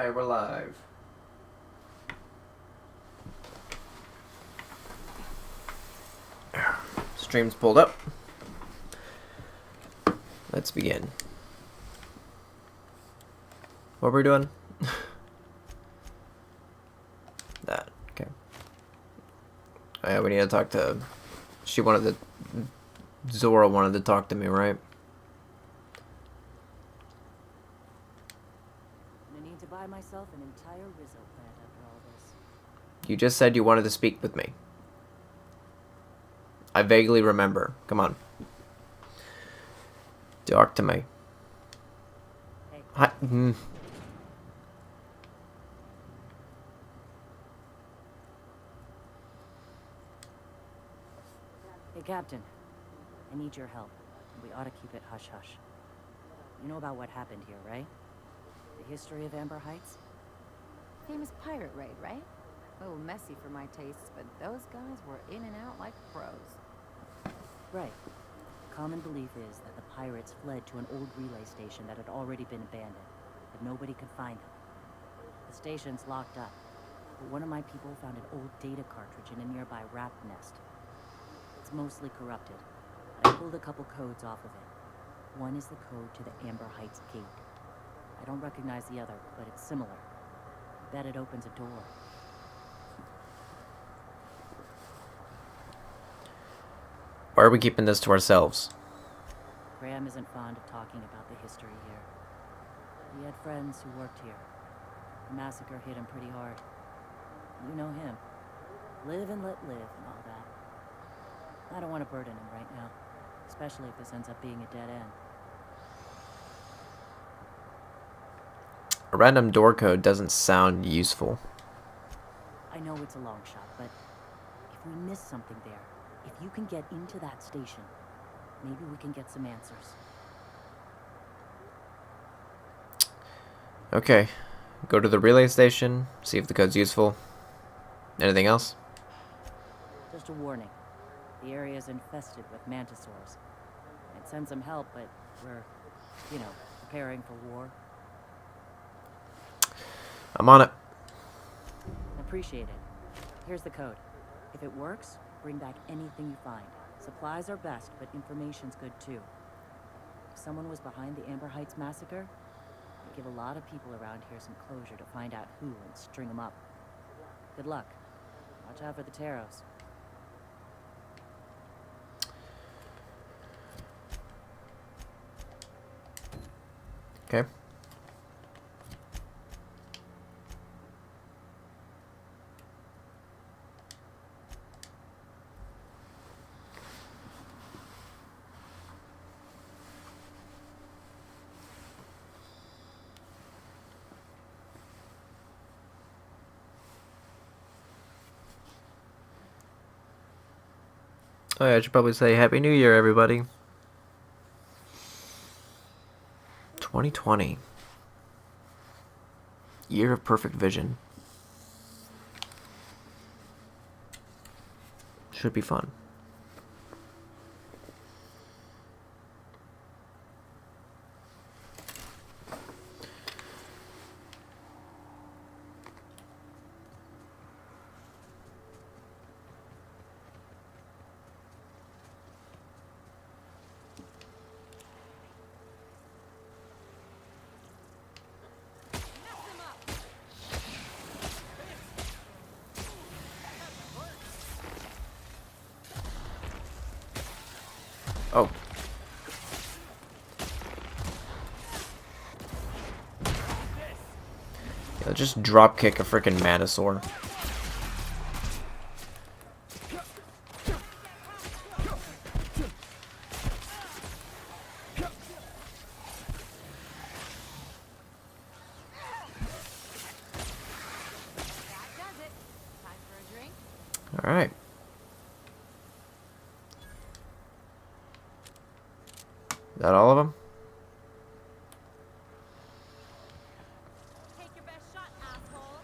Alright, we're live. Stream's pulled up. Let's begin. What were we doing? That, okay. Oh, yeah, we need to talk to... Zora wanted to talk to me, right? I need to buy myself an entire Rizzo plant after all this. You just said you wanted to speak with me. I vaguely remember. Come on. Talk to me. Hey. Hi. Hey, Captain. I need your help. We ought to keep it hush-hush. You know about what happened here, right? The history of Amber Heights? Famous pirate raid, right? A little messy for my tastes, but those guys were in and out like pros. Right. Common belief is that the pirates fled to an old relay station that had already been abandoned, but nobody could find them. The station's locked up, but one of my people found an old data cartridge in a nearby rat nest. It's mostly corrupted. I pulled a couple codes off of it. One is the code to the Amber Heights gate. I don't recognize the other, but it's similar. Bet it opens a door. Why are we keeping this to ourselves? Graham isn't fond of talking about the history here. He had friends who worked here. The massacre hit him pretty hard. You know him. Live and let live and all that. I don't want to burden him right now, especially if this ends up being a dead end. A random door code doesn't sound useful. I know it's a long shot, but if we miss something there, if you can get into that station, maybe we can get some answers. Okay. Go to the relay station, see if the code's useful. Anything else? Just a warning. The area is infested with mantisaurs. I'd send some help, but we're, preparing for war. I'm on it. Appreciate it. Here's the code. If it works, bring back anything you find. Supplies are best, but information's good too. If someone was behind the Amber Heights massacre, it'd give a lot of people around here some closure to find out who and string them up. Good luck. Watch out for the Taros. Okay. Oh yeah, I should probably say Happy New Year, everybody. 2020. Year of perfect vision. Should be fun. Oh. Yeah, just drop kick a freaking Manosaur. All right. Is that all of them? Take your best shot, asshole.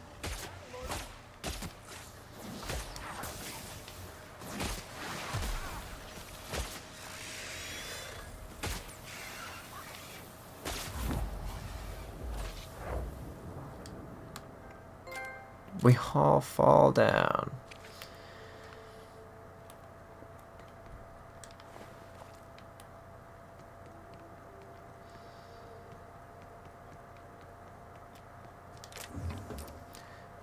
We all fall down.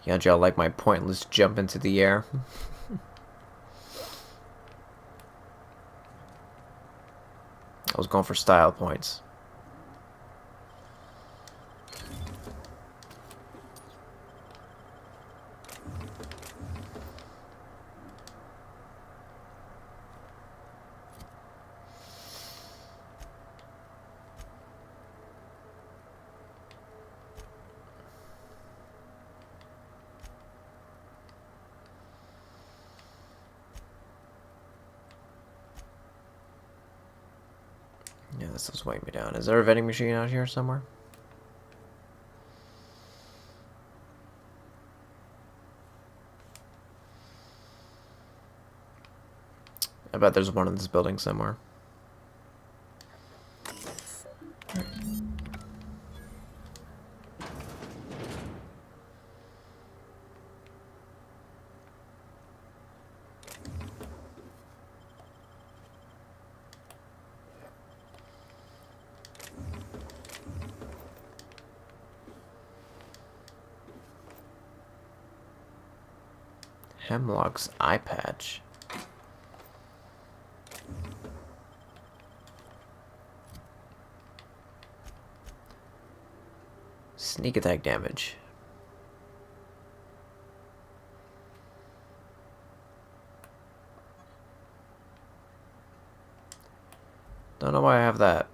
Yeah, y'all like my pointless jump into the air? I was going for style points. Yeah, this is weighing me down. Is there a vending machine out here somewhere? I bet there's one in this building somewhere. Hemlock's eye patch. Sneak attack damage. Don't know why I have that.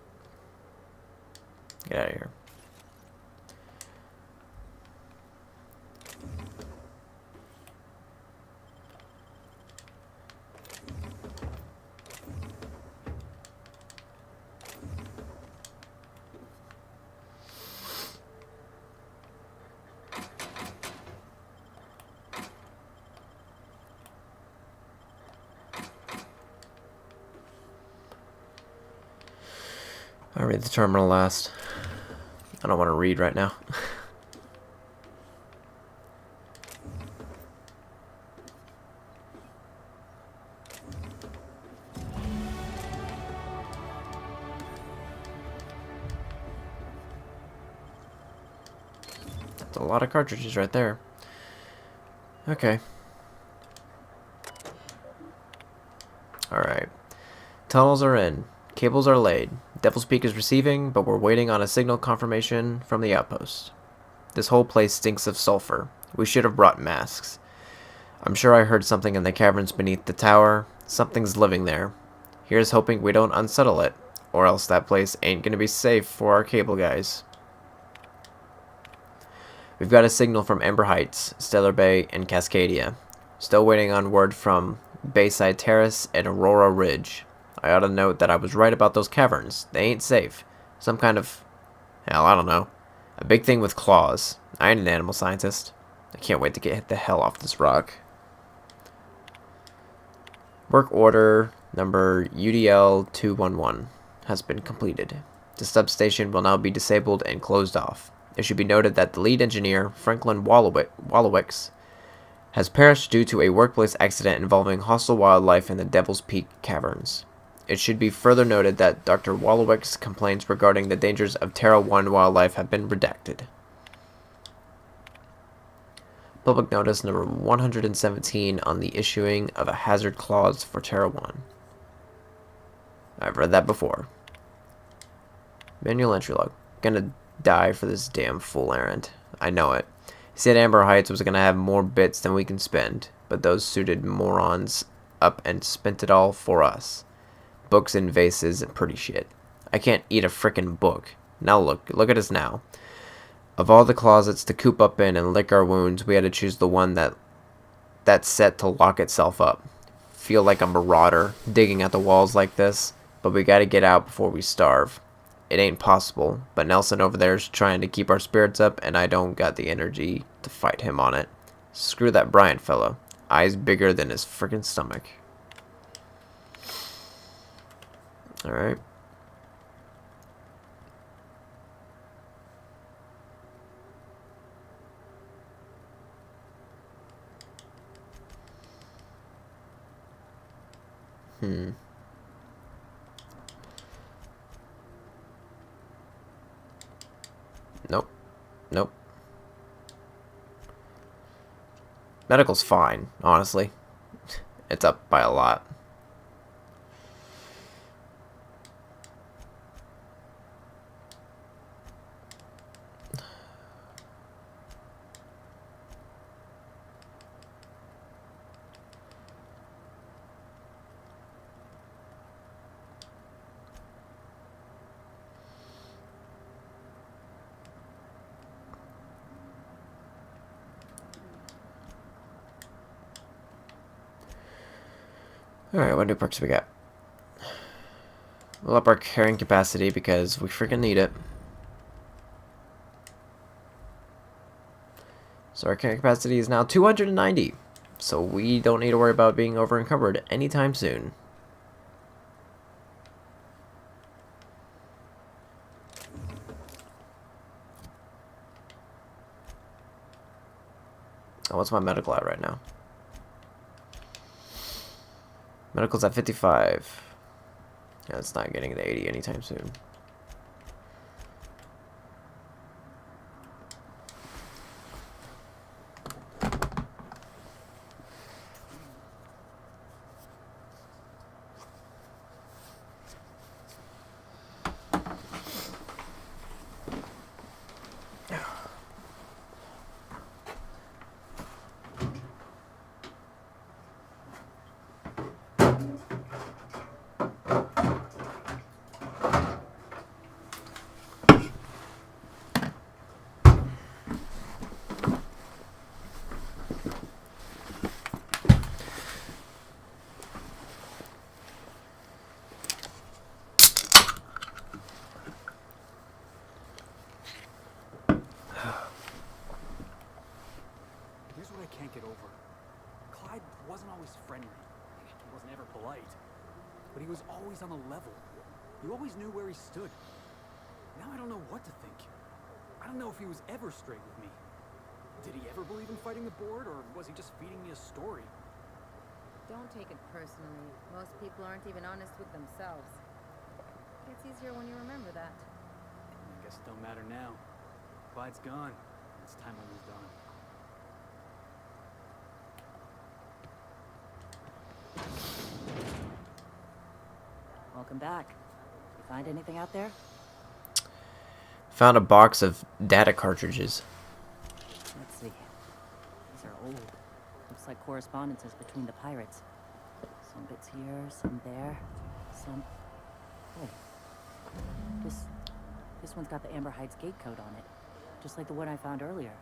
Get out of here. I'll read the terminal last. I don't want to read right now. That's a lot of cartridges right there. Okay. Alright. Tunnels are in. Cables are laid. Devil's Peak is receiving, but we're waiting on a signal confirmation from the outpost. This whole place stinks of sulfur. We should have brought masks. I'm sure I heard something in the caverns beneath the tower. Something's living there. Here's hoping we don't unsettle it, or else that place ain't gonna be safe for our cable guys. We've got a signal from Ember Heights, Stellar Bay, and Cascadia. Still waiting on word from Bayside Terrace and Aurora Ridge. I ought to note that I was right about those caverns. They ain't safe. Some kind of... hell, I don't know. A big thing with claws. I ain't an animal scientist. I can't wait to get the hell off this rock. Work order number UDL-211 has been completed. The substation will now be disabled and closed off. It should be noted that the lead engineer, Franklin Wallowicks, has perished due to a workplace accident involving hostile wildlife in the Devil's Peak caverns. It should be further noted that Dr. Wallowicks' complaints regarding the dangers of Terra 1 wildlife have been redacted. Public notice number 117 on the issuing of a hazard clause for Terra 1. I've read that before. Manual entry log. Gonna die for this damn fool errand. I know it. He said Amber Heights was gonna have more bits than we can spend, but those suited morons up and spent it all for us. Books and vases and pretty shit. I can't eat a frickin' book. Now look at us now. Of all the closets to coop up in and lick our wounds, we had to choose the one that's set to lock itself up. Feel like a marauder, digging at the walls like this, but we gotta get out before we starve. It ain't possible, but Nelson over there's trying to keep our spirits up, and I don't got the energy to fight him on it. Screw that Bryant fellow. Eyes bigger than his frickin' stomach. Alright. Hmm. Nope. Nope. Medical's fine, honestly. It's up by a lot. Alright, what new perks we got? We'll up our carrying capacity because we freaking need it. So our carrying capacity is now 290. So we don't need to worry about being over encumbered anytime soon. Oh, what's my medical at right now? Medical's at 55. Yeah, it's not getting to 80 anytime soon. Here's what I can't get over. Clyde wasn't always friendly. He wasn't ever polite. But he was always on the level. You always knew where he stood. Now I don't know what to think. I don't know if he was ever straight with me. Did he ever believe in fighting the board, or was he just feeding me a story? Don't take it personally. Most people aren't even honest with themselves. It's easier when you remember that. I guess it don't matter now. Clyde's gone. It's time I moved on. Welcome back. You find anything out there? Found a box of data cartridges. Let's see. These are old. Looks like correspondences between the pirates. Some bits here, some there, some... Wait. This one's got the Amber Heights gate code on it. Just like the one I found earlier.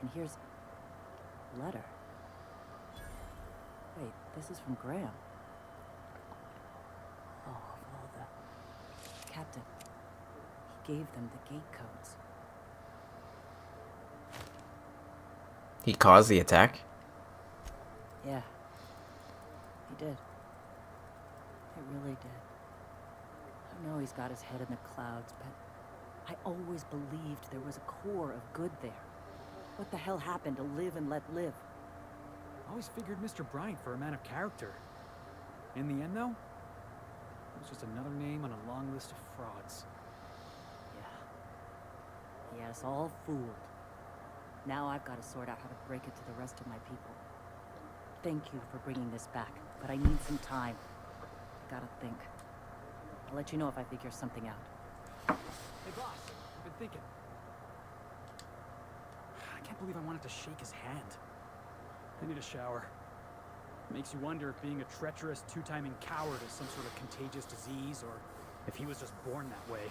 And here's... a letter. Wait, this is from Graham. Oh, of all the... Captain. He gave them the gate codes. He caused the attack? Yeah. He did. He really did. I know he's got his head in the clouds, but I always believed there was a core of good there. What the hell happened to live and let live? I always figured Mr. Bryant for a man of character. In the end, though, it was just another name on a long list of frauds. Yeah. He had us all fooled. Now I've got to sort out how to break it to the rest of my people. Thank you for bringing this back, but I need some time. I gotta think. I'll let you know if I figure something out. Hey, boss, I've been thinking. I can't believe I wanted to shake his hand. I need a shower. Makes you wonder if being a treacherous, two-timing coward is some sort of contagious disease, or if he was just born that way.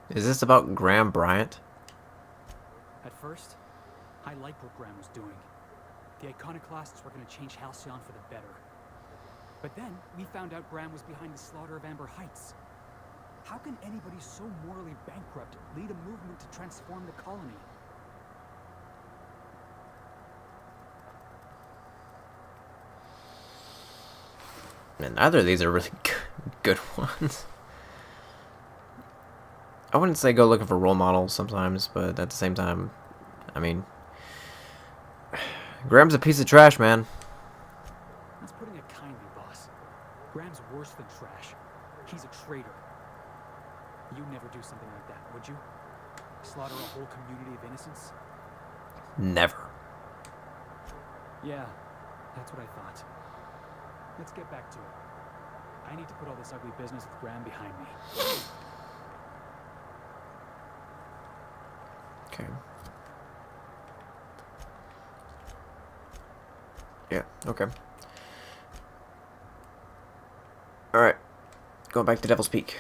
Is this about Graham Bryant? At first, I liked what Graham was doing. The Iconoclasts were going to change Halcyon for the better. But then, we found out Graham was behind the slaughter of Amber Heights. How can anybody so morally bankrupt lead a movement to transform the colony? And neither of these are really good ones. I wouldn't say go looking for role models sometimes, but at the same time, I mean, Graham's a piece of trash, man. trash. He's a traitor. You'd never do something like that, would you? Slaughter a whole community of innocents? Never. Yeah, that's what I thought. Let's get back to it. I need to put all this ugly business with Graham behind me. Okay. Yeah, okay. Alright. Going back to Devil's Peak.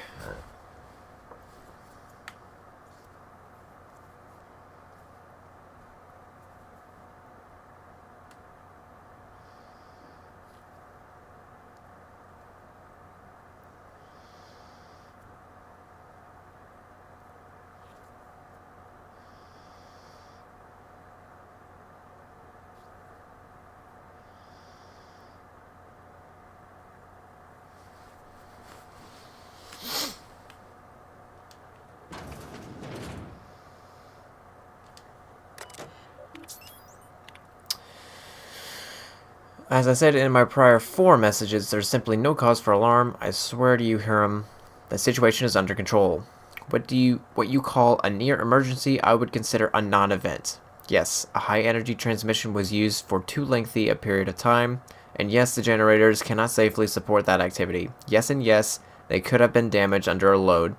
As I said in my prior 4 messages, there's simply no cause for alarm. I swear to you, Hiram, the situation is under control. What you call a near emergency, I would consider a non-event. Yes, a high energy transmission was used for too lengthy a period of time, and yes, the generators cannot safely support that activity. Yes and yes, they could have been damaged under a load,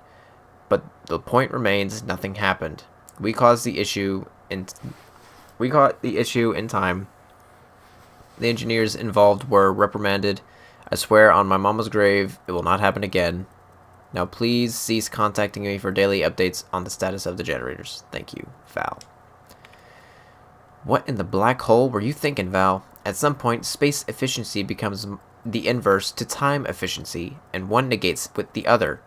but the point remains, nothing happened. We caused the issue in time. The engineers involved were reprimanded. I swear on my mama's grave, it will not happen again. Now please cease contacting me for daily updates on the status of the generators. Thank you, Val. What in the black hole were you thinking, Val? At some point, space efficiency becomes the inverse to time efficiency, and one negates with the other.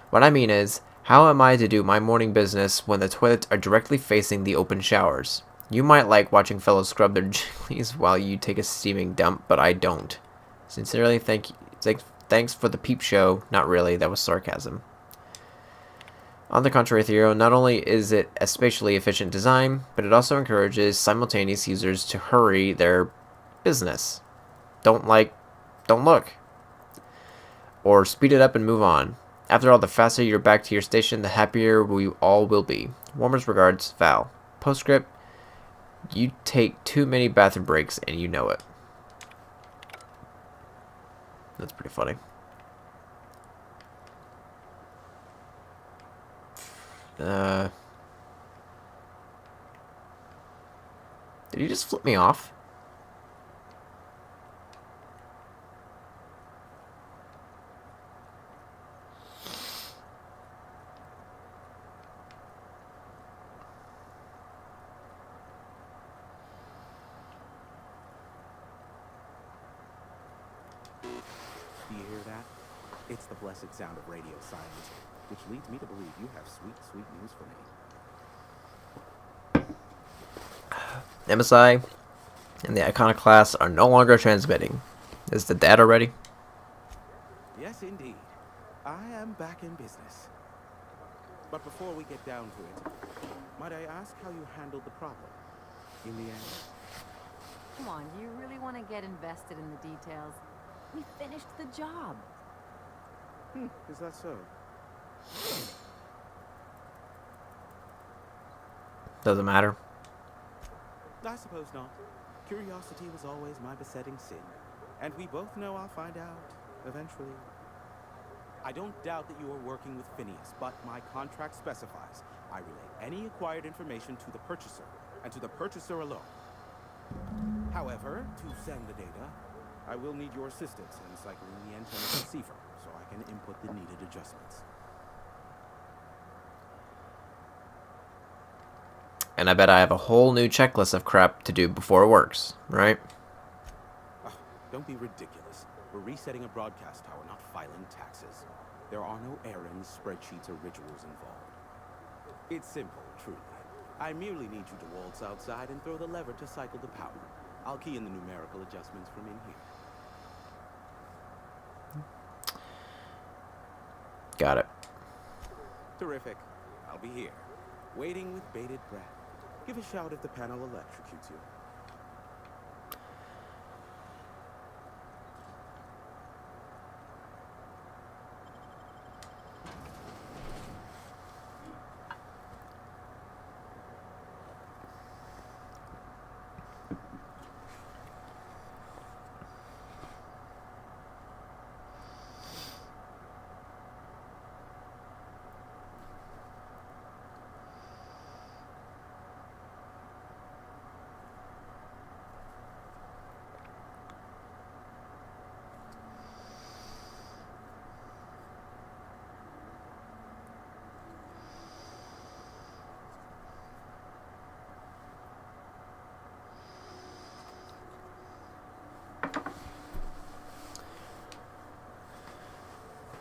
What I mean is, how am I to do my morning business when the toilets are directly facing the open showers? You might like watching fellows scrub their jillies while you take a steaming dump, but I don't. Sincerely, thanks for the peep show. Not really, that was sarcasm. On the contrary, Theo, not only is it a spatially efficient design, but it also encourages simultaneous users to hurry their business. Don't look. Or speed it up and move on. After all, the faster you're back to your station, the happier we all will be. Warmest regards, Val. Postscript. You take too many bathroom breaks, and you know it. That's pretty funny. Did he just flip me off? Do you hear that? It's the blessed sound of radio silence, which leads me to believe you have sweet, sweet news for me. MSI and the Iconoclast are no longer transmitting. Is the data ready? Yes, indeed. I am back in business. But before we get down to it, might I ask how you handled the problem in the end? Come on, do you really want to get invested in the details? We finished the job. Is that so? Doesn't matter. I suppose not. Curiosity was always my besetting sin. And we both know I'll find out eventually. I don't doubt that you are working with Phineas, but my contract specifies I relay any acquired information to the purchaser, and to the purchaser alone. However, to send the data, I will need your assistance in cycling the antenna receiver, so I can input the needed adjustments. And I bet I have a whole new checklist of crap to do before it works, right? Oh, don't be ridiculous. We're resetting a broadcast tower, not filing taxes. There are no errands, spreadsheets, or rituals involved. It's simple, truly. I merely need you to waltz outside and throw the lever to cycle the power. I'll key in the numerical adjustments from in here. Got it. Terrific. I'll be here, waiting with bated breath. Give a shout if the panel electrocutes you.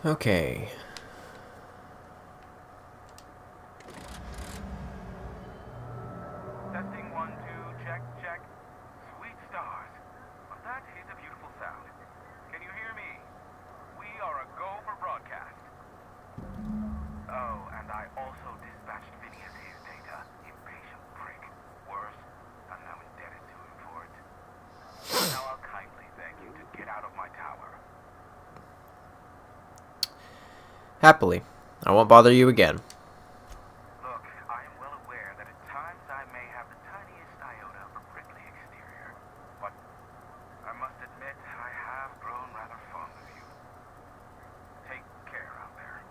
Okay. Testing 1, 2, check, check. Sweet stars. Well, that is a beautiful sound. Can you hear me? We are a go for broadcast. Oh, and I also dispatched Phineas his data. Impatient prick. Worse, I'm now indebted to him for it. Now I'll kindly beg you to get out of my tower. Happily. I won't bother you again. Look, I am well aware that at times I may have the tiniest iota of a prickly exterior, but I must admit I have grown rather fond of you. Take care out there.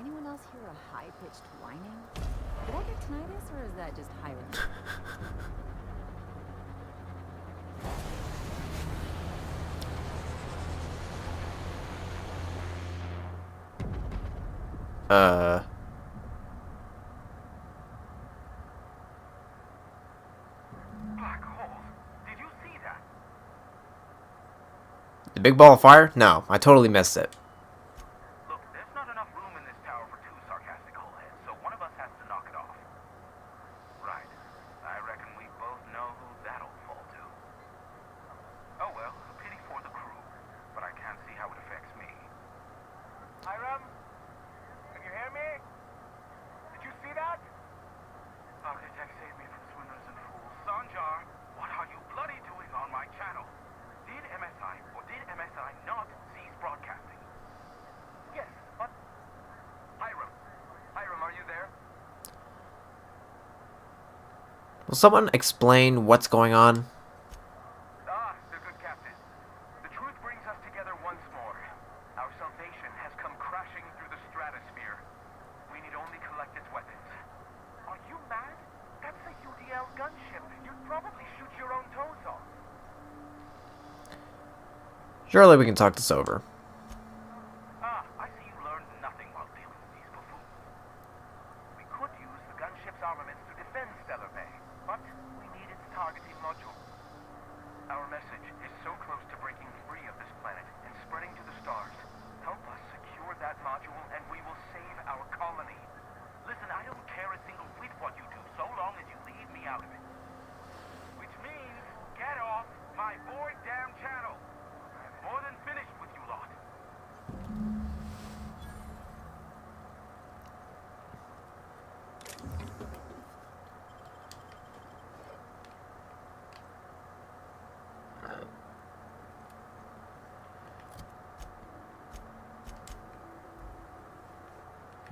Anyone else hear a high-pitched whining? Did I get tinnitus, or is that just Hiram? Black holes. Did you see that? The big ball of fire? No, I totally missed it. Look, there's not enough room in this tower for 2 sarcastic holeheads, so one of us has to knock it off. Right. I reckon we both know who that'll fall to. Oh well, a pity for the crew, but I can't see how it affects me. Hiram? Can you hear me? Did you see that? Architect, save me from swimmers and fools. Sanjar, what are you bloody doing on my channel? Did MSI or did MSI not cease broadcasting? Yes, but... Hiram. Hiram, are you there? Will someone explain what's going on? Ah, the good captain. The truth brings us together once more. Our salvation has come crashing through the stratosphere. We need only collect its weapons. Are you mad? That's a UDL gunship. You'd probably shoot your own toes off. Surely we can talk this over. Ah, I see you learned nothing while dealing with these buffoons. We could use the gunship's armaments to defend Stellar Bay, but we need its targeting module. Our message is so close to breaking free of this planet and spreading to the stars. Help us secure that module and we will save our colony. Listen, I don't care a single whit what you do, so long as you leave me out of it. Which means, get off my bored damn channel. I'm more than finished with you lot.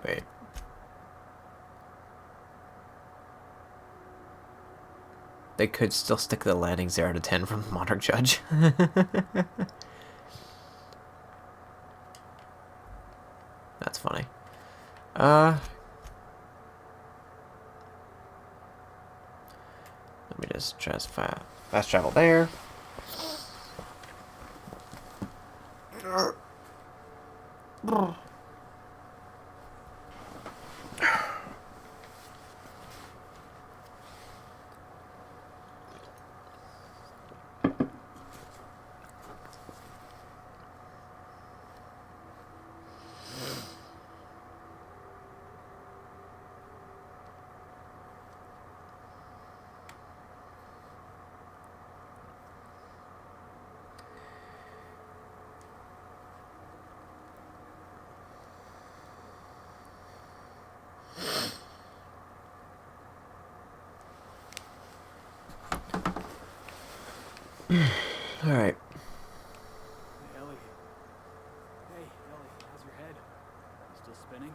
Wait. They could still stick the landing 0 to 10 from Monarch Judge. That's funny. Let me just fast travel there. All right. Hey, Ellie. Hey, Ellie, how's your head? You still spinning?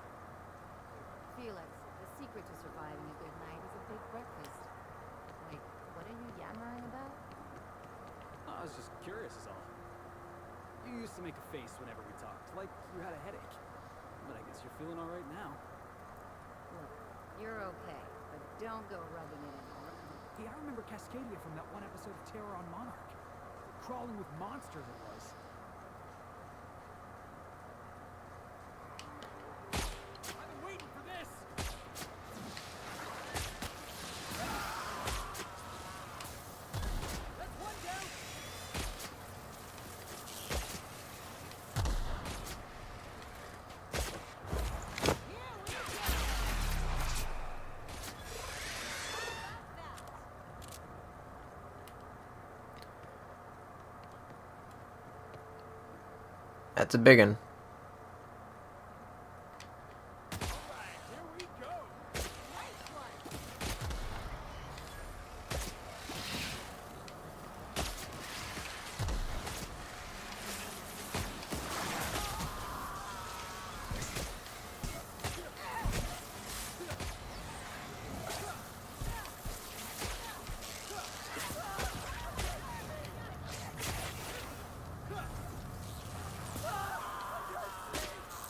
Felix, the secret to surviving a good night is a big breakfast. Wait, what are you yammering about? I was just curious is all. You used to make a face whenever we talked, like you had a headache. But I guess you're feeling all right now. Look, you're okay, but don't go rubbing it in. Hey, I remember Cascadia from that one episode of Terror on Monarch. Crawling with monsters it was. I've been waiting for this! That's one down! That's a big one.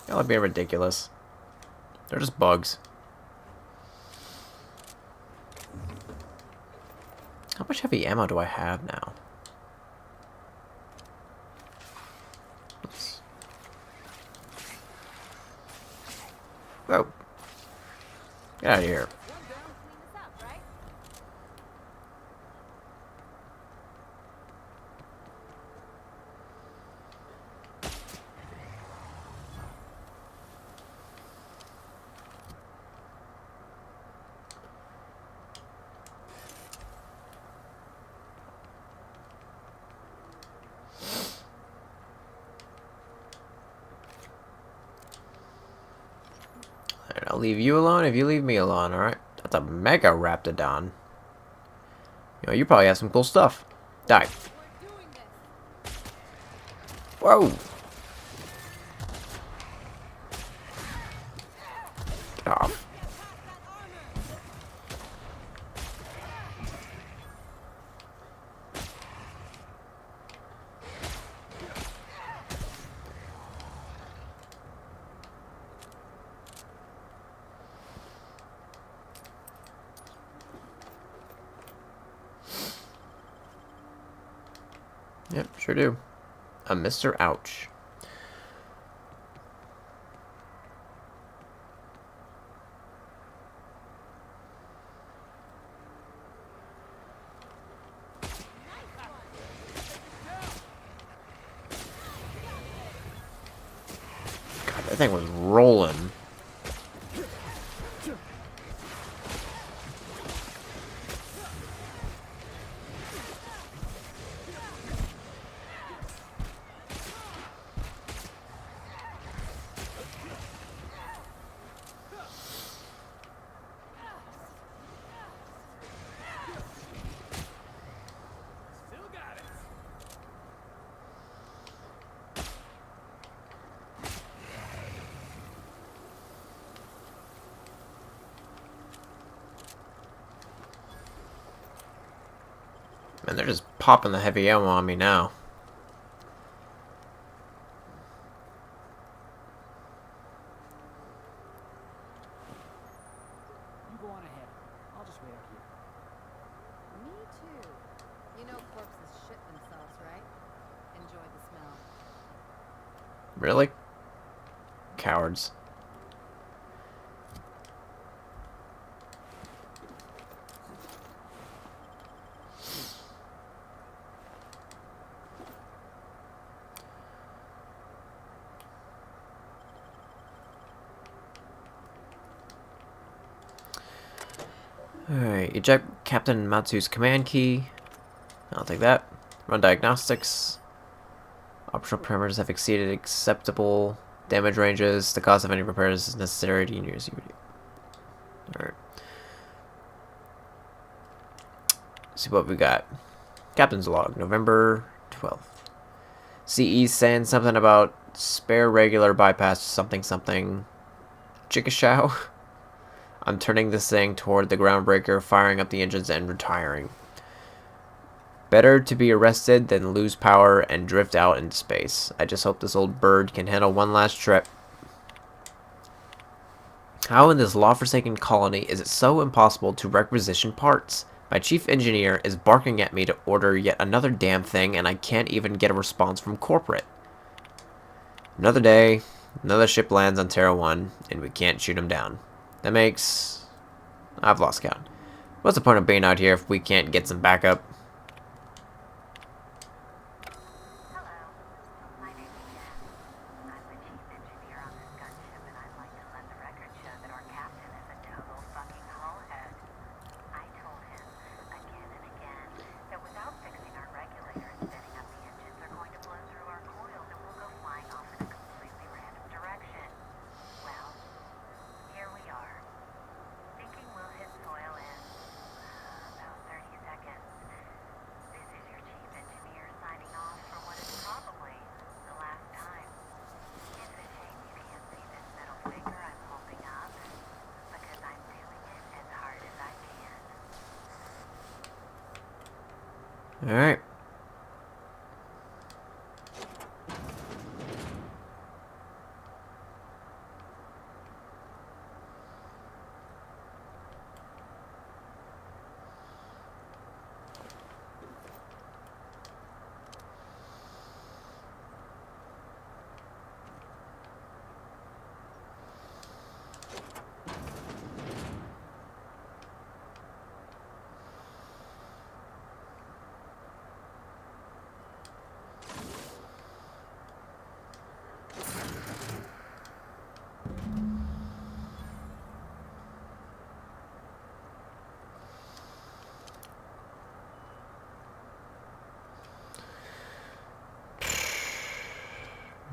Y'all are being ridiculous. They're just bugs. How much heavy ammo do I have now? Oops. Whoa. Get out of here. Clean this up, right? Alright, I'll leave you alone if you leave me alone, alright? That's a Mega Raptidon. You know, you probably have some cool stuff. Die. We're doing this. Whoa! Get off. Yep, sure do. A Mr. Ouch. God, that thing was rolling. Still got it. Man, they're just popping the heavy ammo on me now. You go on ahead. I'll just wait out here. Me too. You know corpses shit themselves, right? Enjoy the smell. Really? Cowards. Alright, eject Captain Matsu's command key. I'll take that. Run diagnostics. Optional parameters have exceeded acceptable damage ranges. The cost of any repairs is necessary to use. Alright. See what we got. Captain's log, November 12th. CE saying something about spare regular bypass something something. Chickashow. I'm turning this thing toward the groundbreaker, firing up the engines and retiring. Better to be arrested than lose power and drift out into space. I just hope this old bird can handle one last trip. How in this law-forsaken colony is it so impossible to requisition parts? My chief engineer is barking at me to order yet another damn thing, and I can't even get a response from corporate. Another day, another ship lands on Terra 1, and we can't shoot him down. That makes... I've lost count. What's the point of being out here if we can't get some backup? Hello, my name is Jen. I'm the chief engineer on this gunship, and I'd like to let the record show that our captain is a total fucking hullhead. I told him again and again that without fixing our regulator and spinning up the engines, they're going to blow through our coils and we'll go flying off in a Alright.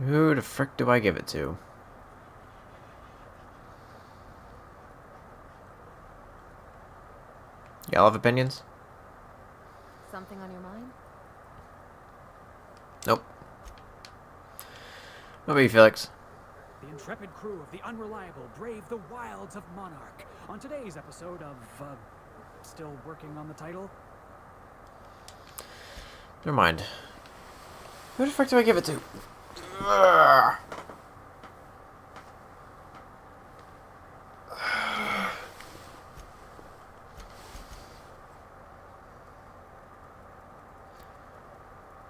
Who the frick do I give it to? Y'all have opinions? Something on your mind? Nope. What about you, Felix? The intrepid crew of the Unreliable brave the wilds of Monarch. On today's episode of, still working on the title? Never mind. Who the frick do I give it to? Ugh.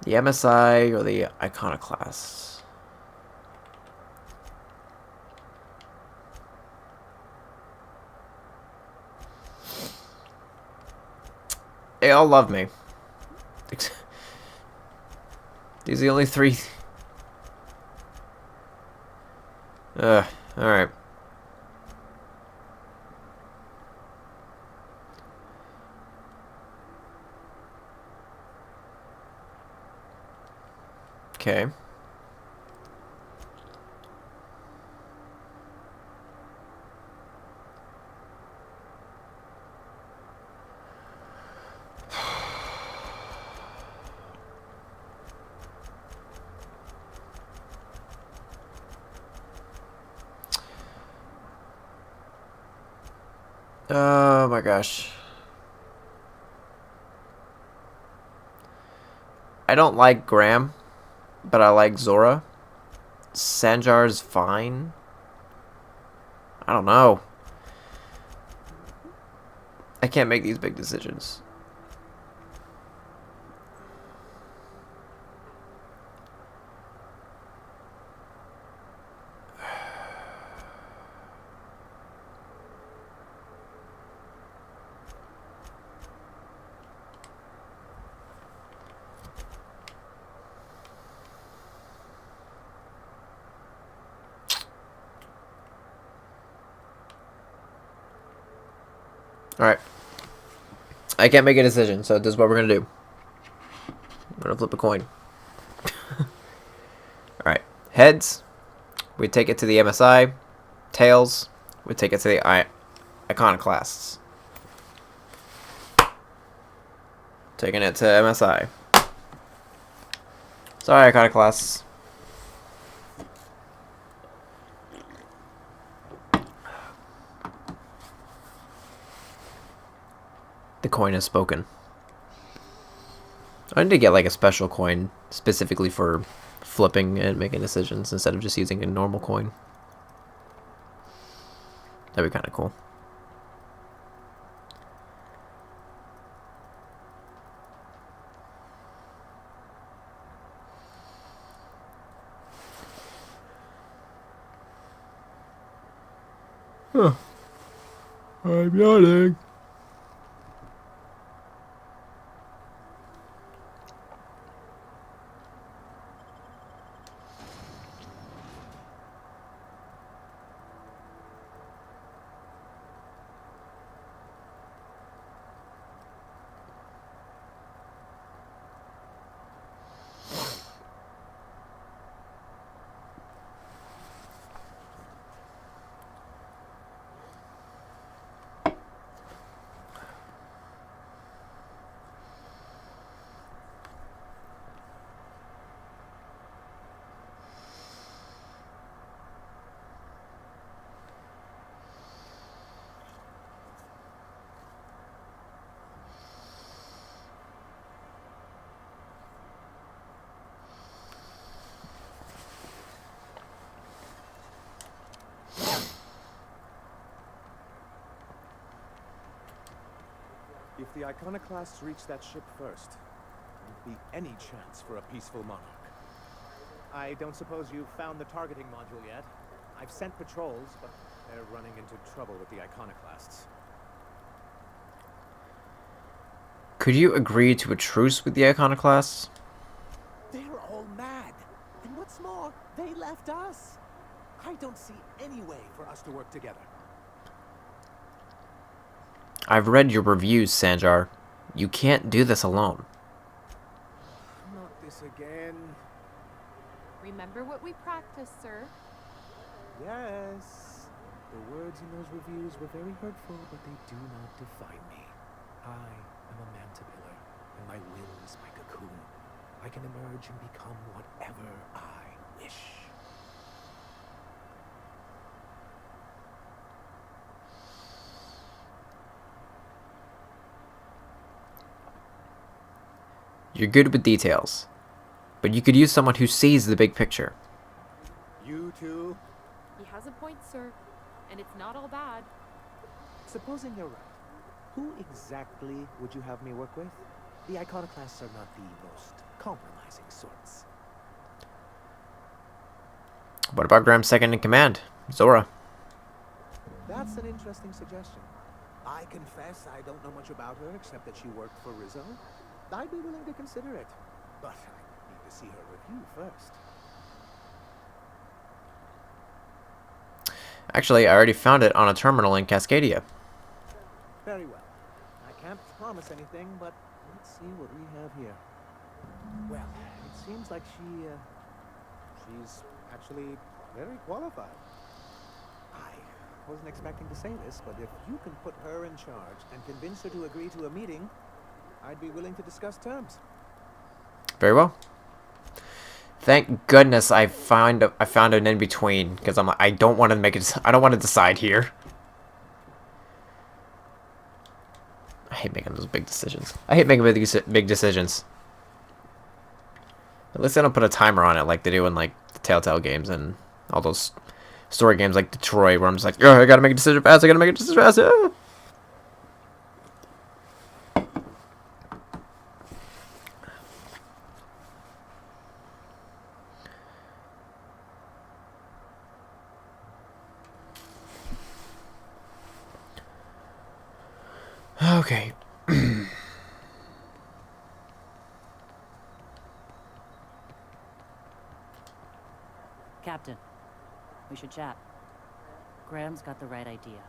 The MSI or the Iconoclasts? They all love me. These are the only three. Alright. Okay. Oh my gosh. I don't like Graham, but I like Zora. Sanjar's fine. I don't know. I can't make these big decisions. Alright. I can't make a decision, so this is what we're gonna do. I'm gonna flip a coin. Alright. Heads, we take it to the MSI. Tails, we take it to the Iconoclasts. Taking it to MSI. Sorry, Iconoclasts. The coin has spoken. I need to get like a special coin specifically for flipping and making decisions instead of just using a normal coin. That'd be kind of cool. Huh. I'm yawning. If the Iconoclasts reach that ship first, there won't be any chance for a peaceful monarch. I don't suppose you've found the targeting module yet? I've sent patrols, but they're running into trouble with the Iconoclasts. Could you agree to a truce with the Iconoclasts? They're all mad. And what's more, they left us. I don't see any way for us to work together. I've read your reviews, Sanjar. You can't do this alone. Not this again. Remember what we practiced, sir. Yes. The words in those reviews were very hurtful, but they do not define me. I am a mantibular, and my will is my cocoon. I can emerge and become whatever I wish. You're good with details, but you could use someone who sees the big picture. You too? He has a point, sir. And it's not all bad. Supposing you're right, who exactly would you have me work with? The Iconoclasts are not the most compromising sorts. What about Graham's second in command, Zora? That's an interesting suggestion. I confess I don't know much about her except that she worked for Rizzo. I'd be willing to consider it, but I need to see her review first. Actually, I already found it on a terminal in Cascadia. Very well. I can't promise anything, but let's see what we have here. Well, it seems like she's actually very qualified. I wasn't expecting to say this, but if you can put her in charge and convince her to agree to a meeting, I'd be willing to discuss terms. Very well. Thank goodness I found an in between, because I don't want to make it. I don't want to decide here. I hate making those big decisions. I hate making big decisions. At least they don't put a timer on it like they do in like the Telltale games and all those story games like Detroit, where I'm just like, oh, I gotta make a decision fast. I gotta make a decision fast. Ah. Okay. Captain, we should chat. Graham's got the right idea,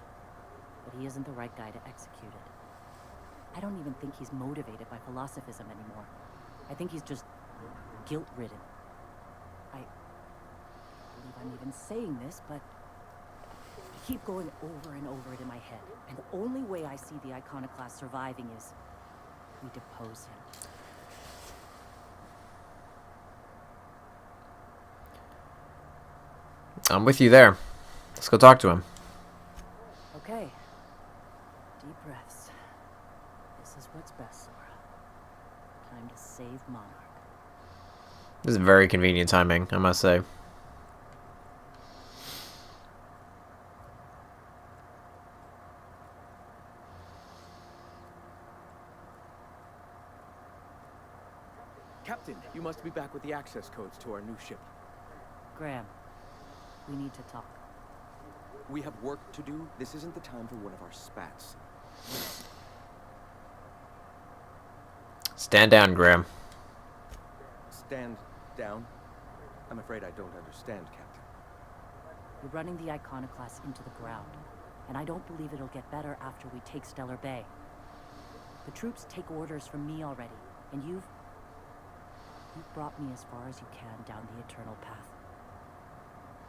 but he isn't the right guy to execute it. I don't even think he's motivated by philosophism anymore. I think he's just guilt-ridden. I believe I'm even saying this, but I keep going over and over it in my head. And the only way I see the Iconoclast surviving is we depose him. I'm with you there. Let's go talk to him. Okay. Deep breaths. This is what's best, Sora. Time to save Monarch. This is very convenient timing, I must say. Captain, you must be back with the access codes to our new ship. Graham, we need to talk. We have work to do. This isn't the time for one of our spats. Stand down, Graham. Stand down? I'm afraid I don't understand, Captain. You're running the Iconoclast into the ground, and I don't believe it'll get better after we take Stellar Bay. The troops take orders from me already, and you've brought me as far as you can down the Eternal Path.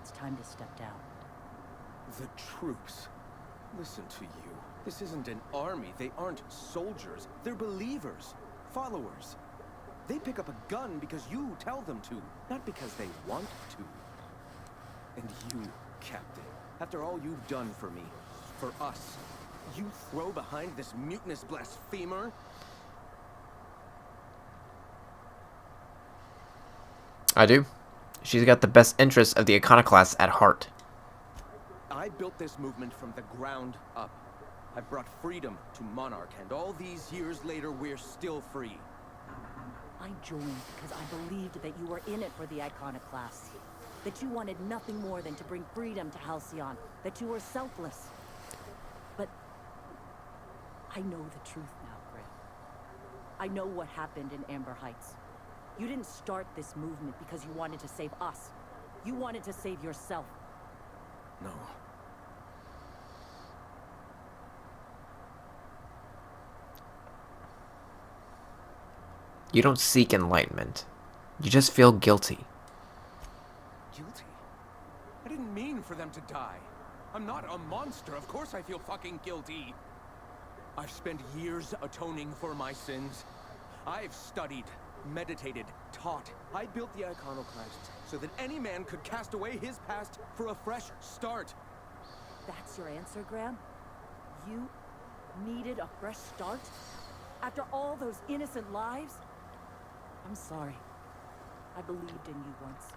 It's time to step down. The troops. Listen to you. This isn't an army. They aren't soldiers. They're believers. Followers. They pick up a gun because you tell them to, not because they want to. And you, Captain, after all you've done for me, for us, you throw behind this mutinous blasphemer? I do. She's got the best interests of the Iconoclasts at heart. I built this movement from the ground up. I've brought freedom to Monarch, and all these years later, we're still free. I joined because I believed that you were in it for the Iconoclasts. That you wanted nothing more than to bring freedom to Halcyon. That you were selfless. But I know the truth now, Graham. I know what happened in Amber Heights. You didn't start this movement because you wanted to save us. You wanted to save yourself. No. You don't seek enlightenment. You just feel guilty. Guilty? I didn't mean for them to die. I'm not a monster. Of course I feel fucking guilty. I've spent years atoning for my sins. I've studied, meditated, taught. I built the Iconoclasts so that any man could cast away his past for a fresh start. That's your answer, Graham? You needed a fresh start? After all those innocent lives? I'm sorry. I believed in you once.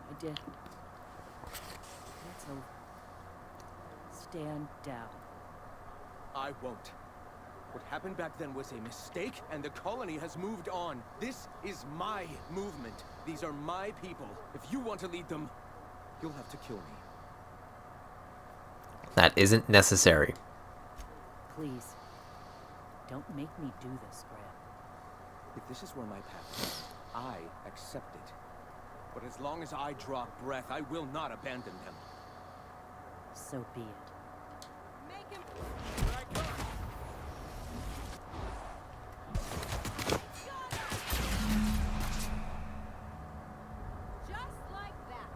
I did. It's over. Stand down. I won't. What happened back then was a mistake, and the colony has moved on. This is my movement. These are my people. If you want to lead them, you'll have to kill me. That isn't necessary. Please. Don't make me do this, Graham. If this is where my path leads, I accept it. But as long as I draw breath, I will not abandon them. So be it. Make him. Here I come! Just like that.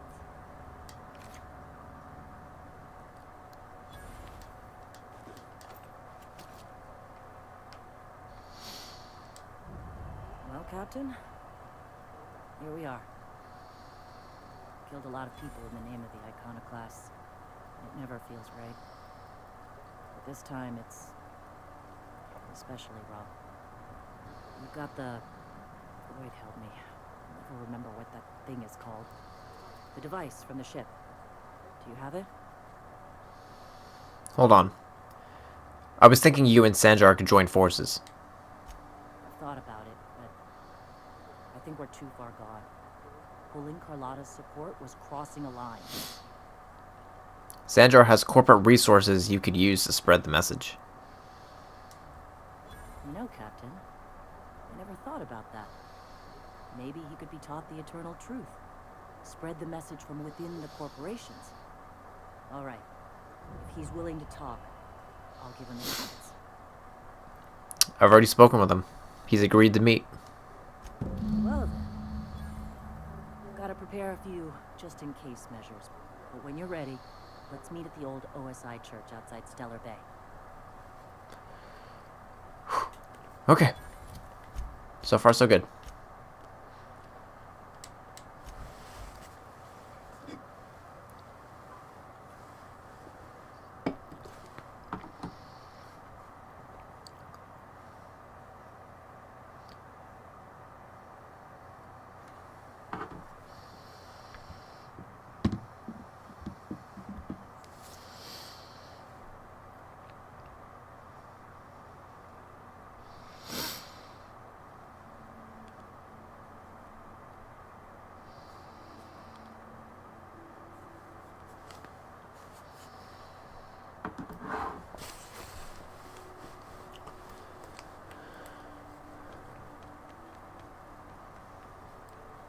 Well, Captain, here we are. Killed a lot of people in the name of the Iconoclasts. It never feels right. But this time it's especially raw. You've got the... Wait, help me. I never remember what that thing is called. The device from the ship. Do you have it? Hold on. I was thinking you and Sanjar could join forces. I've thought about it, but I think we're too far gone. Pulling Carlotta's support was crossing a line. Sanjar has corporate resources you could use to spread the message. You know, Captain, I never thought about that. Maybe he could be taught the eternal truth. Spread the message from within the corporations. All right. If he's willing to talk, I'll give him a chance. I've already spoken with him. He's agreed to meet. Well then. Gotta prepare a few just-in-case measures. But when you're ready, let's meet at the old OSI church outside Stellar Bay. Okay. So far, so good.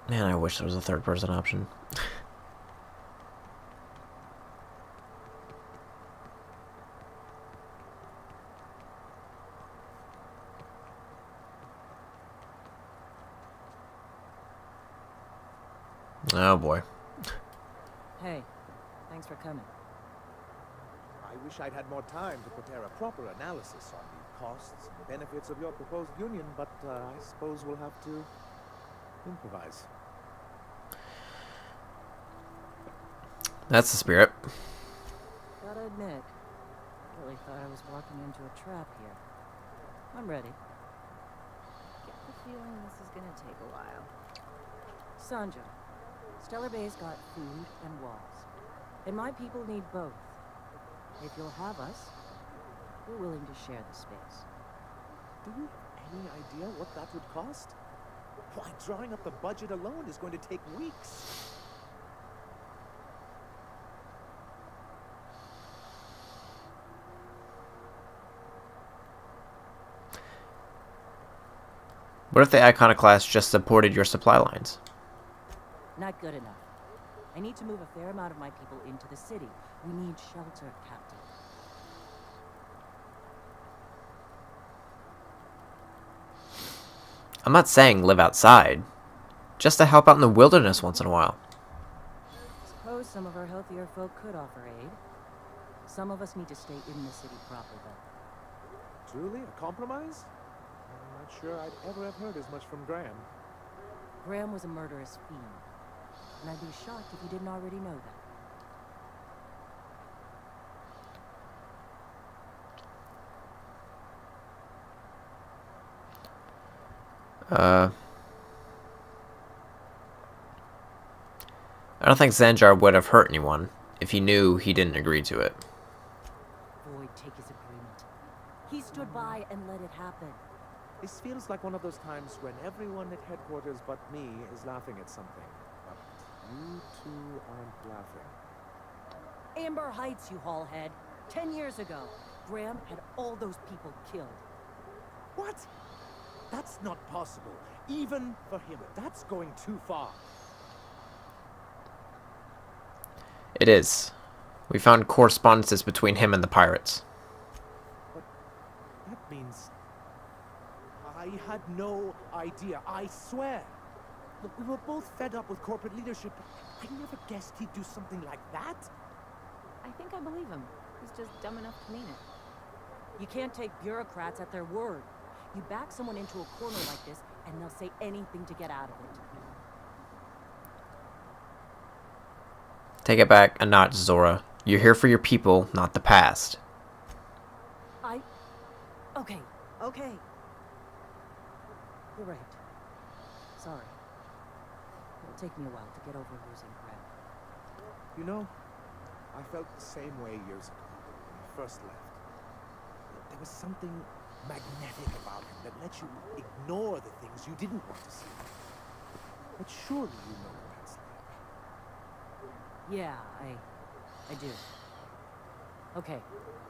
Man, I wish there was a third-person option. Oh boy. Hey, thanks for coming. I wish I'd had more time to prepare a proper analysis on the costs and benefits of your proposed union, but I suppose we'll have to improvise. That's the spirit. Gotta admit, I really thought I was walking into a trap here. I'm ready. Get the feeling this is gonna take a while. Sanja, Stellar Bay's got food and walls. And my people need both. If you'll have us, we're willing to share the space. Do you have any idea what that would cost? Why, drawing up the budget alone is going to take weeks. What if the Iconoclast just supported your supply lines? Not good enough. I need to move a fair amount of my people into the city. We need shelter, Captain. I'm not saying live outside. Just to help out in the wilderness once in a while. Suppose some of our healthier folk could offer aid. Some of us need to stay in the city proper, though. Truly, a compromise? I'm not sure I'd ever have heard as much from Graham. Graham was a murderous fiend, and I'd be shocked if you didn't already know that. I don't think Zanjar would have hurt anyone if he knew he didn't agree to it. Void take his agreement. He stood by and let it happen. This feels like one of those times when everyone at headquarters but me is laughing at something. But you two aren't laughing. Amber Heights, you haulhead. 10 years ago, Graham had all those people killed. What? That's not possible. Even for him. That's going too far. It is. We found correspondences between him and the pirates. But that means I had no idea. I swear. Look, we were both fed up with corporate leadership. I never guessed he'd do something like that. I think I believe him. He's just dumb enough to mean it. You can't take bureaucrats at their word. You back someone into a corner like this, and they'll say anything to get out of it. Take it back a notch, Zora. You're here for your people, not the past. Okay. You're right. Sorry. It'll take me a while to get over losing Graham. You know, I felt the same way years ago when I first left. There was something magnetic about him that let you ignore the things you didn't want to see. But surely you know what that's like. Yeah, I do. Okay,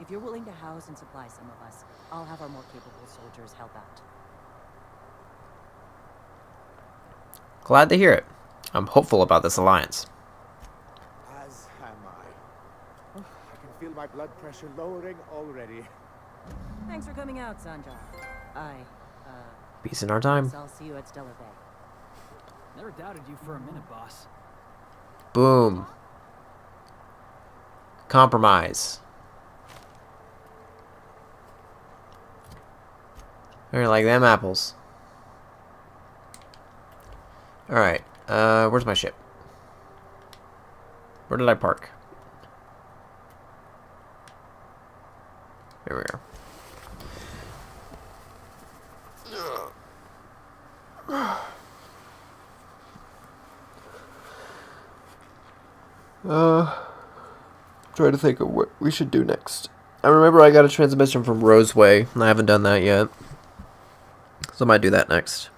if you're willing to house and supply some of us, I'll have our more capable soldiers help out. Glad to hear it. I'm hopeful about this alliance. As am I. Oh, I can feel my blood pressure lowering already. Thanks for coming out, Sanjar. Peace in our time. Guess I'll see you at Stellar Bay. Never doubted you for a minute, boss. Boom. Compromise. Very like them apples. Alright, where's my ship? Where did I park? Here we are. Try to think of what we should do next. I remember I got a transmission from Roseway, and I haven't done that yet. So I might do that next.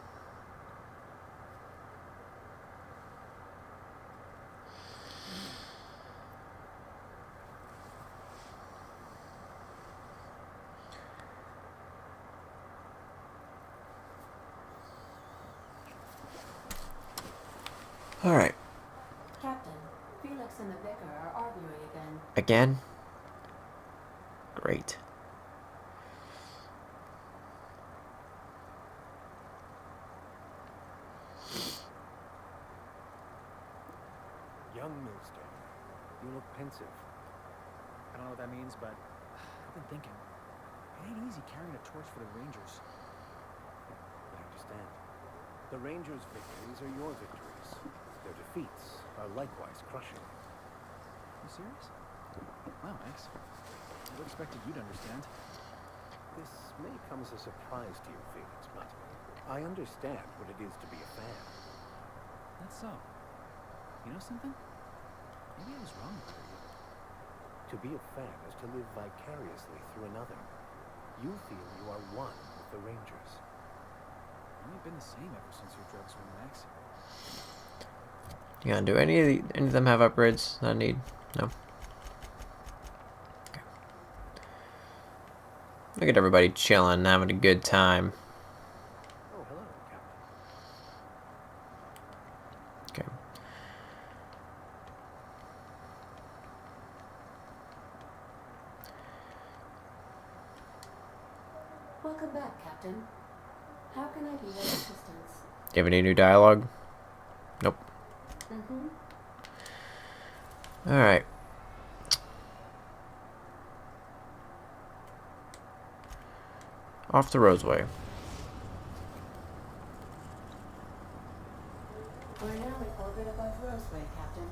Alright. Captain, Felix and the vicar are arguing again. Again? Great. Young Millstone, you look pensive. I don't know what that means, but I've been thinking. It ain't easy carrying a torch for the Rangers. I understand. The Rangers' victories are your victories. Their defeats are likewise crushing. You serious? Wow, Max. Never expected you to understand. This may come as a surprise to you, Felix, but I understand what it is to be a fan. That's so. You know something? Maybe I was wrong about you. To be a fan is to live vicariously through another. You feel you are one with the Rangers. You ain't been the same ever since your drugs were Max. Yeah, do any of them have upgrades that I need? No. Okay. Look at everybody chilling, having a good time. Oh, hello, Captain. Okay. Welcome back, Captain. How can I be of assistance? Do you have any new dialogue? Nope. Mm-hmm. Alright. Off the Roseway. We're now in orbit above Roseway, Captain.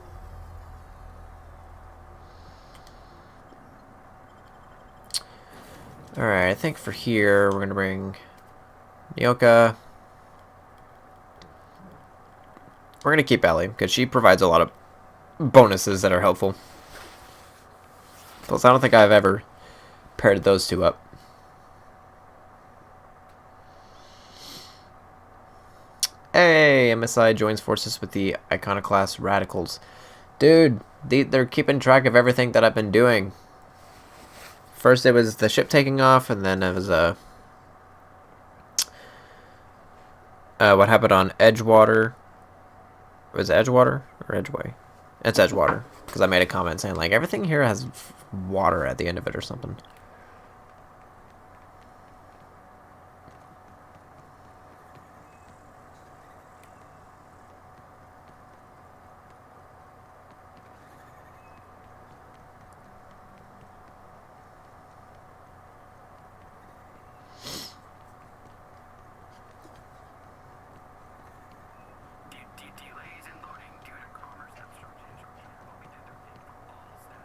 Alright, I think for here, we're gonna bring Nyoka. We're gonna keep Ellie, because she provides a lot of bonuses that are helpful. Plus, I don't think I've ever paired those two up. Hey, MSI joins forces with the Iconoclast Radicals. Dude, they're keeping track of everything that I've been doing. First it was the ship taking off, and then it was what happened on Edgewater. Was it Edgewater or Edgeway? It's Edgewater, because I made a comment saying like everything here has water at the end of it or something. Delays in loading due to commerce obstructions will be deducted from all staff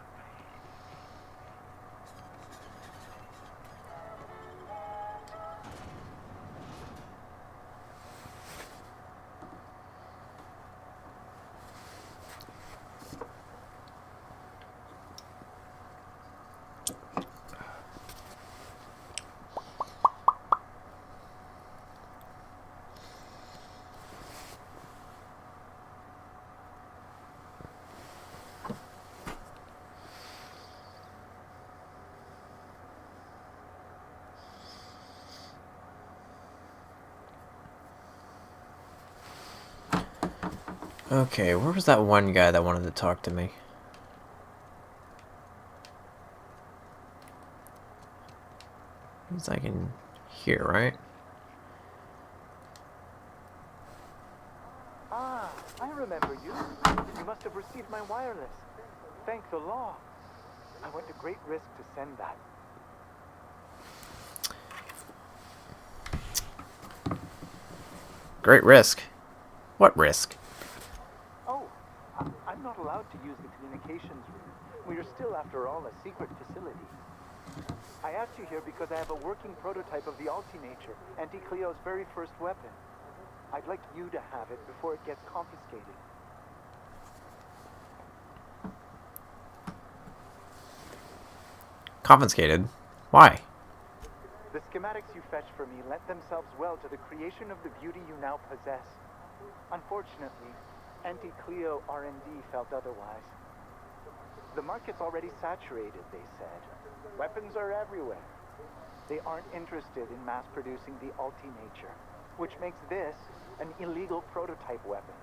pay. Okay, where was that one guy that wanted to talk to me? He's like in here, right? Ah, I remember you. You must have received my wireless. Thank the law. I went to great risk to send that. Great risk. What risk? Oh, I'm not allowed to use the communications room. We are still, after all, a secret facility. I asked you here because I have a working prototype of the Altinature, Auntie Cleo's very first weapon. I'd like you to have it before it gets confiscated. Confiscated? Why? The schematics you fetched for me lent themselves well to the creation of the beauty you now possess. Unfortunately, Auntie Cleo R&D felt otherwise. The market's already saturated, they said. Weapons are everywhere. They aren't interested in mass-producing the Altinature, which makes this an illegal prototype weapon.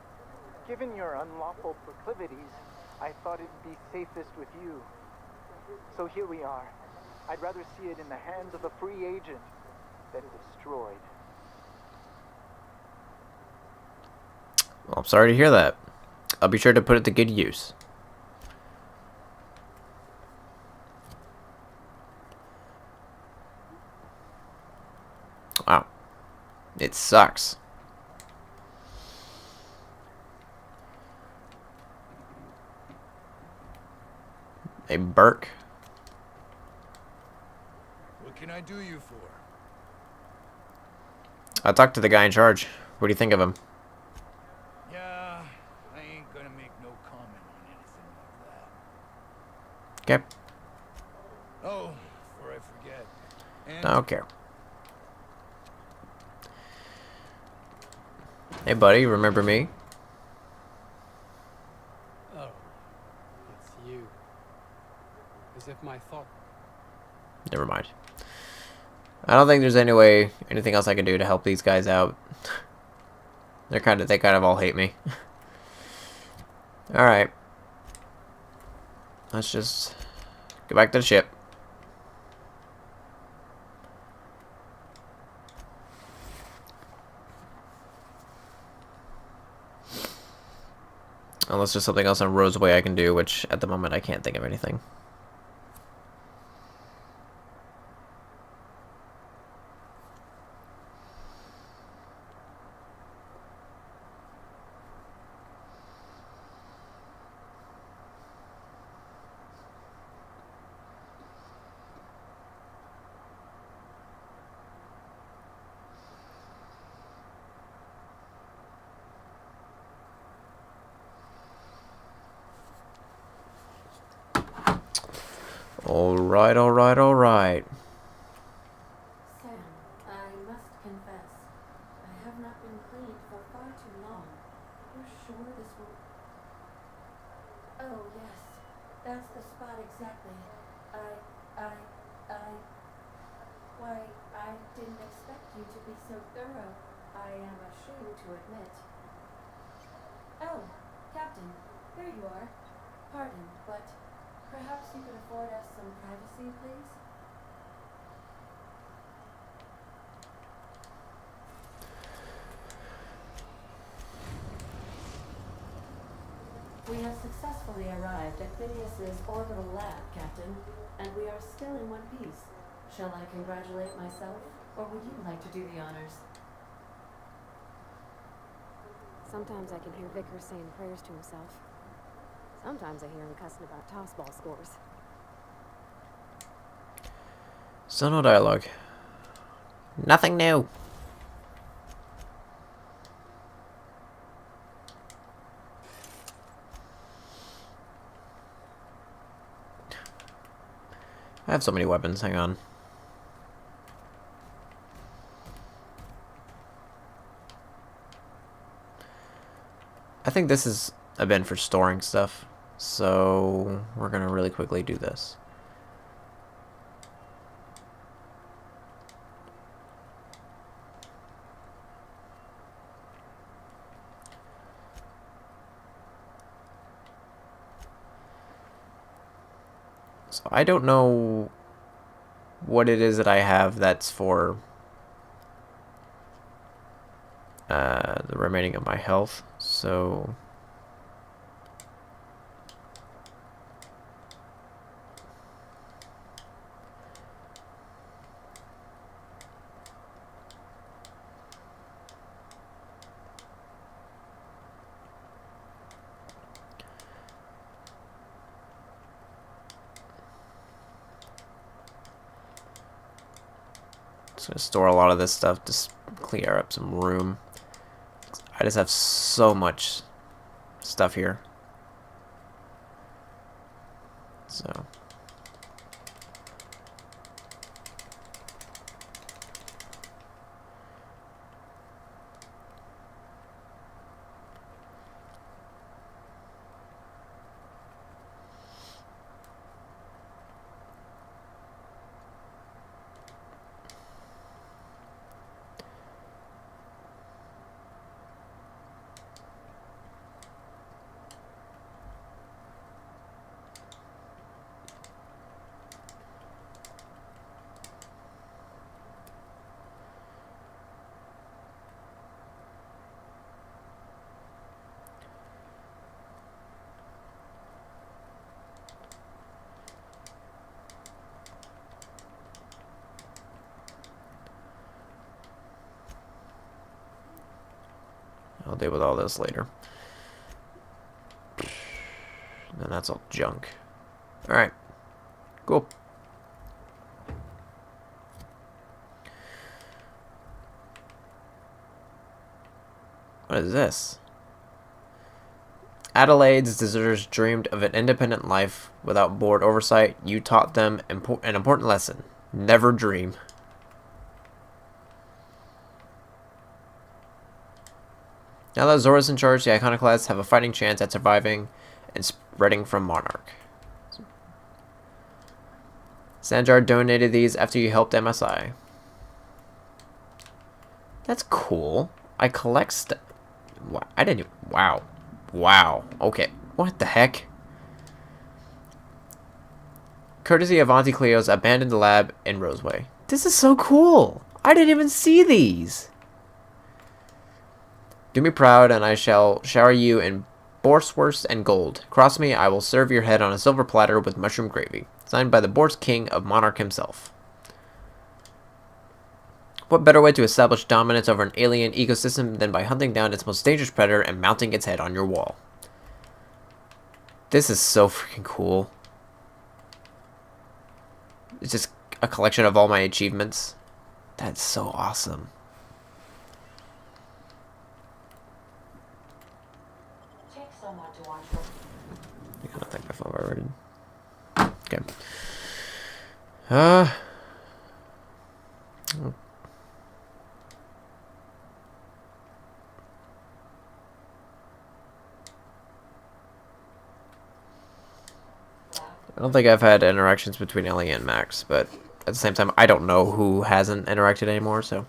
Given your unlawful proclivities, I thought it'd be safest with you. So here we are. I'd rather see it in the hands of a free agent than destroyed. Well, I'm sorry to hear that. I'll be sure to put it to good use. Wow. It sucks. Hey, Burke. What can I do you for? I talked to the guy in charge. What do you think of him? Yeah, I ain't gonna make no comment on anything like that. Okay. Oh, before I forget, And I don't care. Hey, buddy, remember me? Oh, it's you. As if my thought. Never mind. I don't think there's anything else I can do to help these guys out. They kind of all hate me. All right. Let's just go back to the ship. Unless there's something else on Roseway I can do, which at the moment I can't think of anything. Alright, alright, alright. Sam, I must confess, I have not been cleaned for far too long. You're sure this will... Oh, yes. That's the spot exactly. Why, I didn't expect you to be so thorough. I am ashamed to admit. Oh, Captain, there you are. Pardon, but perhaps you could afford us some privacy, please? We have successfully arrived at Phineas's orbital lab, Captain, and we are still in one piece. Shall I congratulate myself, or would you like to do the honors? Sometimes I can hear Vickers saying prayers to himself. Sometimes I hear him cussing about tossball scores. So no dialogue. Nothing new. I have so many weapons, hang on. I think this is a bin for storing stuff, so we're gonna really quickly do this. So I don't know what it is that I have that's for the remaining of my health, so just gonna store a lot of this stuff, just clear up some room. I just have so much stuff here. So I'll deal with all this later. And that's all junk. Alright. Cool. What is this? Adelaide's deserters dreamed of an independent life without board oversight. You taught them an important lesson. Never dream. Now that Zora's in charge, the Iconoclasts have a fighting chance at surviving and spreading from Monarch. Sanjar donated these after you helped MSI. That's cool. I collect I didn't even... Wow. Wow. Okay. What the heck? Courtesy of Auntie Cleo's abandoned lab in Roseway. This is so cool. I didn't even see these. Do me proud, and I shall shower you in borswurst and gold. Cross me, I will serve your head on a silver platter with mushroom gravy. Signed by the Boars King of Monarch himself. What better way to establish dominance over an alien ecosystem than by hunting down its most dangerous predator and mounting its head on your wall? This is so freaking cool. It's just a collection of all my achievements. That's so awesome. Take someone to watch her. I don't think my phone already. Okay. I don't think I've had interactions between Ellie and Max, but at the same time, I don't know who hasn't interacted anymore, so.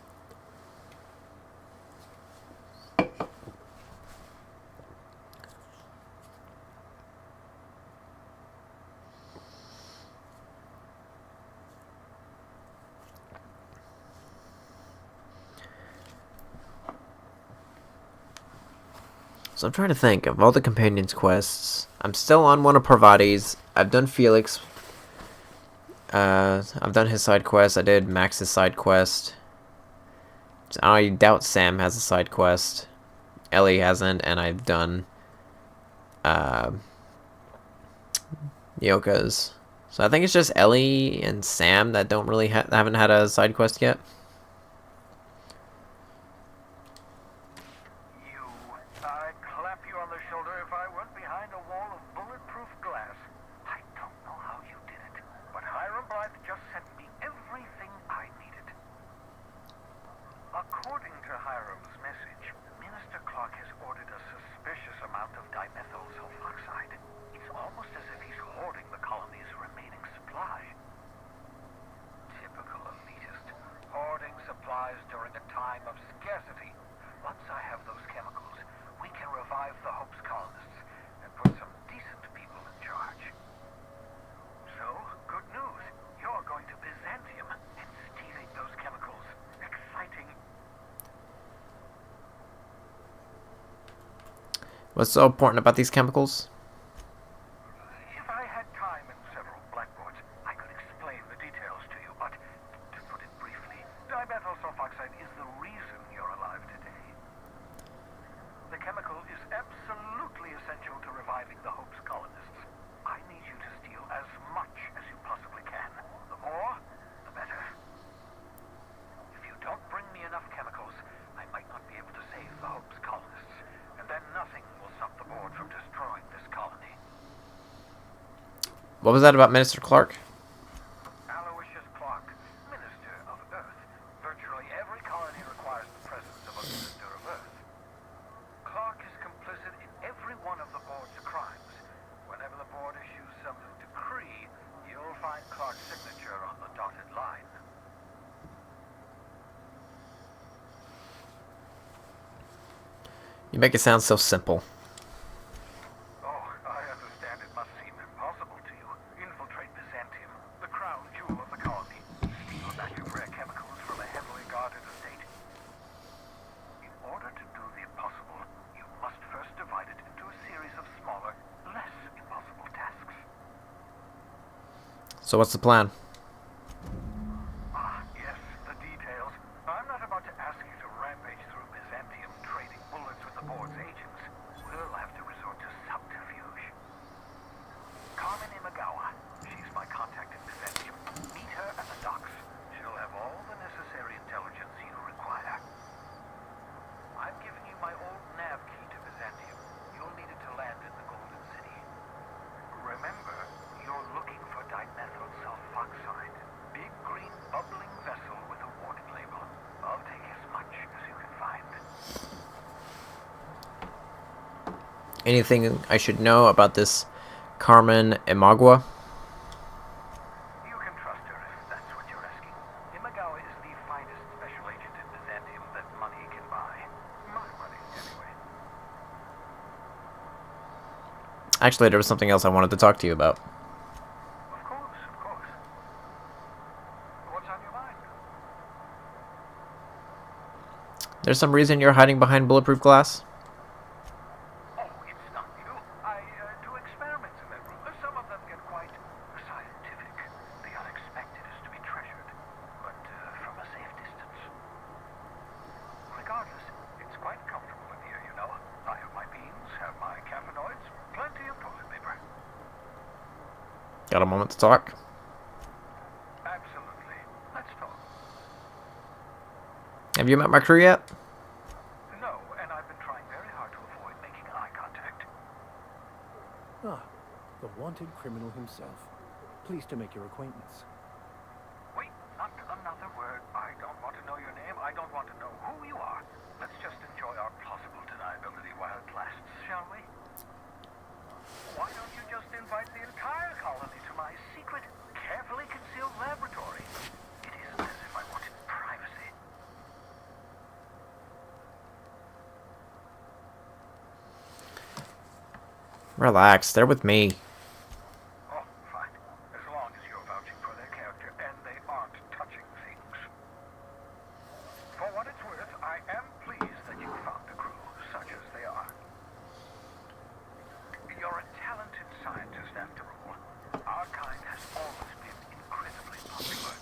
So I'm trying to think of all the companions quests. I'm still on one of Parvati's. I've done Felix. I've done his side quest. I did Max's side quest. I doubt Sam has a side quest. Ellie hasn't, and I've done Yoka's. So I think it's just Ellie and Sam that don't really haven't had a side quest yet. I'd clap you on the shoulder if I weren't behind a wall of bulletproof glass. I don't know how you did it, but Hiram Blythe just sent me everything I needed. According to Hiram's message, Minister Clark has ordered a suspicious amount of dimethyl sulfoxide. It's almost as if he's hoarding the colony's remaining supply. Typical elitist, hoarding supplies during a time of scarcity. Once I have those chemicals, we can revive the Hope's colonists and put some decent people in charge. So, good news. You're going to Byzantium and stealing those chemicals. Exciting. What's so important about these chemicals? If I had time and several blackboards, I could explain the details to you, but to put it briefly, dimethyl sulfoxide is the reason you're alive today. The chemical is absolutely essential to reviving the Hope's colonists. I need you to steal as much as you possibly can. The more, the better. If you don't bring me enough chemicals, I might not be able to save the Hope's colonists, and then nothing will stop the board from destroying this colony. What was that about Minister Clark? Aloysius Clark, Minister of Earth. Virtually every colony requires the presence of a Minister of Earth. Clark is complicit in every one of the board's crimes. Whenever the board issues some decree, you'll find Clark's signature on the dotted line. You make it sound so simple. Oh, I understand it must seem impossible to you. Infiltrate Byzantium, the crown jewel of the colony. Steal a batch of rare chemicals from a heavily guarded estate. In order to do the impossible, you must first divide it into a series of smaller, less impossible tasks. So what's the plan? Ah, yes, the details. I'm not about to ask you to rampage through Byzantium trading bullets with the board's agents. We'll have to resort to subterfuge. Carmen Imagawa. She's my contact in Byzantium. Meet her at the docks. She'll have all the necessary intelligence you require. I'm giving you my old nav key to Byzantium. You'll need it to land in the Golden City. Remember, you're looking for dimethyl sulfoxide. Anything I should know about this Carmen Imagua? You can trust her if that's what you're asking. Imagawa is the finest special agent in Byzantium that money can buy. My money, anyway. Actually, there was something else I wanted to talk to you about. Of course, of course. What's on your mind? There's some reason you're hiding behind bulletproof glass? Oh, it's not you. I do experiments in that room. Some of them get quite scientific. The unexpected is to be treasured, but from a safe distance. Regardless, it's quite comfortable in here, you know. I have my beans, have my caffeinoids, plenty of toilet paper. Got a moment to talk? Absolutely. Let's talk. Have you met my crew yet? No, and I've been trying very hard to avoid making eye contact. Ah, the wanted criminal himself. Pleased to make your acquaintance. Wait, not another word. I don't want to know your name. I don't want to know who you are. Let's just enjoy our plausible deniability while it lasts, shall we? Why don't you just invite the entire colony to my secret, carefully concealed laboratory? It isn't as if I wanted privacy. Relax, they're with me. Oh, fine. As long as you're vouching for their character and they aren't touching things. For what it's worth, I am pleased that you found a crew, such as they are. You're a talented scientist, after all. Our kind has always been incredibly popular.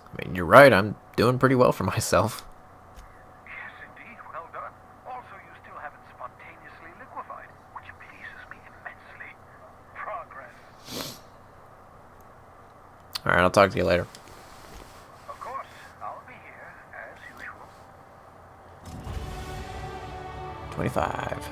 I mean, you're right, I'm doing pretty well for myself. Yes, indeed. Well done. Also, you still haven't spontaneously liquefied, which pleases me immensely. Progress. Alright, I'll talk to you later. Of course, I'll be here, as usual. 25.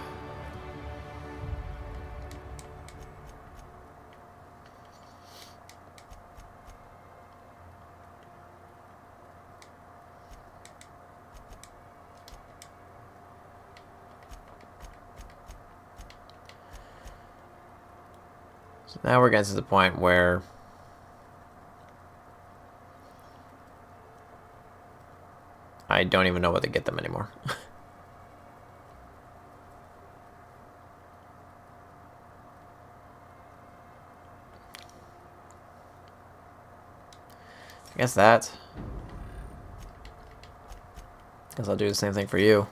So now we're getting to the point where I don't even know what to get them anymore. I guess that. Guess I'll do the same thing for you.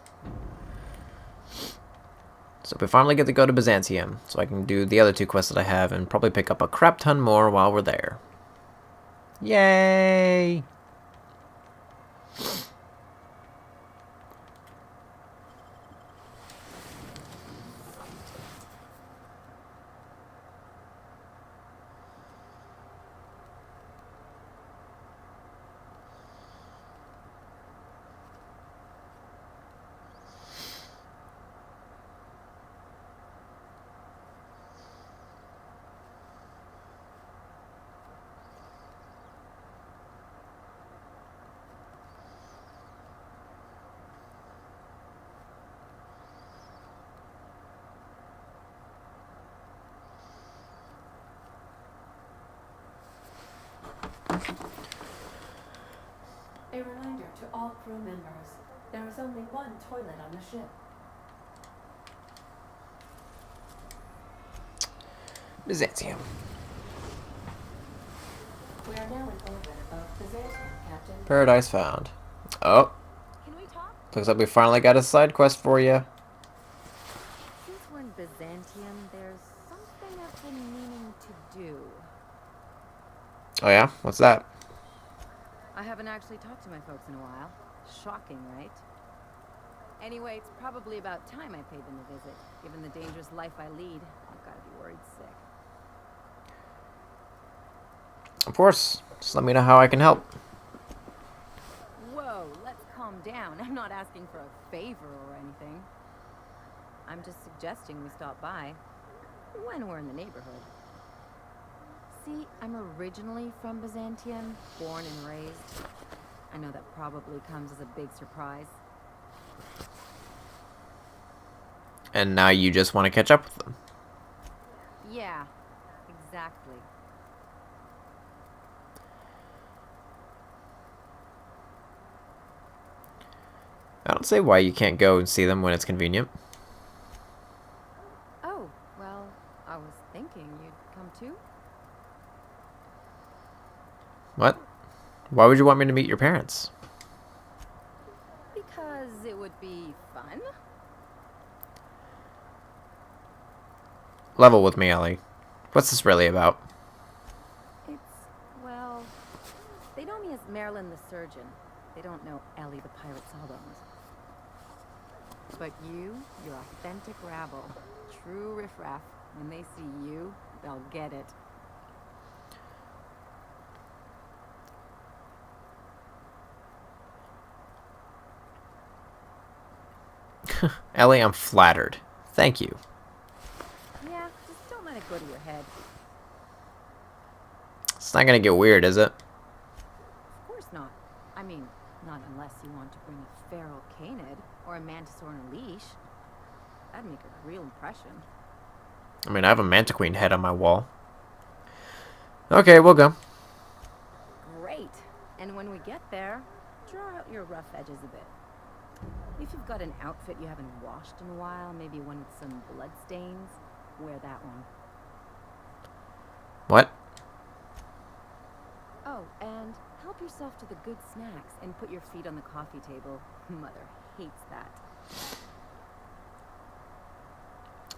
So we finally get to go to Byzantium, so I can do the other two quests that I have and probably pick up a crap ton more while we're there. Yay! A reminder to all crew members, there is only one toilet on the ship. Byzantium. We are now in orbit above Byzantium, Captain. Paradise found. Oh. Can we talk? Looks like we finally got a side quest for you. Since we're in Byzantium, there's something I've been meaning to do. Oh yeah? What's that? I haven't actually talked to my folks in a while. Shocking, right? Anyway, it's probably about time I paid them a visit. Given the dangerous life I lead, I've got to be worried sick. Of course. Just let me know how I can help. Whoa, let's calm down. I'm not asking for a favor or anything. I'm just suggesting we stop by when we're in the neighborhood. See, I'm originally from Byzantium, born and raised. I know that probably comes as a big surprise. And now you just want to catch up with them. Yeah, exactly. I don't say why you can't go and see them when it's convenient. Oh, well, I was thinking you'd come too? What? Why would you want me to meet your parents? Because it would be fun. Level with me, Ellie. What's this really about? It's, well, they know me as Marilyn the surgeon. They don't know Ellie the pirate sawbones. But you, you're authentic rabble. True riffraff. When they see you, they'll get it. Ellie, I'm flattered. Thank you. Yeah, just don't let it go to your head. It's not gonna get weird, is it? Of course not. I mean, not unless you want to bring a feral canid or a mantis on a leash. That'd make a real impression. I mean, I have a Mantiqueen head on my wall. Okay, we'll go. Great. And when we get there, draw out your rough edges a bit. If you've got an outfit you haven't washed in a while, maybe one with some blood stains, wear that one. What? Oh, and help yourself to the good snacks and put your feet on the coffee table. Mother hates that.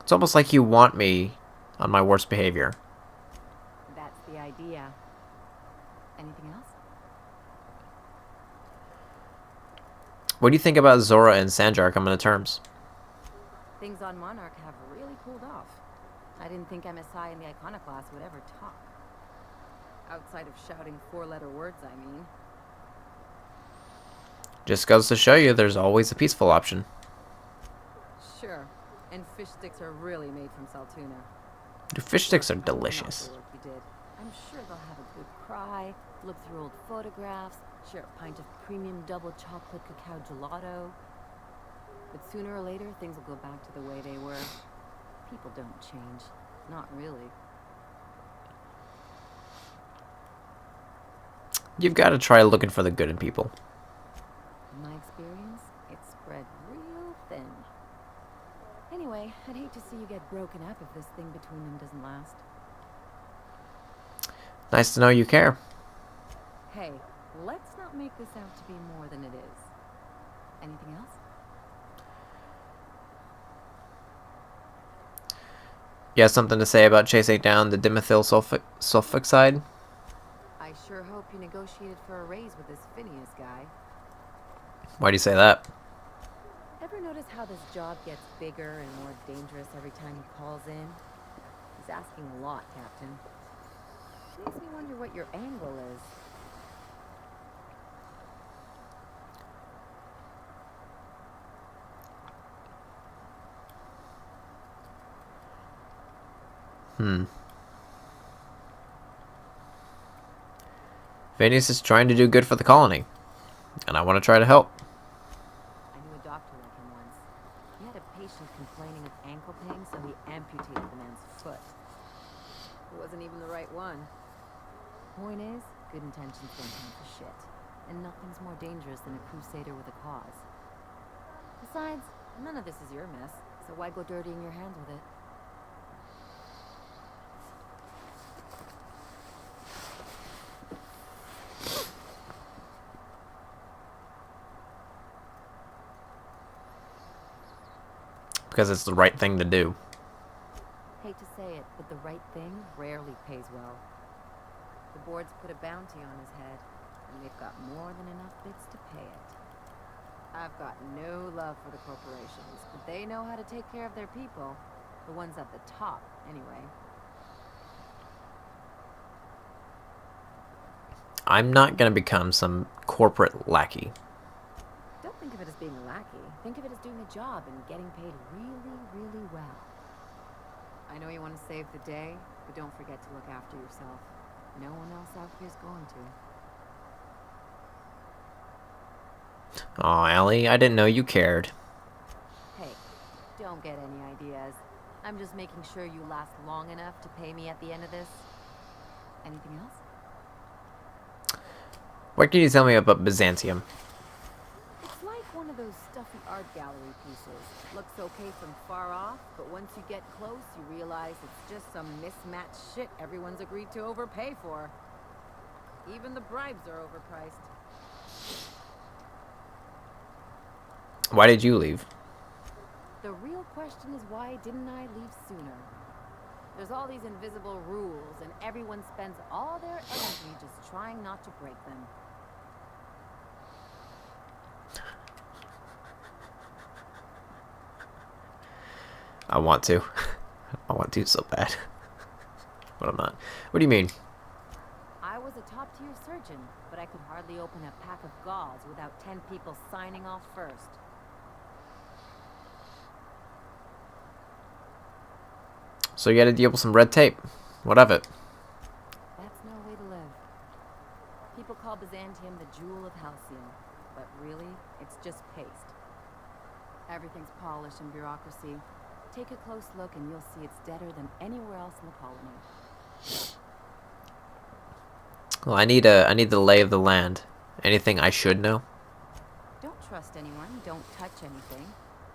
It's almost like you want me on my worst behavior. That's the idea. Anything else? What do you think about Zora and Sanjar coming to terms? Things on Monarch have really cooled off. I didn't think MSI and the Iconoclast would ever talk. Outside of shouting four-letter words, I mean. Just goes to show you there's always a peaceful option. Sure. And fish sticks are really made from Saltuna. Dude, fish sticks are Not the delicious. work you did. I'm sure they'll have a good cry, look through old photographs, share a pint of premium double chocolate cacao gelato. But sooner or later, things will go back to the way they were. People don't change. Not really. You've got to try looking for the good in people. In my experience, it's spread real thin. Anyway, I'd hate to see you get broken up if this thing between them doesn't last. Nice to know you care. Hey, let's not make this out to be more than it is. Anything else? You have something to say about chasing down the dimethyl sulfoxide? I sure hope you negotiated for a raise with this Phineas guy. Why do you say that? Ever notice how this job gets bigger and more dangerous every time he calls in? He's asking a lot, Captain. Makes me wonder what your angle is. Phineas is trying to do good for the colony, and I want to try to help. I knew a doctor like him once. He had a patient complaining of ankle pain, so he amputated the man's foot. It wasn't even the right one. Point is, good intentions don't count for shit. And nothing's more dangerous than a crusader with a cause. Besides, none of this is your mess, so why go dirtying your hands with it? Because it's the right thing to do. Hate to say it, but the right thing rarely pays well. The board's put a bounty on his head, and they've got more than enough bits to pay it. I've got no love for the corporations, but they know how to take care of their people. The ones at the top, anyway. I'm not going to become some corporate lackey. Don't think of it as being a lackey. Think of it as doing a job and getting paid really, really well. I know you want to save the day, but don't forget to look after yourself. No one else out here's going to. Aw, Allie, I didn't know you cared. Hey, don't get any ideas. I'm just making sure you last long enough to pay me at the end of this. Anything else? What can you tell me about Byzantium? It's like one of those stuffy art gallery pieces. Looks okay from far off, but once you get close, you realize it's just some mismatched shit everyone's agreed to overpay for. Even the bribes are overpriced. Why did you leave? The real question is, why didn't I leave sooner? There's all these invisible rules, and everyone spends all their energy just trying not to break them. I want to. I want to so bad. But I'm not. What do you mean? I was a top-tier surgeon, but I could hardly open a pack of gauze without 10 people signing off first. So you had to deal with some red tape. What of it? That's no way to live. People call Byzantium the jewel of Halcyon, but really, it's just paste. Everything's polished and bureaucracy. Take a close look and you'll see it's deader than anywhere else in the colony. Well, I need the lay of the land. Anything I should know? Don't trust anyone, don't touch anything,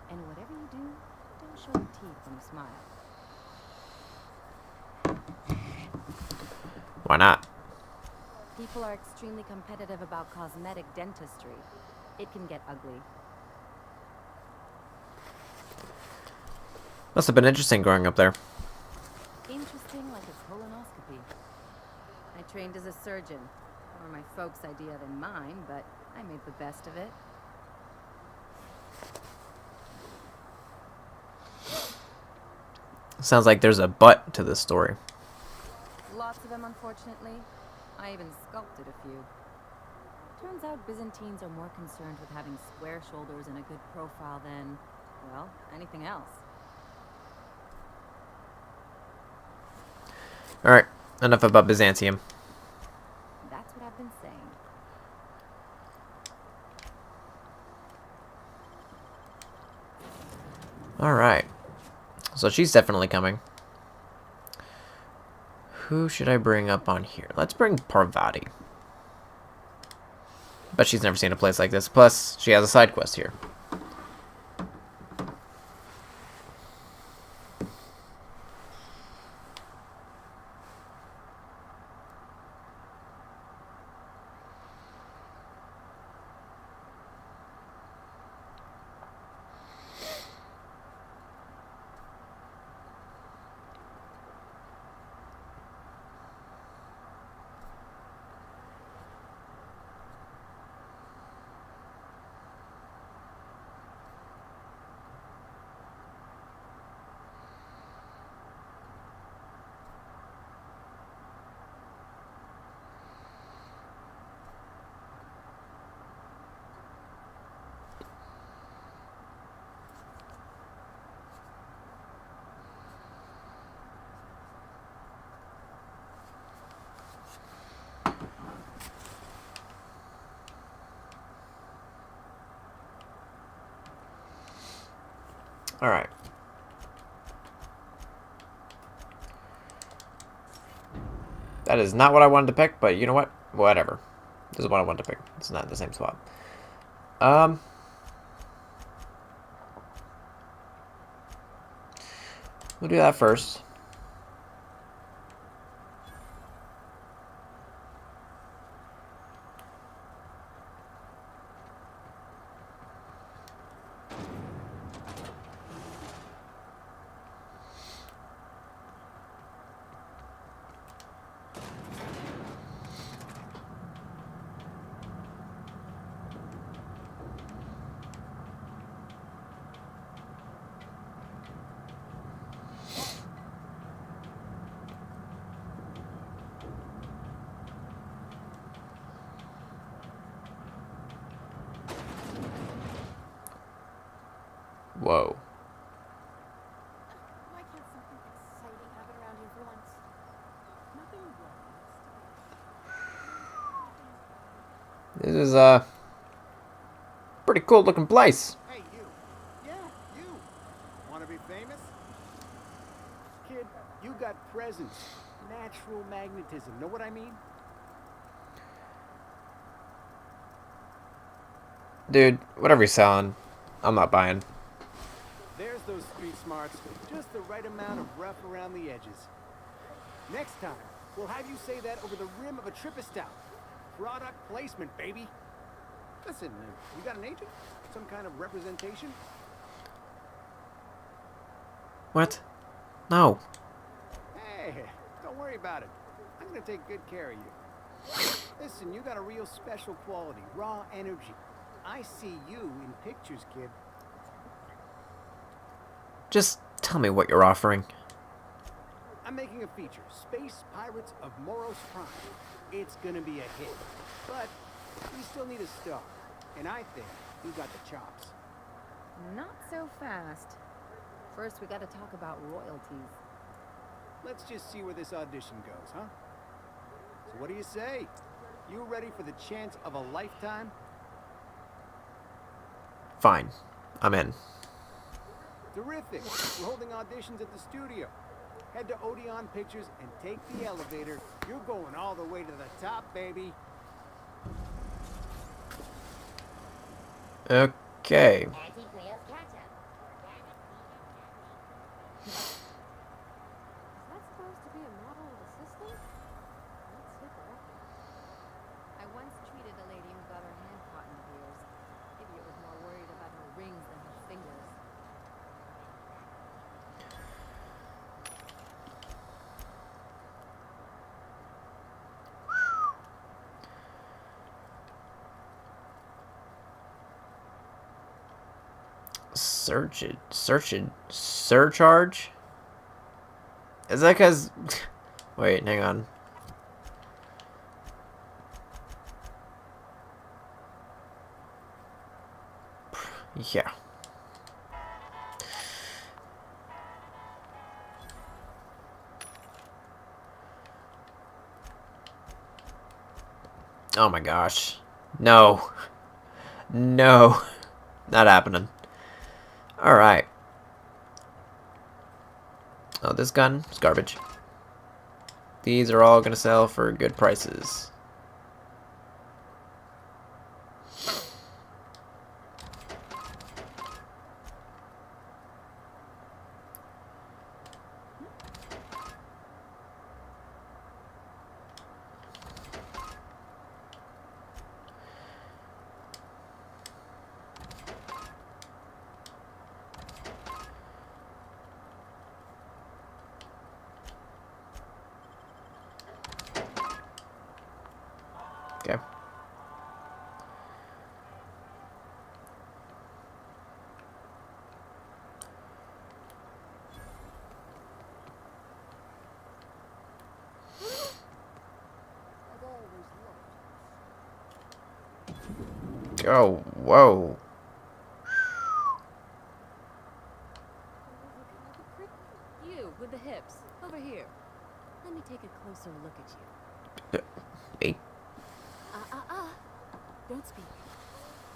and whatever you do, don't show your teeth when you smile. Why not? People are extremely competitive about cosmetic dentistry. It can get ugly. Must have been interesting growing up there. Interesting like a colonoscopy. I trained as a surgeon. More my folks' idea than mine, but I made the best of it. Sounds like there's a but to this story. Lots of them, unfortunately. I even sculpted a few. Turns out Byzantines are more concerned with having square shoulders and a good profile than, well, anything else. Alright, enough about Byzantium. That's what I've been saying. Alright. So she's definitely coming. Who should I bring up on here? Let's bring Parvati. But she's never seen a place like this. Plus, she has a side quest here. Alright. That is not what I wanted to pick, but you know what? Whatever. This is what I wanted to pick. It's not in the same spot. We'll do that first. Whoa. Why can't something exciting happen around here for once? Nothing wrong. This is, Pretty cool looking place. Hey, you. Yeah, you. Want to be famous? Kid, you got presence. Natural magnetism. Know what I mean? Dude, whatever you're selling, I'm not buying. There's those street smarts. Just the right amount of rough around the edges. Next time, we'll have you say that over the rim of a Trippa Stout. Product placement, baby. Listen, you got an agent? Some kind of representation? What? No. Hey, don't worry about it. I'm gonna take good care of you. Listen, you got a real special quality, raw energy. I see you in pictures, kid. Just tell me what you're offering. I'm making a feature, Space Pirates of Moros Prime. It's gonna be a hit. But we still need a star. And I think you got the chops. Not so fast. First, we gotta talk about royalties. Let's just see where this audition goes, huh? So what do you say? You ready for the chance of a lifetime? Fine. I'm in. Terrific. We're holding auditions at the studio. Head to Odeon Pictures and take the elevator. You're going all the way to the top, baby. Okay. Is that supposed to be a model of a system? Let's hit the record. I once treated a lady who got her hand caught in the ears. Idiot was more worried about her rings than her fingers. Surcharge? Is that because... Wait, hang on. Yeah. Oh my gosh. No. No. Not happening. Alright. Oh, this gun is garbage. These are all gonna sell for good prices. Okay. Oh, whoa. You, with the hips. Over here. Let me take a closer look at you. Me? Don't speak.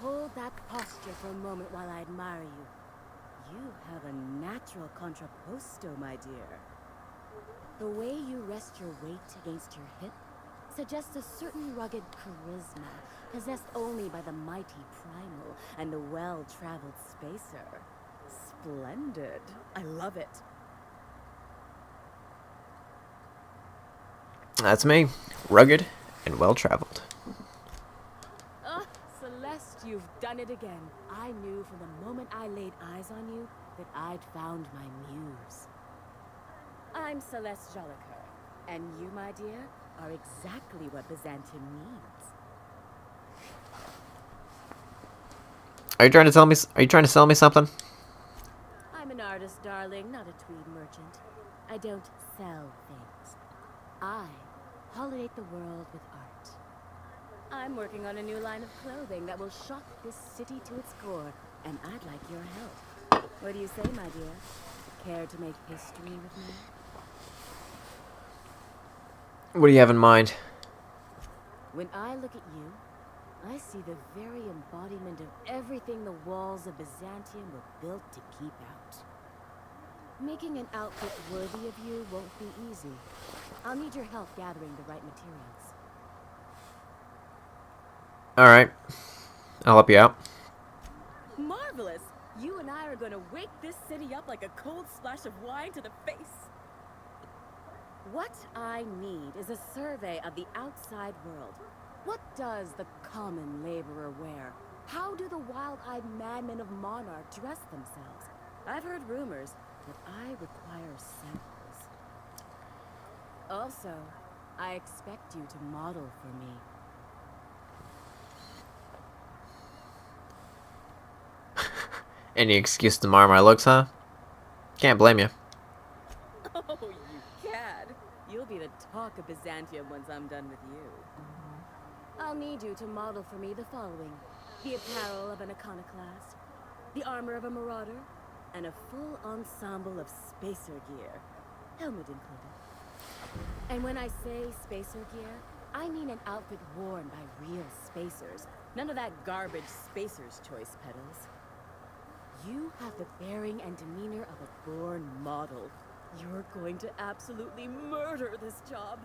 Hold that posture for a moment while I admire you. You have a natural contrapposto, my dear. The way you rest your weight against your hip suggests a certain rugged charisma possessed only by the mighty primal and the well-traveled spacer. Splendid. I love it. That's me. Rugged and well-traveled. Celeste, you've done it again. I knew from the moment I laid eyes on you that I'd found my muse. I'm Celeste Jolicoeur, and you, my dear, are exactly what Byzantium needs. Are you trying to tell me? Are you trying to sell me something? I'm an artist, darling, not a tweed merchant. I don't sell things. I pollinate the world with art. I'm working on a new line of clothing that will shock this city to its core, and I'd like your help. What do you say, my dear? Care to make history with me? What do you have in mind? When I look at you, I see the very embodiment of everything the walls of Byzantium were built to keep out. Making an outfit worthy of you won't be easy. I'll need your help gathering the right materials. Alright. I'll help you out. Marvelous! You and I are gonna wake this city up like a cold splash of wine to the face. What I need is a survey of the outside world. What does the common laborer wear? How do the wild-eyed madmen of Monarch dress themselves? I've heard rumors, but I require samples. Also, I expect you to model for me. Any excuse to mar my looks, huh? Can't blame you. Oh, you cad. You'll be the talk of Byzantium once I'm done with you. I'll need you to model for me the following. The apparel of an iconoclast, the armor of a marauder, and a full ensemble of spacer gear, helmet included. And when I say spacer gear, I mean an outfit worn by real spacers. None of that garbage spacer's choice pedals. You have the bearing and demeanor of a born model. You're going to absolutely murder this job.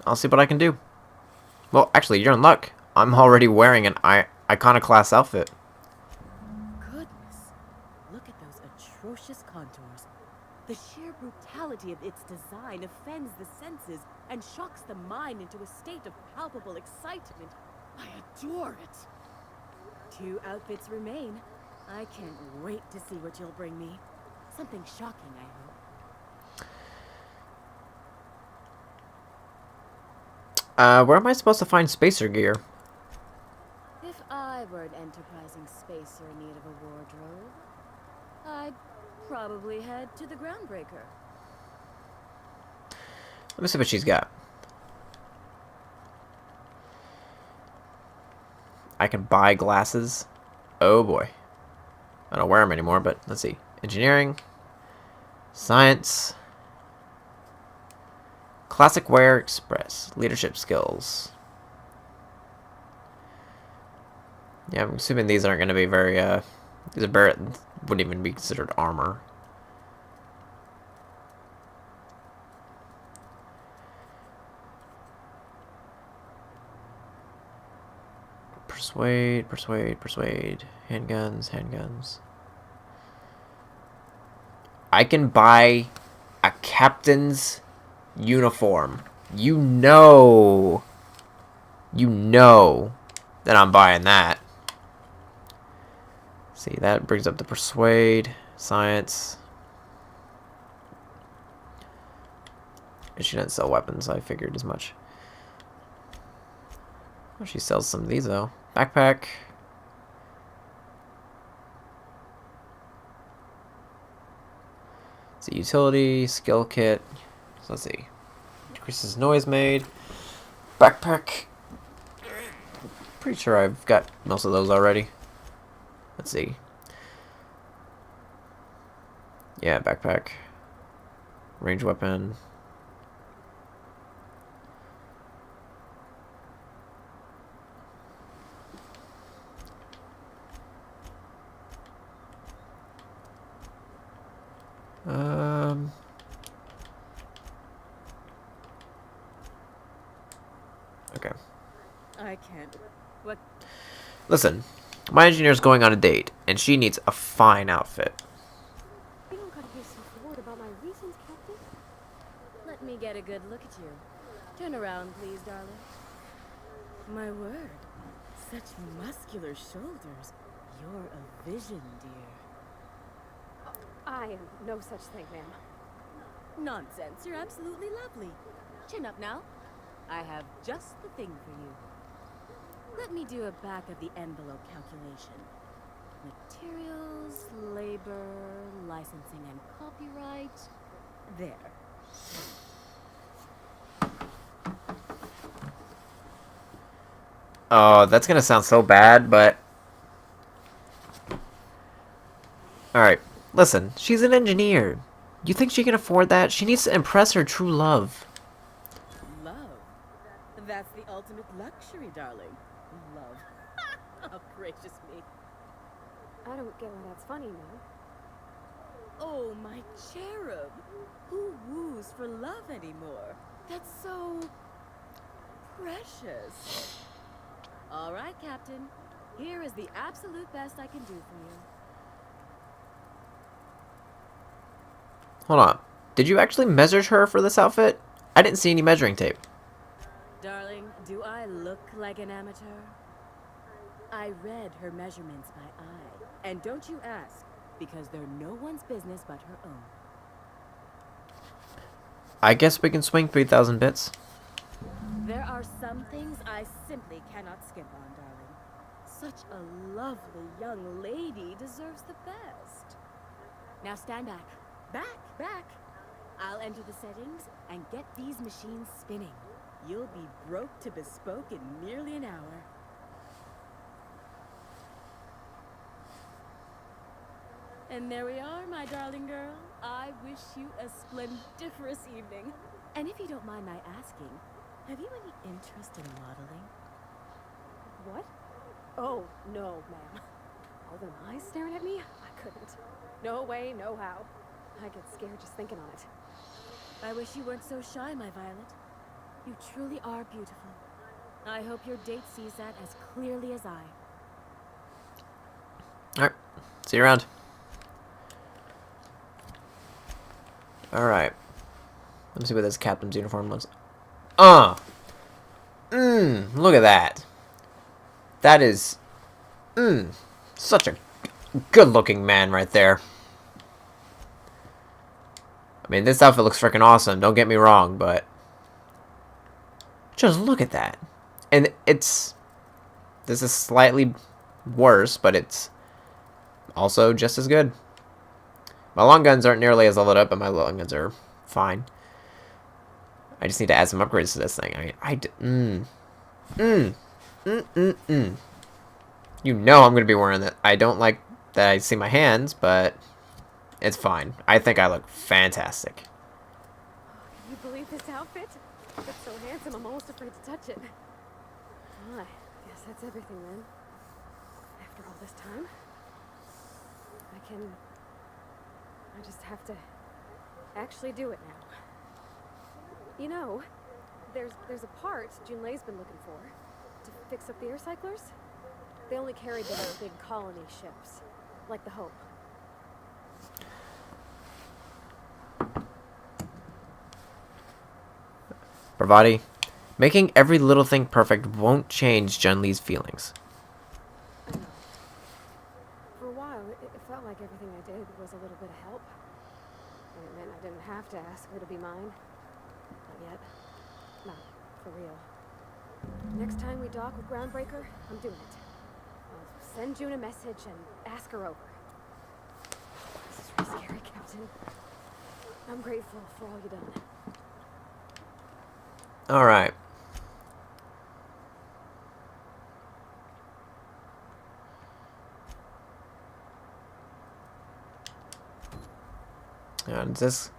I'll see what I can do. Well, actually, you're in luck. I'm already wearing an iconoclast outfit. Goodness. Look at those atrocious contours. The sheer brutality of its design offends the senses and shocks the mind into a state of palpable excitement. I adore it. 2 outfits remain. I can't wait to see what you'll bring me. Something shocking, I hope. Where am I supposed to find spacer gear? If I were an enterprising spacer in need of a wardrobe, I'd probably head to the Groundbreaker. Let me see what she's got. I can buy glasses. Oh boy. I don't wear them anymore, but let's see. Engineering. Science. Classic Wear Express. Leadership skills. Yeah, I'm assuming these aren't going to be very, these are wouldn't even be considered armor. Persuade, persuade, persuade. Handguns, handguns. I can buy a captain's uniform. You know that I'm buying that. See, that brings up the persuade, science. And she doesn't sell weapons, I figured as much. Oh, she sells some of these though. Backpack. It's a utility, skill kit. So let's see. Decreases noise made. Backpack. Pretty sure I've got most of those already. Let's see. Yeah, backpack. Range weapon. Okay. I can't. What? Listen, my engineer's going on a date, and she needs a fine outfit. You don't gotta be so forward about my reasons, Captain. Let me get a good look at you. Turn around, please, darling. My word. Such muscular shoulders. You're a vision, dear. I am no such thing, ma'am. Nonsense. You're absolutely lovely. Chin up now. I have just the thing for you. Let me do a back of the envelope calculation. Materials, labor, licensing and copyright. There. Oh, that's gonna sound so bad, but... Alright, listen, she's an engineer. You think she can afford that? She needs to impress her true love. Love? That's the ultimate luxury, darling. Love. Oh, gracious me. I don't get why that's funny now. Oh, my cherub. Who woos for love anymore? That's so... precious. All right, Captain. Here is the absolute best I can do for you. Hold on. Did you actually measure her for this outfit? I didn't see any measuring tape. Darling, do I look like an amateur? I read her measurements by eye. And don't you ask, because they're no one's business but her own. I guess we can swing 3,000 bits. There are some things I simply cannot skip on, darling. Such a lovely young lady deserves the best. Now stand back. Back! I'll enter the settings and get these machines spinning. You'll be broke to bespoke in nearly an hour. And there we are, my darling girl. I wish you a splendiferous evening. And if you don't mind my asking, have you any interest in modeling? What? Oh, no, ma'am. All them eyes staring at me? I couldn't. No way, no how. I get scared just thinking on it. I wish you weren't so shy, my Violet. You truly are beautiful. I hope your date sees that as clearly as I. Alright. See you around. Alright. Let me see what this captain's uniform looks like. Look at that. That is... such a good-looking man right there. I mean, this outfit looks freaking awesome, don't get me wrong, but... just look at that. And it's... this is slightly worse, but it's also just as good. My long guns aren't nearly as leveled up, but my long guns are fine. I just need to add some upgrades to this thing. You know I'm going to be wearing that. I don't like that I see my hands, but it's fine. I think I look fantastic. Can you believe this outfit? It's so handsome, I'm almost afraid to touch it. I guess that's everything then. After all this time, I just have to actually do it now. You know, there's a part Junlei's been looking for to fix up the air cyclers. They only carried them on big colony ships, like the Hope. Bravati, making every little thing perfect won't change Junlei's feelings. I know. For a while, it felt like everything I did was a little bit of help. And it meant I didn't have to ask her to be mine. Not yet. Not for real. Next time we dock with Groundbreaker, I'm doing it. I'll send June a message and ask her over. This is really scary, Captain. I'm grateful for all you've done. Alright. Does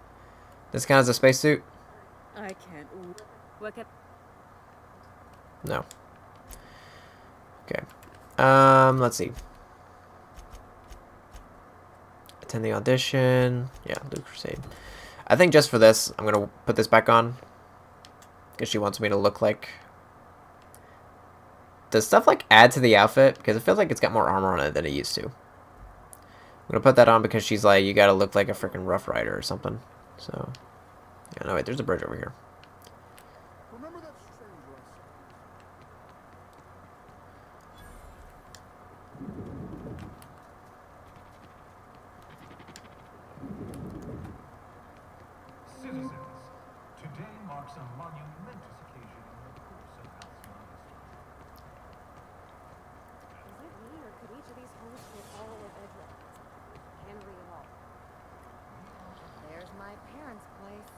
this count as a spacesuit? I can't. What can... No. Okay. Let's see. Attend the audition. Yeah, Loot Crusade. I think just for this, I'm gonna put this back on. Because she wants me to look like... Does stuff like add to the outfit? Because it feels like it's got more armor on it than it used to. I'm gonna put that on because she's like, you gotta look like a freaking Rough Rider or something. So, yeah, no, wait, there's a bridge over here. Remember that stranger I saw? Citizens, today marks a monumentous occasion in the course of Halcyon history. Is it me, or could each of these homes fit all of Edgewood? Henry Hall. There's my parents' place.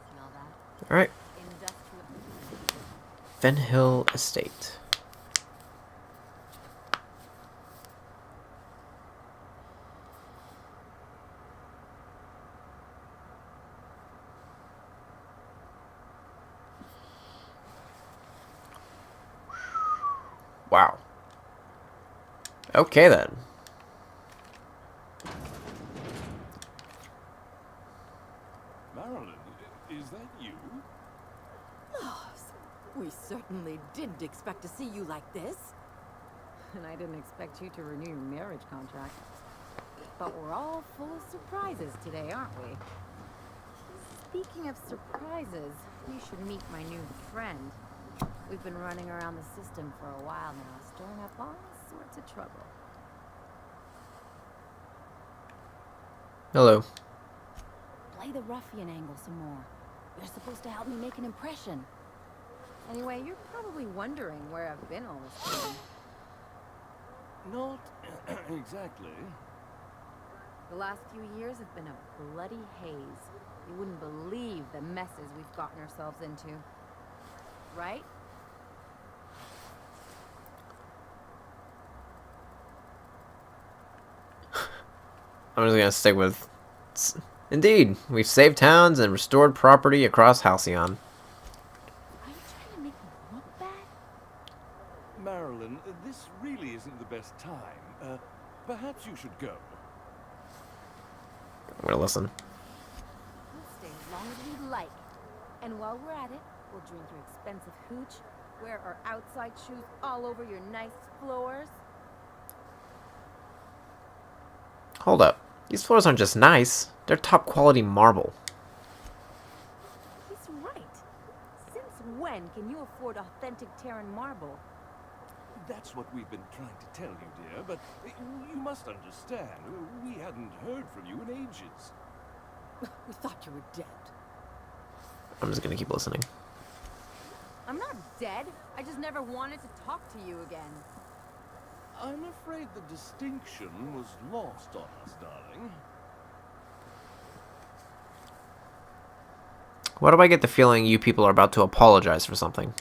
Smell that? Alright. Industrial. Fen Hill Estate. Wow. Okay then. Marilyn, is that you? We certainly didn't expect to see you like this. And I didn't expect you to renew your marriage contract. But we're all full of surprises today, aren't we? Speaking of surprises, you should meet my new friend. We've been running around the system for a while now, stirring up all sorts of trouble. Hello. Play the ruffian angle some more. You're supposed to help me make an impression. Anyway, you're probably wondering where I've been all this time. Not exactly. The last few years have been a bloody haze. You wouldn't believe the messes we've gotten ourselves into. Right? I'm just gonna stick with... Indeed, we've saved towns and restored property across Halcyon. Are you trying to make me look bad? Marilyn, this really isn't the best time. Perhaps you should go. I'm gonna listen. We'll stay as long as we'd like. And while we're at it, we'll drink your expensive hooch, Wear our outside shoes all over your nice floors. Hold up. These floors aren't just nice. They're top quality marble. He's right. Since when can you afford authentic Terran marble? That's what we've been trying to tell you, dear, but you must understand. We hadn't heard from you in ages. We thought you were dead. I'm just gonna keep listening. I'm not dead. I just never wanted to talk to you again. I'm afraid the distinction was lost on us, darling. Why do I get the feeling you people are about to apologize for something?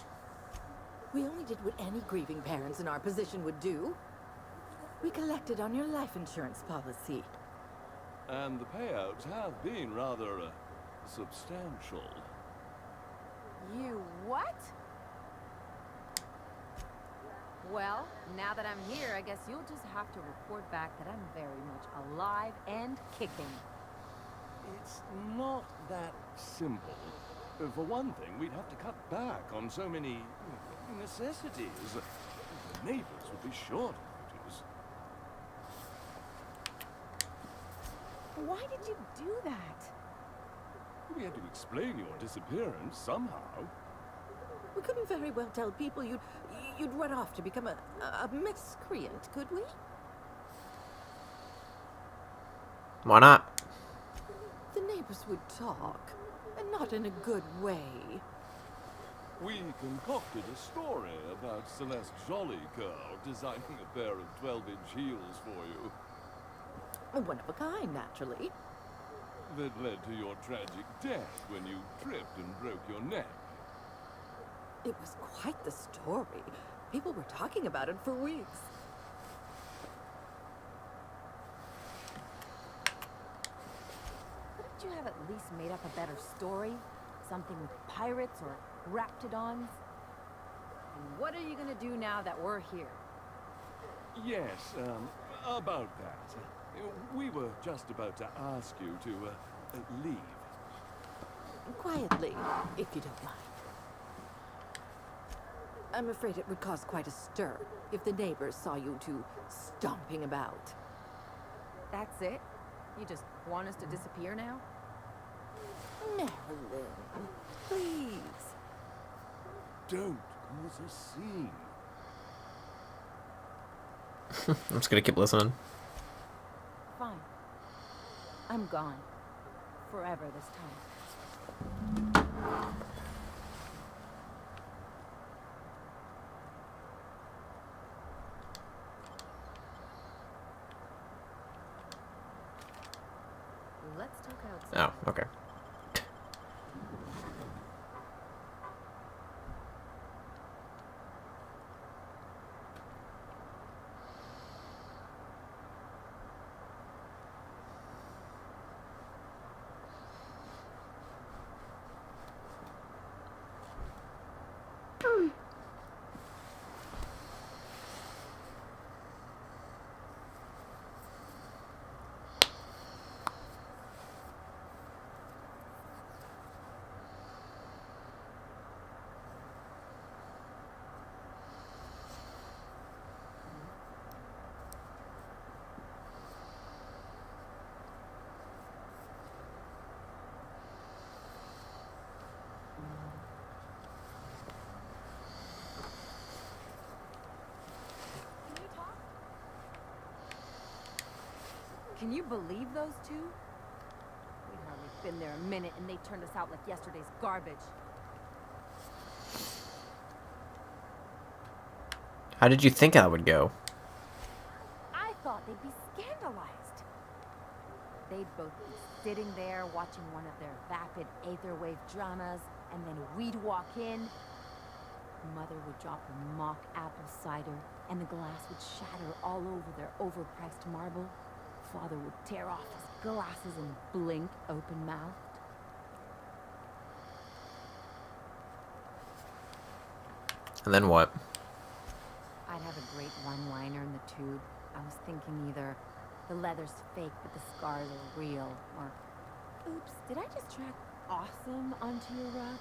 We only did what any grieving parents in our position would do. We collected on your life insurance policy. And the payouts have been rather substantial. You what? Well, now that I'm here, I guess you'll just have to report back that I'm very much alive and kicking. It's not that simple. For one thing, we'd have to cut back on so many necessities. The neighbors would be sure to notice. Why did you do that? We had to explain your disappearance somehow. We couldn't very well tell people you'd run off to become a miscreant, could we? Why not? The neighbors would talk, and not in a good way. We concocted a story about Celeste Jollycurl designing a pair of 12-inch heels for you. One of a kind, naturally. That led to your tragic death when you tripped and broke your neck. It was quite the story. People were talking about it for weeks. Couldn't you have at least made up a better story? Something with pirates or raptidons? And what are you gonna do now that we're here? Yes, about that. We were just about to ask you to leave. Quietly, if you don't mind. I'm afraid it would cause quite a stir if the neighbors saw you two stomping about. That's it? You just want us to disappear now? Marilyn, please. Don't cause a scene. I'm just gonna keep listening. Fine. I'm gone. Forever this time. Let's talk outside. Oh, okay. Can you believe those two? We'd hardly been there a minute and they turned us out like yesterday's garbage. How did you think that would go? I thought they'd be scandalized. They'd both be sitting there watching one of their vapid aetherwave dramas, and then we'd walk in. Mother would drop a mock apple cider, and the glass would shatter all over their overpriced marble. Father would tear off his glasses and blink open-mouthed. And then what? I'd have a great one-liner in the tube. I was thinking either the leather's fake but the scars are real, or oops, did I just track awesome onto your rug?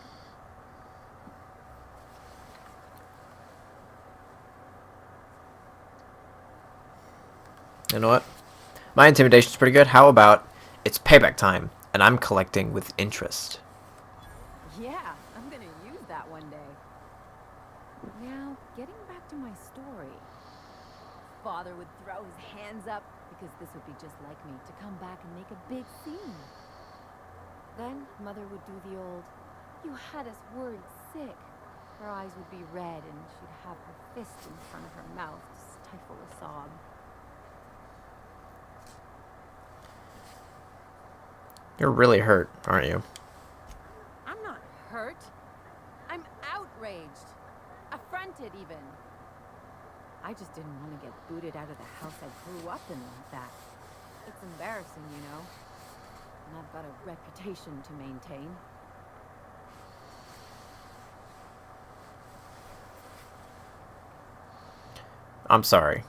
You know what? My intimidation's pretty good. How about it's payback time, and I'm collecting with interest. Yeah, I'm gonna use that one day. Now, getting back to my story. Father would throw his hands up, because this would be just like me, to come back and make a big scene. Then, Mother would do the old, "You had us worried sick." Her eyes would be red, and she'd have her fist in front of her mouth to stifle a sob. You're really hurt, aren't you? I'm not hurt. I'm outraged. Affronted, even. I just didn't want to get booted out of the house I grew up in like that. It's embarrassing, you know. And I've got a reputation to maintain. I'm sorry.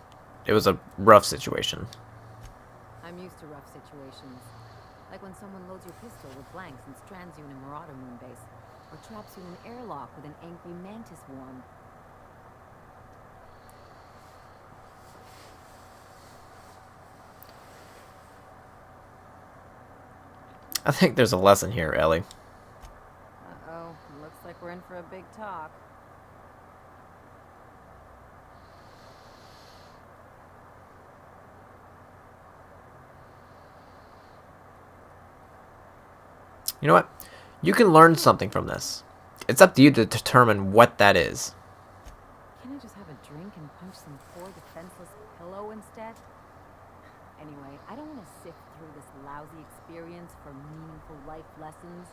It was a rough situation. I'm used to rough situations. Like when someone loads your pistol with blanks and strands you in a Marauder moonbase, or traps you in an airlock with an angry mantis worm. I think there's a lesson here, Ellie. Uh-oh, looks like we're in for a big talk. You know what? You can learn something from this. It's up to you to determine what that is. Can I just have a drink and punch some poor defenseless pillow instead? Anyway, I don't want to sift through this lousy experience for meaningful life lessons.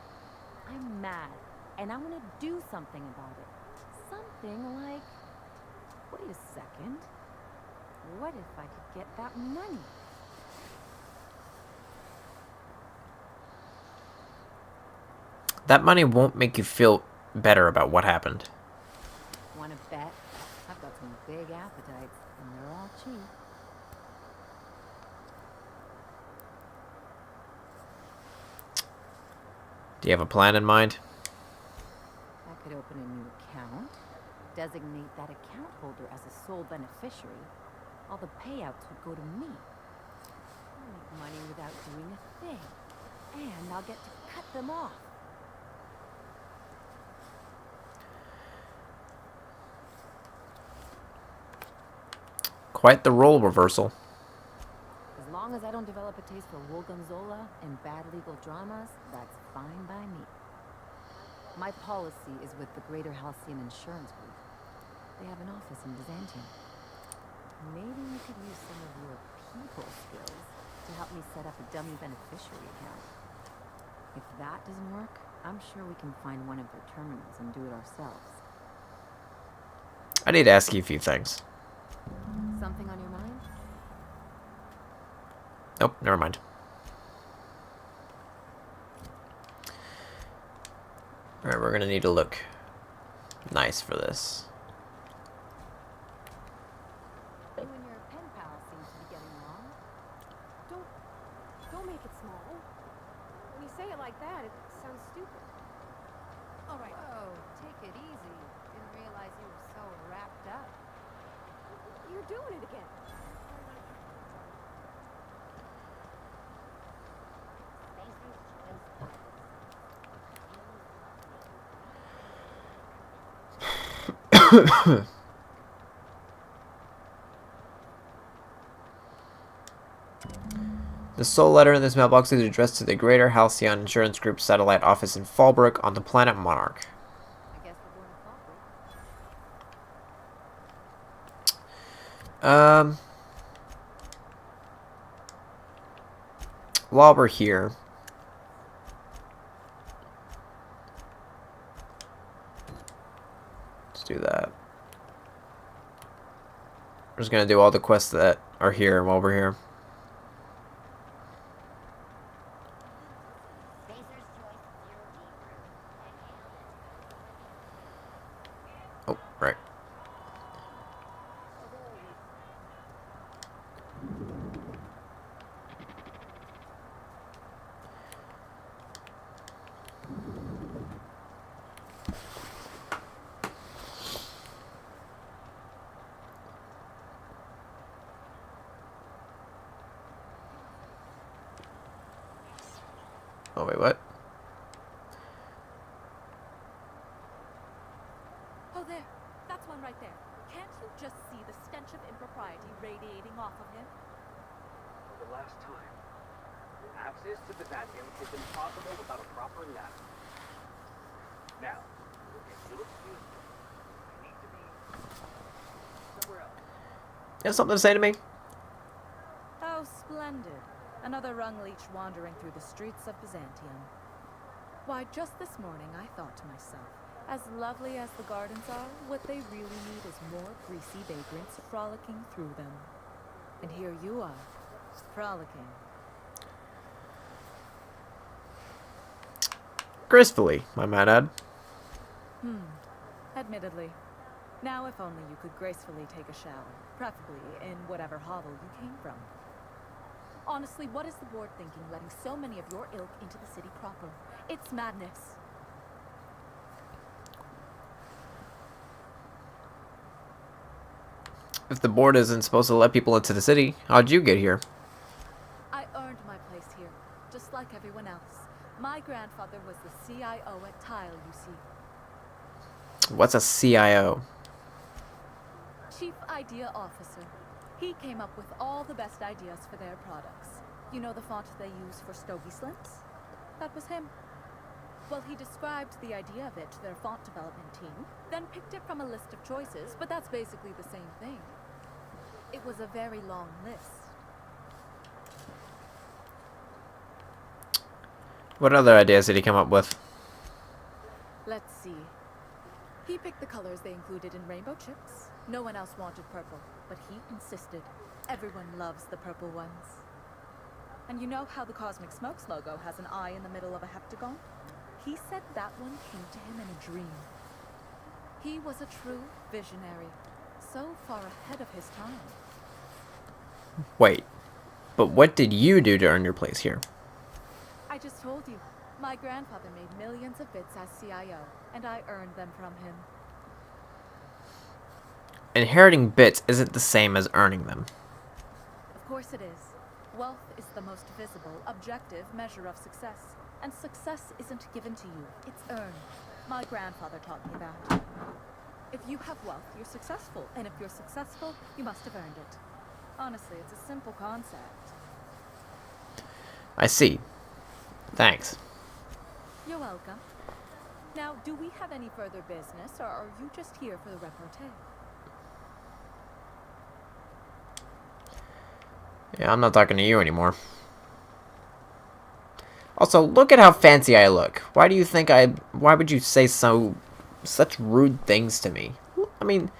I'm mad, and I want to do something about it. Something like... Wait a second. What if I could get that money? That money won't make you feel better about what happened. Want to bet? I've got some big appetites, and they're all cheap. Do you have a plan in mind? I could open a new account, designate that account holder as a sole beneficiary. All the payouts would go to me. I'll make money without doing a thing. And I'll get to cut them off. Quite the role reversal. As long as I don't develop a taste for Gorgonzola and bad legal dramas, that's fine by me. My policy is with the Greater Halcyon Insurance Group. They have an office in Byzantium. Maybe you could use some of your people skills to help me set up a dummy beneficiary account. If that doesn't work, I'm sure we can find one of their terminals and do it ourselves. I need to ask you a few things. Something on your mind? Nope, never mind. Alright, we're gonna need to look nice for this. You and your pen pal seem to be getting along. Don't make it small. When you say it like that, it sounds stupid. All right. Whoa, take it easy. Didn't realize you were so wrapped up. You're doing it again. The sole letter in this mailbox is addressed to the Greater Halcyon Insurance Group satellite office in Fallbrook on the planet Monarch. I guess we're going to Fallbrook. While we're here, let's do that. We're just gonna do all the quests that are here while we're here. Oh, right. Oh, wait, what? Oh, there. That's one right there. Can't you just see the stench of impropriety radiating off of him? For the last time. Access to Byzantium is impossible without a proper nap. Now, if you'll excuse me, I need to be somewhere else. You have something to say to me? Oh, splendid. Another rung leech wandering through the streets of Byzantium. Why, just this morning I thought to myself, as lovely as the gardens are, what they really need is more greasy vagrants frolicking through them. And here you are, frolicking. Gracefully, I might add. Admittedly. Now if only you could gracefully take a shower, preferably in whatever hovel you came from. Honestly, what is the board thinking, letting so many of your ilk into the city proper? It's madness. If the board isn't supposed to let people into the city, how'd you get here? I earned my place here, just like everyone else. My grandfather was the CIO at Tile, you see. What's a CIO? Chief Idea Officer. He came up with all the best ideas for their products. You know the font they use for stogie slants? That was him. Well, he described the idea of it to their font development team, then picked it from a list of choices, but that's basically the same thing. It was a very long list. What other ideas did he come up with? Let's see. He picked the colors they included in rainbow chips. No one else wanted purple, but he insisted. Everyone loves the purple ones. And you know how the Cosmic Smokes logo has an eye in the middle of a heptagon? He said that one came to him in a dream. He was a true visionary, so far ahead of his time. Wait, but what did you do to earn your place here? I just told you. My grandfather made millions of bits as CIO, and I earned them from him. Inheriting bits isn't the same as earning them. Of course it is. Wealth is the most visible, objective measure of success. And success isn't given to you, it's earned. My grandfather taught me that. If you have wealth, you're successful. And if you're successful, you must have earned it. Honestly, it's a simple concept. I see. Thanks. You're welcome. Now, do we have any further business, or are you just here for the repartee? Yeah, I'm not talking to you anymore. Also, look at how fancy I look. Why would you say such rude things to me? I mean,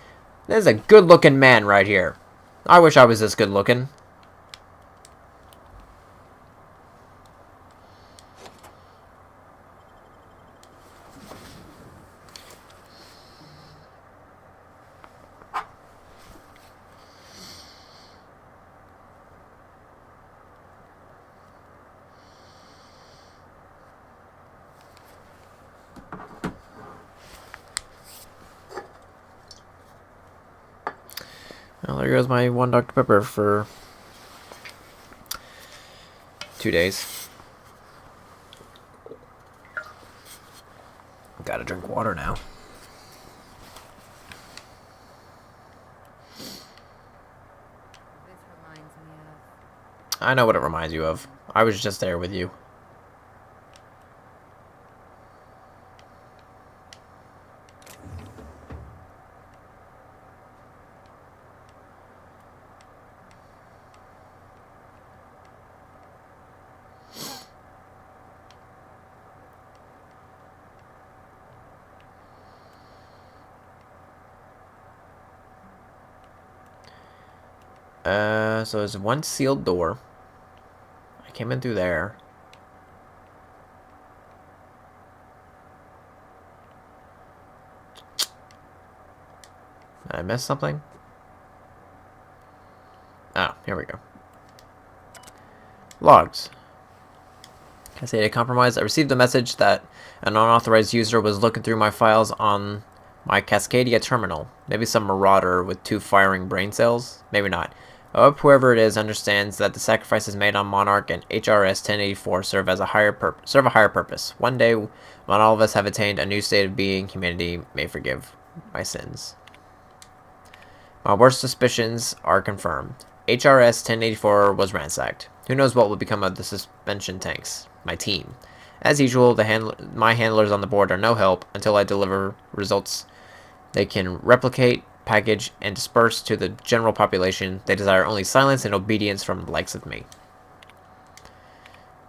there's a good-looking man right here. I wish I was this good-looking. Well, there goes my one Dr. Pepper for 2 days. Gotta drink water now. This reminds me of... I know what it reminds you of. I was just there with you. So there's one sealed door. I came in through there. Did I miss something? Oh, here we go. Logs. Cascadia compromise. I received a message that an unauthorized user was looking through my files on my Cascadia terminal. Maybe some marauder with 2 firing brain cells? Maybe not. I hope whoever it is understands that the sacrifices made on Monarch and HRS 1084 serve a higher purpose. One day, when all of us have attained a new state of being, humanity may forgive my sins. My worst suspicions are confirmed. HRS 1084 was ransacked. Who knows what will become of the suspension tanks? My team. As usual, my handlers on the board are no help until I deliver results they can replicate, package, and disperse to the general population. They desire only silence and obedience from the likes of me.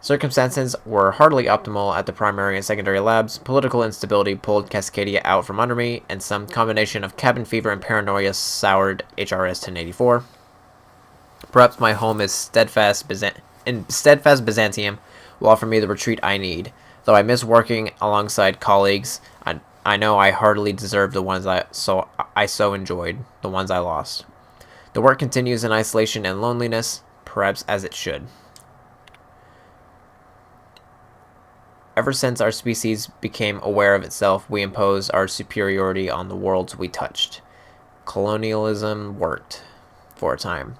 Circumstances were hardly optimal at the primary and secondary labs. Political instability pulled Cascadia out from under me, and some combination of cabin fever and paranoia soured HRS 1084. Perhaps my home is steadfast Byzantium will offer me the retreat I need. Though I miss working alongside colleagues, I know I heartily deserve the ones I so enjoyed, the ones I lost. The work continues in isolation and loneliness, perhaps as it should. Ever since our species became aware of itself, we imposed our superiority on the worlds we touched. Colonialism worked for a time.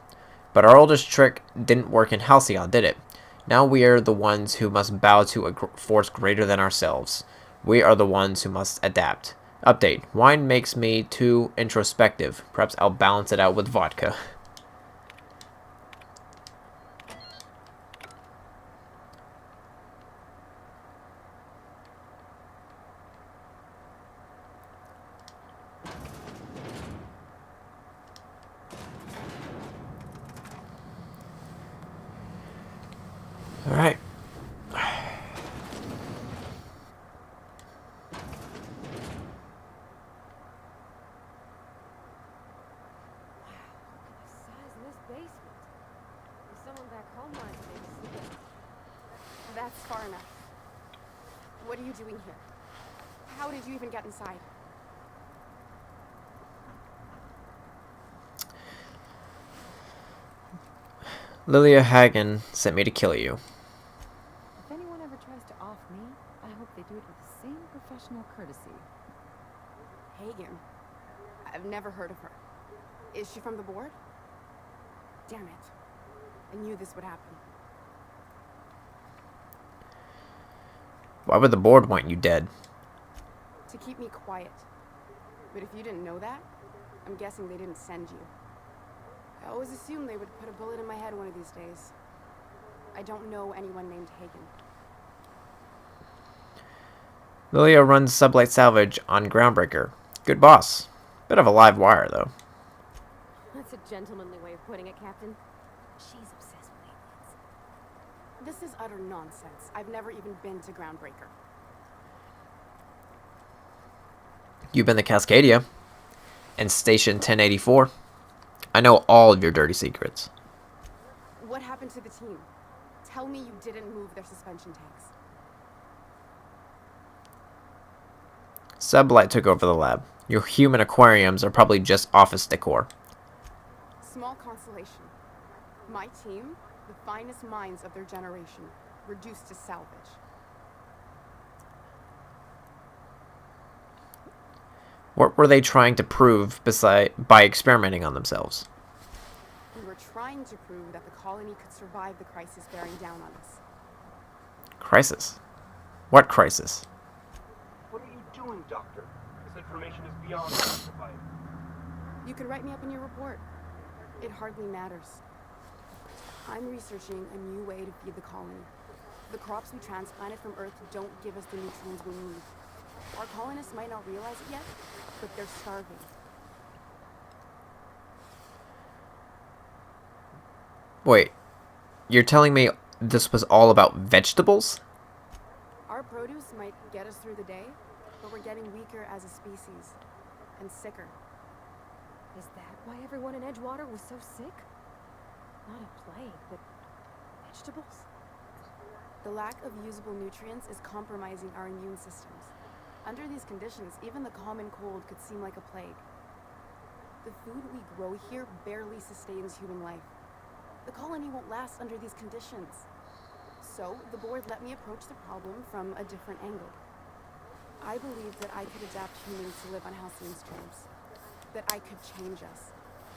But our oldest trick didn't work in Halcyon, did it? Now we are the ones who must bow to a force greater than ourselves. We are the ones who must adapt. Update. Wine makes me too introspective. Perhaps I'll balance it out with vodka. All right. That's far enough. What are you doing here? How did you even get inside? Lilia Hagen sent me to kill you. If anyone ever tries to off me, I hope they do it with the same professional courtesy. Hagen? I've never heard of her. Is she from the board? Damn it. I knew this would happen. Why would the board want you dead? To keep me quiet. But if you didn't know that, I'm guessing they didn't send you. I always assumed they would put a bullet in my head one of these days. I don't know anyone named Hagen. Lilia runs Sublight Salvage on Groundbreaker. Good boss. Bit of a live wire, though. That's a gentlemanly way of putting it, Captain. She's obsessed with aliens. This is utter nonsense. I've never even been to Groundbreaker. You've been to Cascadia and Station 1084. I know all of your dirty secrets. What happened to the team? Tell me you didn't move their suspension tanks. Sublight took over the lab. Your human aquariums are probably just office decor. Small consolation. My team, the finest minds of their generation, reduced to salvage. What were they trying to prove by experimenting on themselves? We were trying to prove that the colony could survive the crisis bearing down on us. Crisis? What crisis? What are you doing, Doctor? This information is beyond classified. You can write me up in your report. It hardly matters. I'm researching a new way to feed the colony. The crops we transplanted from Earth don't give us the nutrients we need. Our colonists might not realize it yet, but they're starving. Wait, you're telling me this was all about vegetables? Our produce might get us through the day, but we're getting weaker as a species. And sicker. Is that why everyone in Edgewater was so sick? Not a plague, but vegetables? The lack of usable nutrients is compromising our immune systems. Under these conditions, even the common cold could seem like a plague. The food we grow here barely sustains human life. The colony won't last under these conditions. So, the board let me approach the problem from a different angle. I believe that I could adapt humans to live on Halcyon's terms. That I could change us.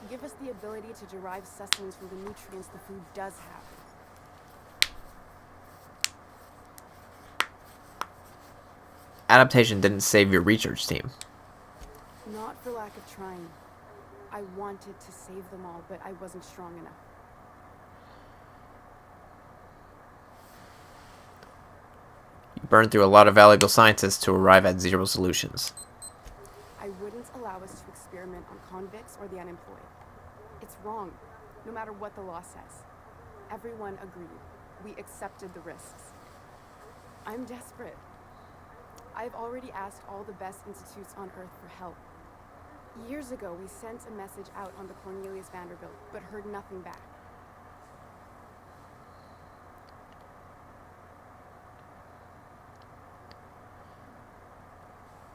Give us the ability to derive sustenance from the nutrients the food does have. Adaptation didn't save your research team. Not for lack of trying. I wanted to save them all, but I wasn't strong enough. You burned through a lot of valuable scientists to arrive at zero solutions. I wouldn't allow us to experiment on convicts or the unemployed. It's wrong, no matter what the law says. Everyone agreed. We accepted the risks. I'm desperate. I've already asked all the best institutes on Earth for help. Years ago, we sent a message out on the Cornelius Vanderbilt, but heard nothing back.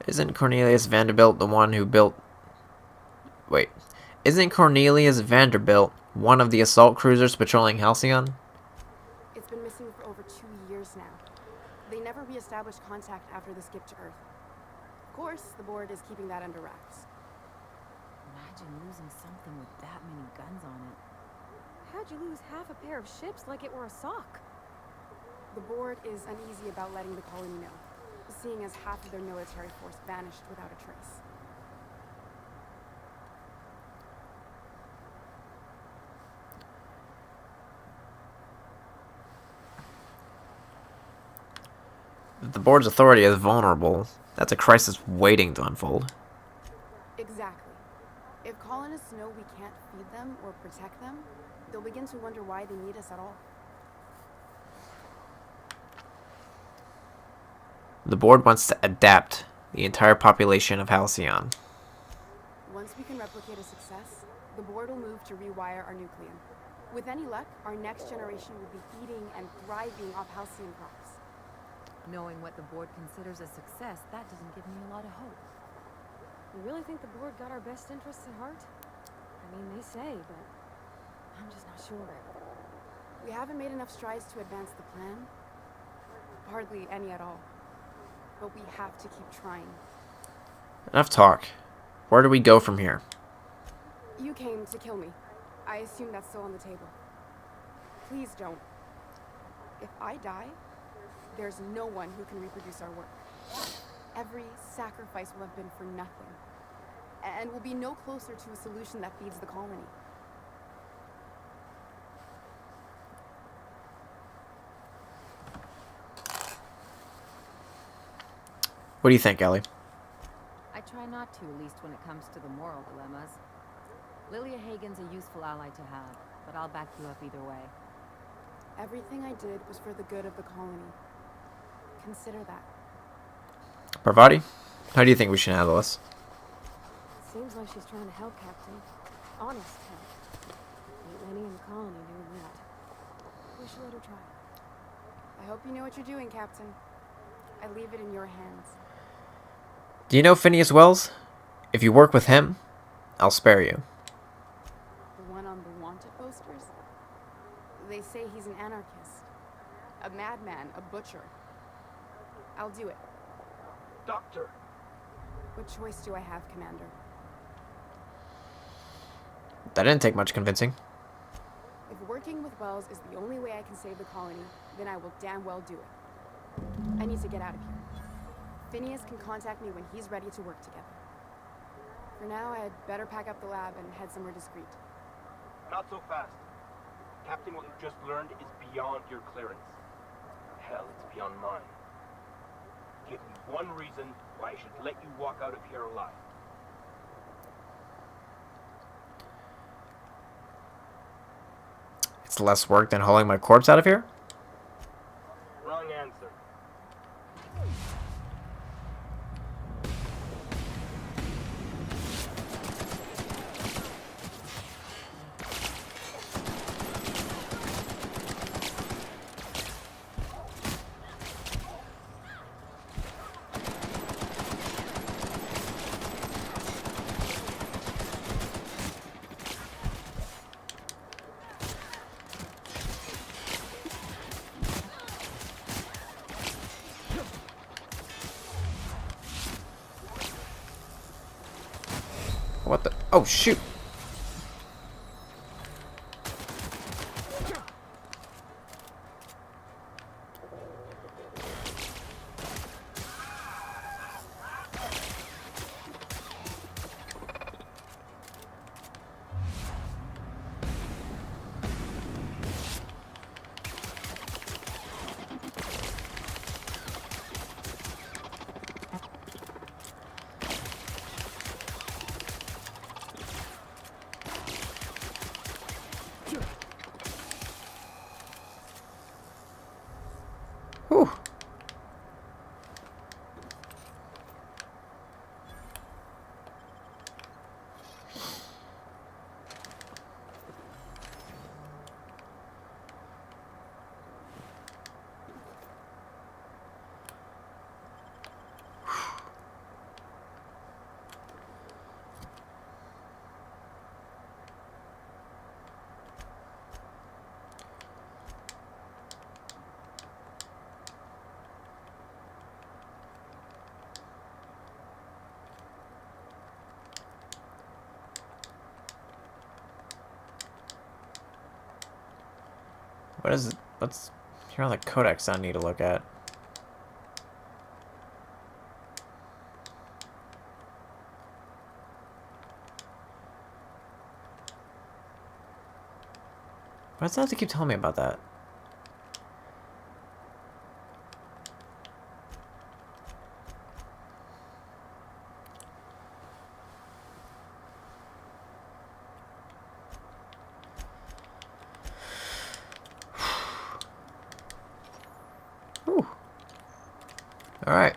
Isn't Cornelius Vanderbilt the one who built... Wait. Isn't Cornelius Vanderbilt one of the assault cruisers patrolling Halcyon? It's been missing for over 2 years now. They never re-established contact after the skip to Earth. Of course, the board is keeping that under wraps. Imagine losing something with that many guns on it. How'd you lose half a pair of ships like it were a sock? The board is uneasy about letting the colony know, seeing as half of their military force vanished without a trace. If the board's authority is vulnerable, that's a crisis waiting to unfold. Exactly. If colonists know we can't feed them or protect them, they'll begin to wonder why they need us at all. The board wants to adapt the entire population of Halcyon. Once we can replicate a success, the board will move to rewire our nucleum. With any luck, our next generation will be eating and thriving off Halcyon crops. Knowing what the board considers a success, that doesn't give me a lot of hope. You really think the board got our best interests at heart? I mean, they say, but I'm just not sure. We haven't made enough strides to advance the plan. Hardly any at all. But we have to keep trying. Enough talk. Where do we go from here? You came to kill me. I assume that's still on the table. Please don't. If I die, there's no one who can reproduce our work. Every sacrifice will have been for nothing. And we'll be no closer to a solution that feeds the colony. What do you think, Ellie? I try not to, at least when it comes to the moral dilemmas. Lilia Hagen's a useful ally to have, but I'll back you up either way. Everything I did was for the good of the colony. Consider that. Parvati, how do you think we should handle this? Seems like she's trying to help, Captain. Honest help. Ain't many in the colony doing that. We should let her try. I hope you know what you're doing, Captain. I leave it in your hands. Do you know Phineas Wells? If you work with him, I'll spare you. The one on the wanted posters? They say he's an anarchist. A madman, a butcher. I'll do it. Doctor! What choice do I have, Commander? That didn't take much convincing. If working with Wells is the only way I can save the colony, then I will damn well do it. I need to get out of here. Phineas can contact me when he's ready to work together. For now, I'd better pack up the lab and head somewhere discreet. Not so fast. Captain, what you've just learned is beyond your clearance. Hell, it's beyond mine. Give me one reason why I should let you walk out of here alive. It's less work than hauling my corpse out of here? Wrong answer. What the? Oh, shoot. Whew. What is it? What's here are the codex I need to look at? Why does it have to keep telling me about that? Whew. All right.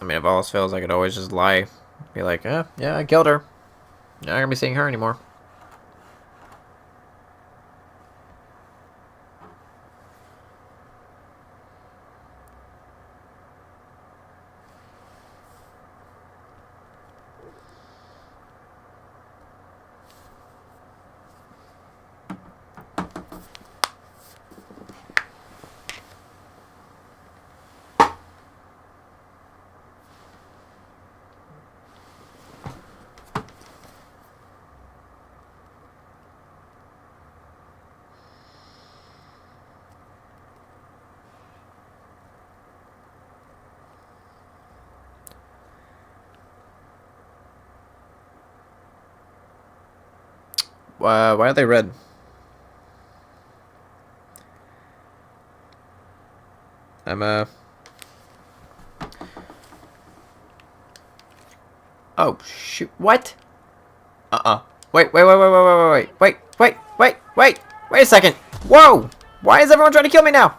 I mean, if all else fails, I could always just lie. Be like, yeah, I killed her. Not gonna be seeing her anymore. Why are they red? Oh, shoot. What? Wait a second. Whoa! Why is everyone trying to kill me now?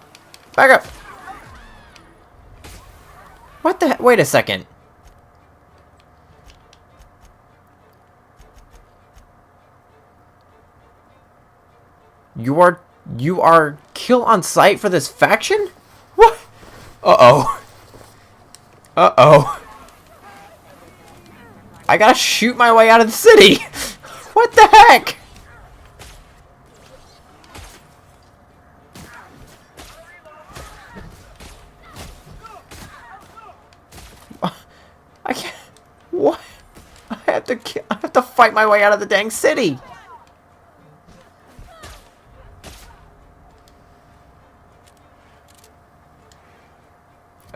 Back up. What the heck? Wait a second. You are kill on sight for this faction? What? Uh-oh. Uh-oh. I gotta shoot my way out of the city! What the heck? I can't... What? I have to fight my way out of the dang city!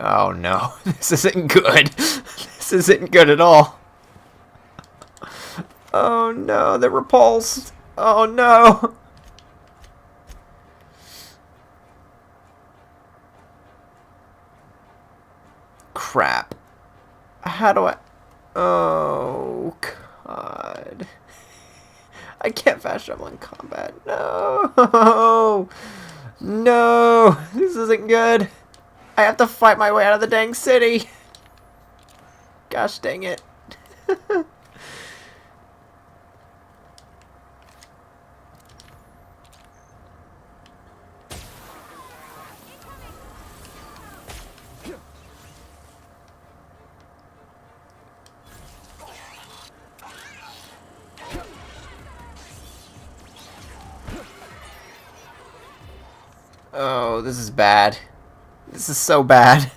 Oh no, this isn't good. This isn't good at all. Oh no, they're repulsed. Oh no. Crap. How do I... Oh, God. I can't fast travel in combat. No. No. This isn't good. I have to fight my way out of the dang city. Gosh dang it. Oh, this is bad. This is so bad.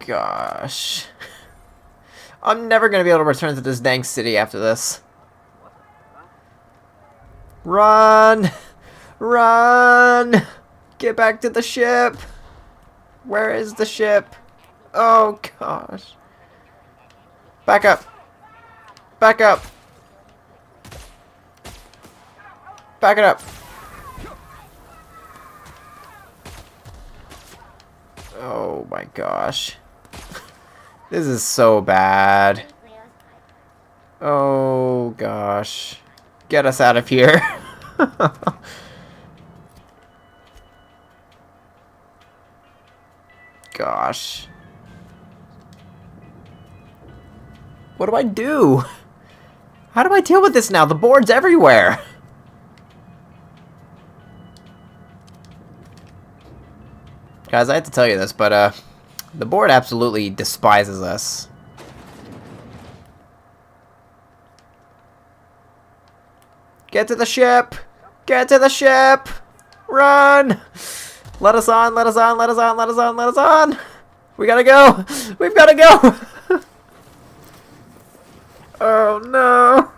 Gosh. I'm never gonna be able to return to this dang city after this. Run! Run! Get back to the ship! Where is the ship? Oh gosh. Back up! Back up! Back it up! Oh my gosh. This is so bad. Oh gosh. Get us out of here. Gosh. What do I do? How do I deal with this now? The board's everywhere. Guys, I have to tell you this, but the board absolutely despises us. Get to the ship! Get to the ship! Run! Let us on, let us on, let us on, let us on, let us on! We gotta go! We've gotta go! Oh no!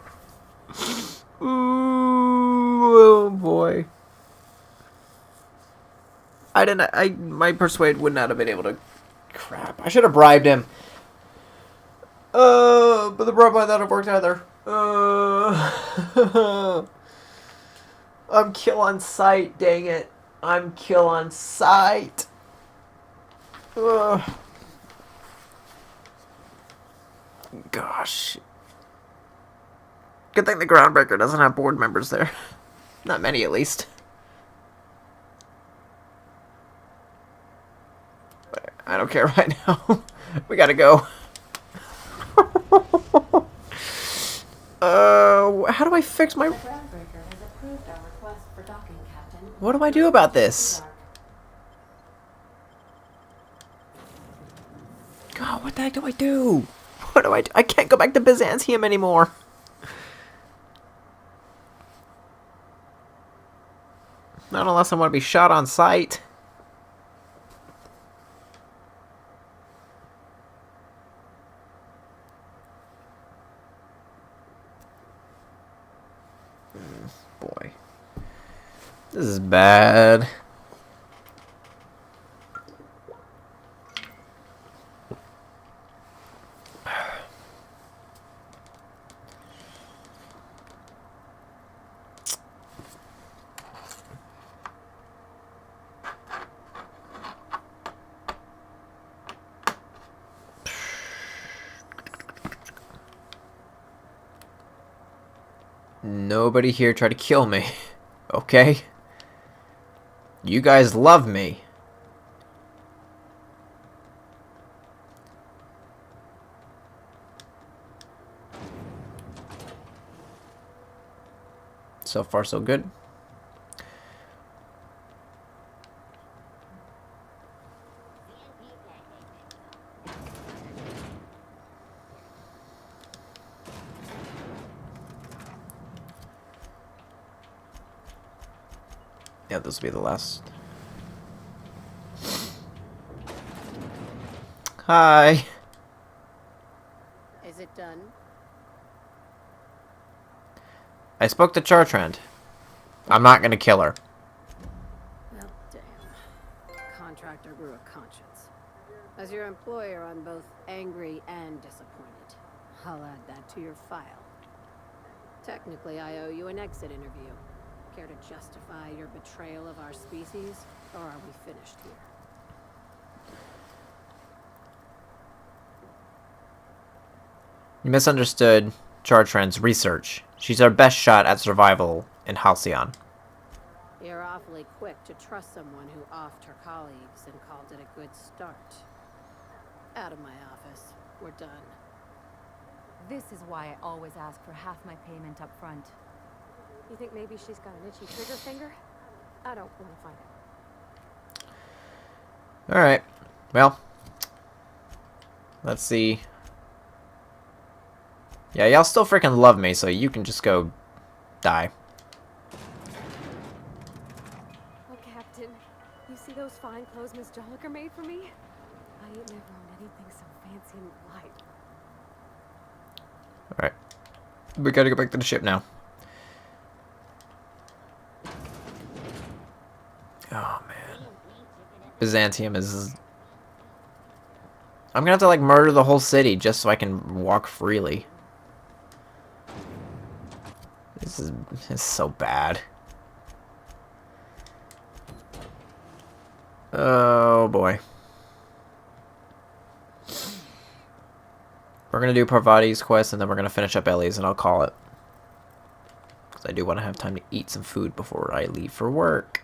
Ooh, oh boy. My persuade would not have been able to... Crap, I should have bribed him. But the bribe might not have worked either. I'm kill on sight, dang it. I'm kill on sight. Gosh. Good thing the Groundbreaker doesn't have board members there. Not many, at least. But I don't care right now. We gotta go. How do I fix my... What do I do about this? God, what the heck do I do? What do I do? I can't go back to Byzantium anymore. Not unless I want to be shot on sight. Boy. This is bad. Nobody here tried to kill me, okay? You guys love me. So far, so good. Yeah, this will be the last. Hi. Is it done? I spoke to Chartrand. I'm not gonna kill her. Well, damn. Contractor grew a conscience. As your employer, I'm both angry and disappointed. I'll add that to your file. Technically, I owe you an exit interview. Care to justify your betrayal of our species, or are we finished here? You misunderstood Chartrand's research. She's our best shot at survival in Halcyon. You're awfully quick to trust someone who offed her colleagues and called it a good start. Out of my office. We're done. This is why I always ask for half my payment up front. You think maybe she's got an itchy trigger finger? I don't want to find out. Alright. Well. Let's see. Yeah, y'all still freaking love me, so you can just go die. Oh, Captain. You see those fine clothes Miss Jolliker made for me? I ain't never owned anything so fancy in my life. Alright. We gotta go back to the ship now. Oh, man. Byzantium is... I'm gonna have to, like, murder the whole city just so I can walk freely. This is so bad. Oh, boy. We're gonna do Parvati's quest, and then we're gonna finish up Ellie's, and I'll call it. Because I do want to have time to eat some food before I leave for work.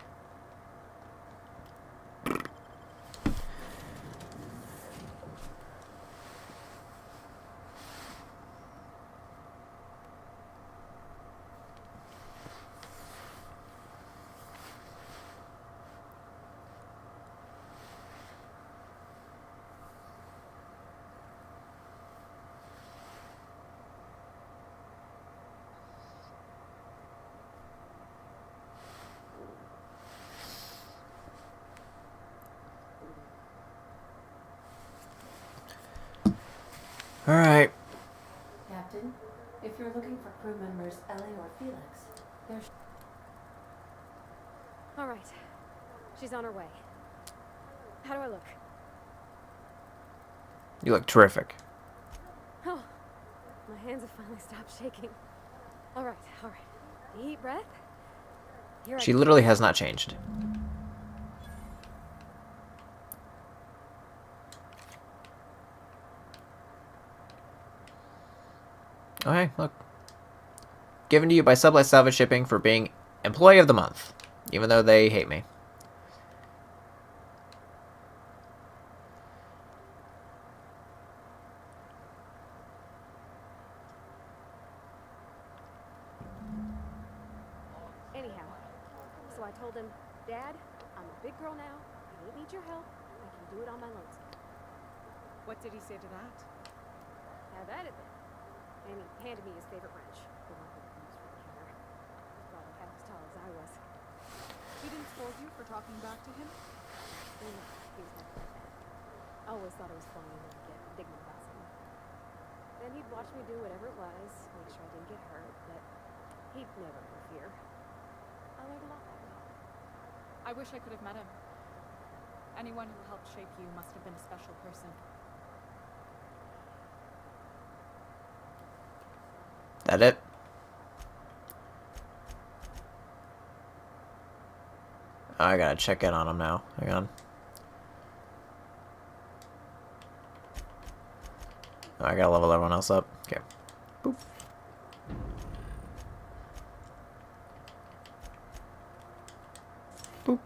Alright. Captain, if you're looking for crew members Ellie or Felix, there's... All right. She's on her way. How do I look? You look terrific. Oh, my hands have finally stopped shaking. All right, all right. Deep breath. Here She I go. literally has not changed. Okay, look. Given to you by Sublight Salvage Shipping for being Employee of the Month, even though they hate me. Anyhow, so I told him, Dad, I'm a big girl now. I don't need your help. I can do it on my lonesome. What did he say to that? Have at it then. And he handed me his favorite wrench, the one that comes from the counter. He's probably half as tall as I was. He didn't scold you for talking back to him? No, he was never like that. I always thought it was funny when he'd get indignant about something. Then he'd watch me do whatever it was, make sure I didn't get hurt, but he'd never interfere. I learned a lot that way. I wish I could have met him. Anyone who helped shape you must have been a special person. That it? I gotta check in on him now. Hang on. Oh, I gotta level everyone else up. Okay. Boop. Boop.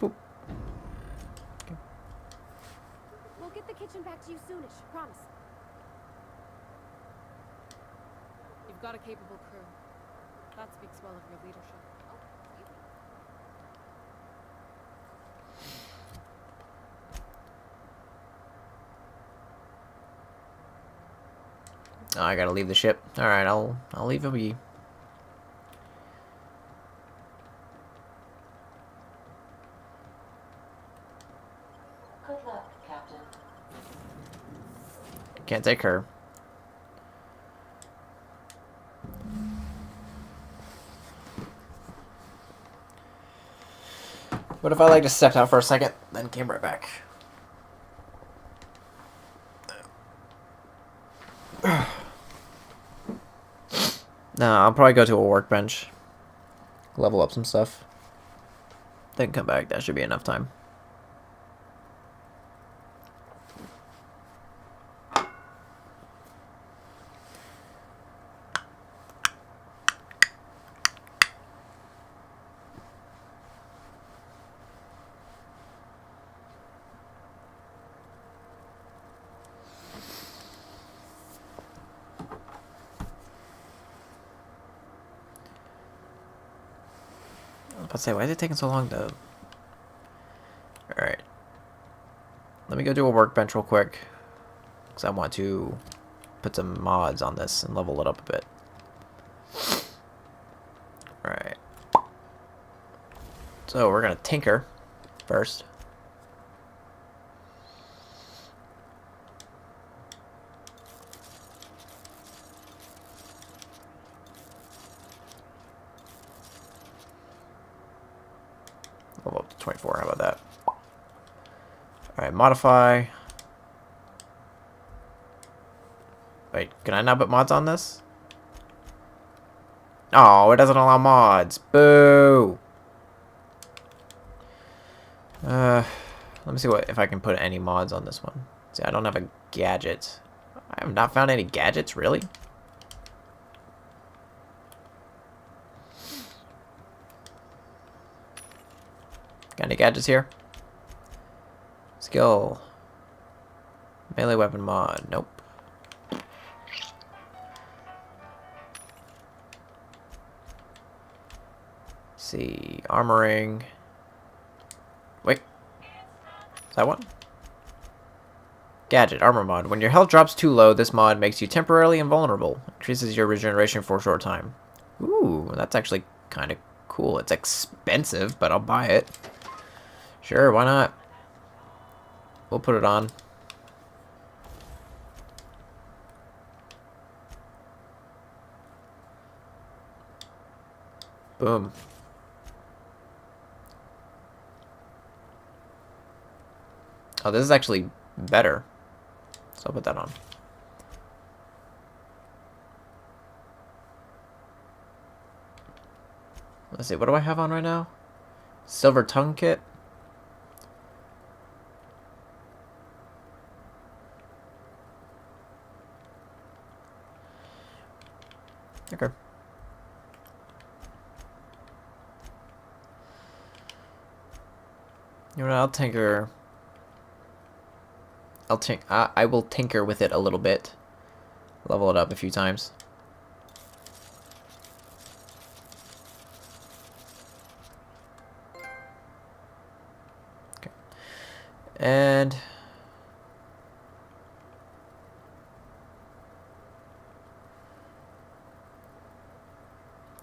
Boop. We'll get the kitchen back to you soonish, promise. You've got a capable crew. That speaks well of your leadership. Oh, I gotta leave the ship. Alright, I'll leave it be. Good luck, Captain. Can't take her. What if I like just stepped out for a second, then came right back? No, I'll probably go to a workbench, level up some stuff, then come back. That should be enough time. I was about to say, why is it taking so long to... Alright. Let me go do a workbench real quick, because I want to put some mods on this and level it up a bit. Alright. So we're going to tinker first. Level up to 24, how about that? Alright, modify. Wait, can I not put mods on this? Oh, it doesn't allow mods. Boo! Let me see if I can put any mods on this one. See, I don't have a gadget. I have not found any gadgets, really? Got any gadgets here? Skill. Melee weapon mod. Nope. See. Armoring. Wait. Is that one? Gadget. Armor mod. When your health drops too low, this mod makes you temporarily invulnerable. Increases your regeneration for a short time. Ooh, that's actually kind of cool. It's expensive, but I'll buy it. Sure, why not? We'll put it on. Boom. Oh, this is actually better. So I'll put that on. Let's see, what do I have on right now? Silver tongue kit. Okay. You know what, I'll tinker. I will tinker with it a little bit. Level it up a few times. Okay. And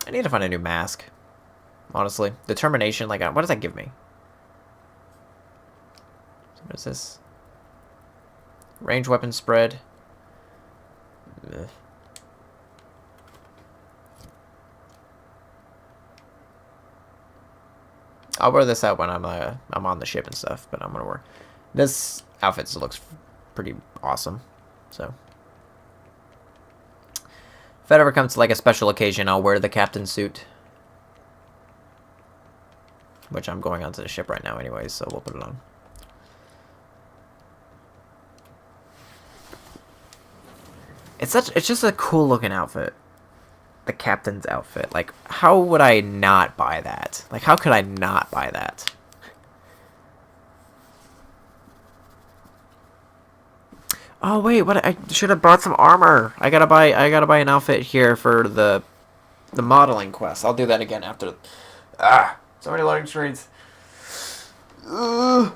I need to find a new mask. Honestly, determination. Like, what does that give me? So what is this? Range weapon spread. Ugh. I'll wear this out when I'm on the ship and stuff, but I'm gonna wear this outfit. Looks pretty awesome. So if it ever comes to like a special occasion, I'll wear the captain suit, which I'm going onto the ship right now anyways, so we'll put it on. It's just a cool looking outfit. The captain's outfit. Like, how would I not buy that? Like, how could I not buy that? Oh wait, what? I should have bought some armor. I gotta buy an outfit here for the modeling quest. I'll do that again after. So many loading screens. Ugh.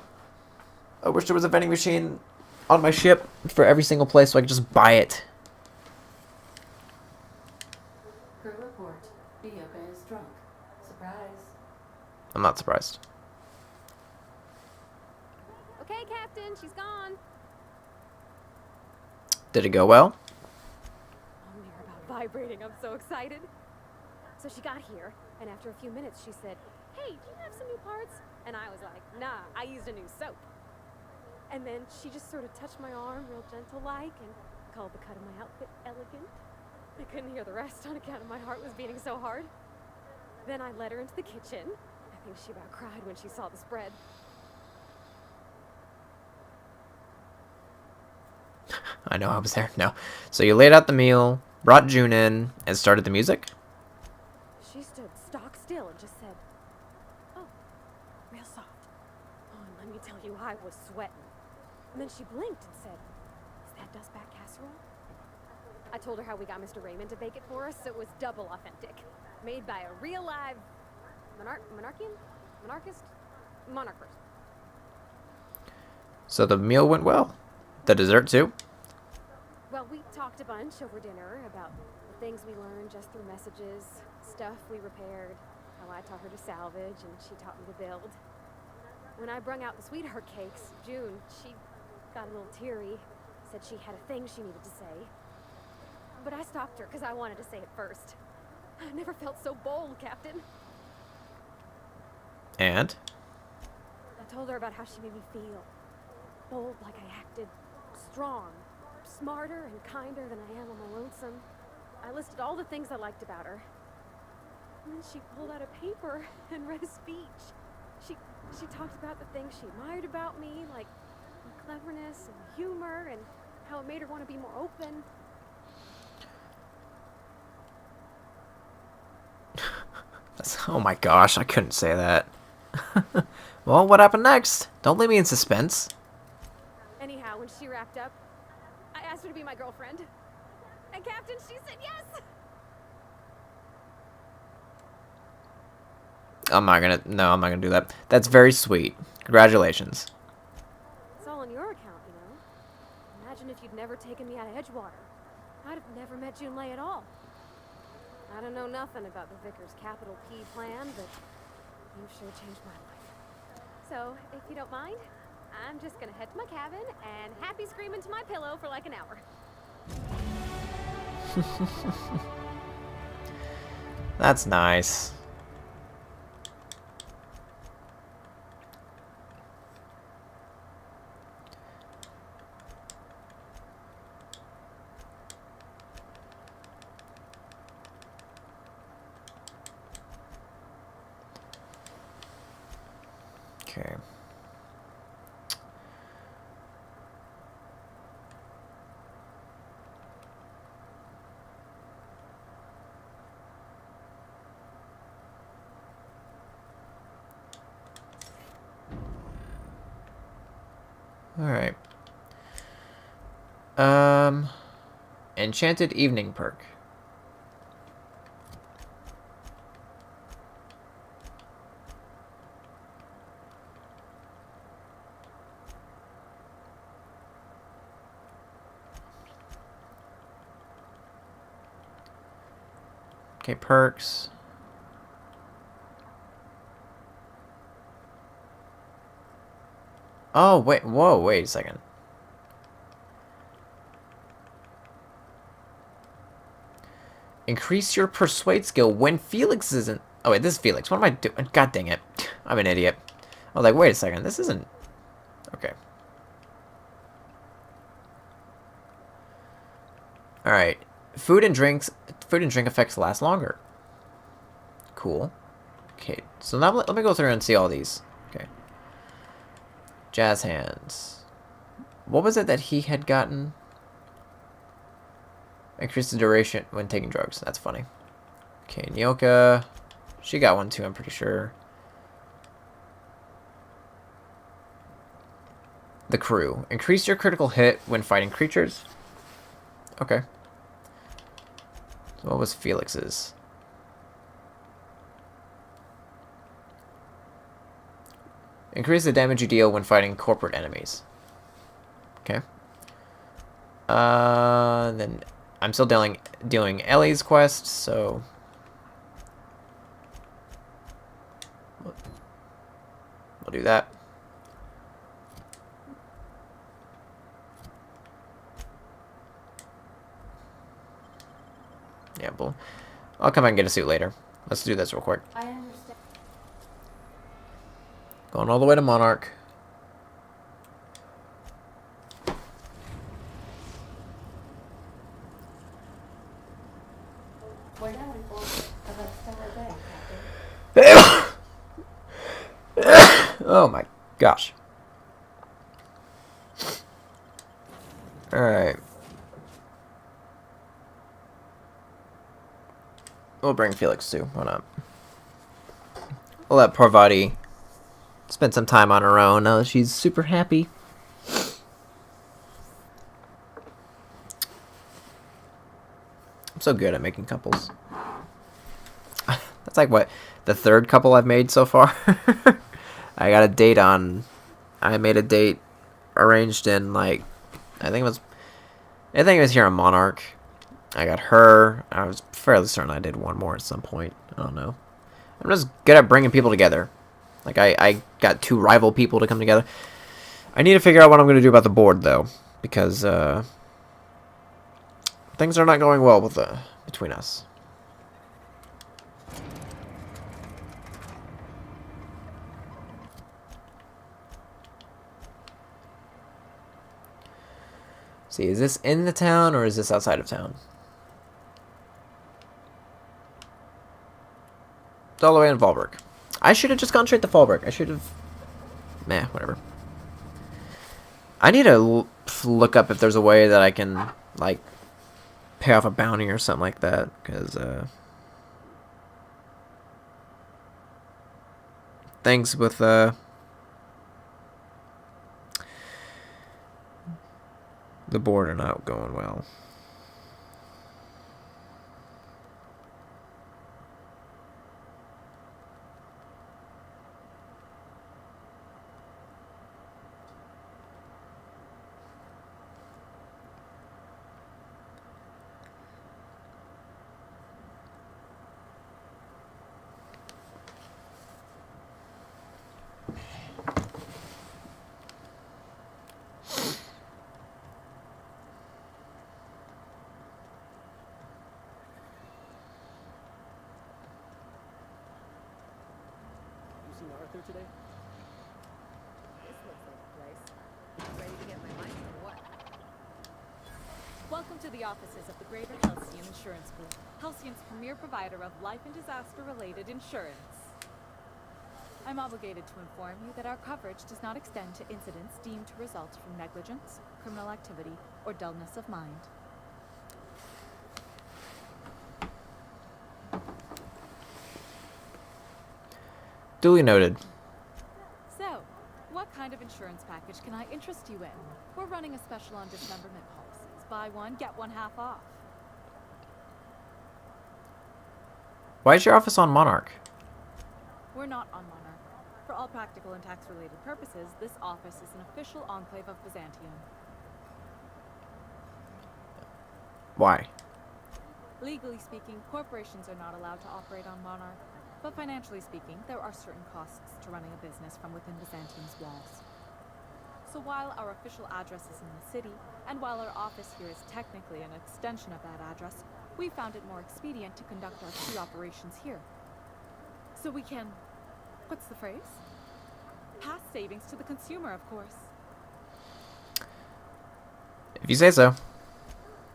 I wish there was a vending machine on my ship for every single place so I could just buy it. Crew report. Bioka is drunk. Surprise. I'm not surprised. Okay, Captain, she's gone. Did it go well? I'm near about vibrating. I'm so excited. So she got here, and after a few minutes, she said, "Hey, do you have some new parts?" And I was like, "Nah, I used a new soap." And then she just sort of touched my arm real gentle-like and called the cut of my outfit elegant. I couldn't hear the rest on account of my heart was beating so hard. Then I led her into the kitchen. I think she about cried when she saw the spread. I know, I was there. No. So you laid out the meal, brought June in, and started the music? She stood stock still and just said, "Oh, real soft." Oh, and let me tell you, I was sweating. And then she blinked and said, "Is that dustback casserole?" I told her how we got Mr. Raymond to bake it for us, so it was double authentic. Made by a real live monarchist? Monarchers. So the meal went well. The dessert too? Well, we talked a bunch over dinner about the things we learned just through messages, stuff we repaired, how I taught her to salvage and she taught me to build. When I brung out the sweetheart cakes, June, she got a little teary, said she had a thing she needed to say. But I stopped her because I wanted to say it first. I never felt so bold, Captain. And? I told her about how she made me feel. Bold like I acted, strong, smarter and kinder than I am on my lonesome. I listed all the things I liked about her. And then she pulled out a paper and read a speech. She talked about the things she admired about me, like my cleverness and humor, and how it made her want to be more open. Oh my gosh, I couldn't say that. Well, what happened next? Don't leave me in suspense. Anyhow, when she wrapped up, I asked her to be my girlfriend. And Captain, she said yes! I'm not gonna do that. That's very sweet. Congratulations. It's all on your account, you know. Imagine if you'd never taken me out of Edgewater. I'd have never met June Lay at all. I don't know nothing about the Vickers capital P plan, but you've sure changed my life. So, if you don't mind, I'm just gonna head to my cabin and happy scream into my pillow for like an hour. That's nice. Okay. All right. Enchanted Evening perk. Okay, perks. Oh, wait, whoa, wait a second. Increase your persuade skill when Felix isn't... Oh, wait, this is Felix. What am I doing? God dang it. I'm an idiot. I was like, wait a second. This isn't... Okay. Alright. Food and drink effects last longer. Cool. Okay, so now let me go through and see all these. Okay. Jazz hands. What was it that he had gotten? Increase the duration when taking drugs. That's funny. Okay, Nyoka. She got one too, I'm pretty sure. the crew. Increase your critical hit when fighting creatures. Okay. So what was Felix's? Increase the damage you deal when fighting corporate enemies. Okay. Then I'm still doing Ellie's quest, so we'll do that. Yeah, well, I'll come back and get a suit later. Let's do this real quick. I understand. Going all the way to Monarch. We're now informed of a stellar day, Captain. Oh my gosh. Alright. We'll bring Felix too. Why not? We'll let Parvati spend some time on her own. She's super happy. I'm so good at making couples. That's like what, the third couple I've made so far. I got a date on. I made a date arranged in like, I think it was here on Monarch. I got her. I was fairly certain I did one more at some point. I don't know. I'm just good at bringing people together. Like, I got two rival people to come together. I need to figure out what I'm going to do about the board, though. Because, things are not going well with between us. See, is this in the town, or is this outside of town? It's all the way in Fallbrook. I should have just gone straight to Fallbrook. I should have... Meh, whatever. I need to look up if there's a way that I can, like, pay off a bounty or something like that. Because, things with, the board are not going well. Arthur today? This looks like a place. Ready to get my mic or what? Welcome to the offices of the Greater Halcyon Insurance Group, Halcyon's premier provider of life and disaster-related insurance. I'm obligated to inform you that our coverage does not extend to incidents deemed to result from negligence, criminal activity, or dullness of mind. Duly noted. So, what kind of insurance package can I interest you in? We're running a special on dismemberment policies. Buy one, get one half off. Why is your office on Monarch? We're not on Monarch. For all practical and tax-related purposes, this office is an official enclave of Byzantium. Why? Legally speaking, corporations are not allowed to operate on Monarch. But financially speaking, there are certain costs to running a business from within Byzantium's walls. So while our official address is in the city, and while our office here is technically an extension of that address, we found it more expedient to conduct our key operations here. So we can... what's the phrase? Pass savings to the consumer, of course. If you say so.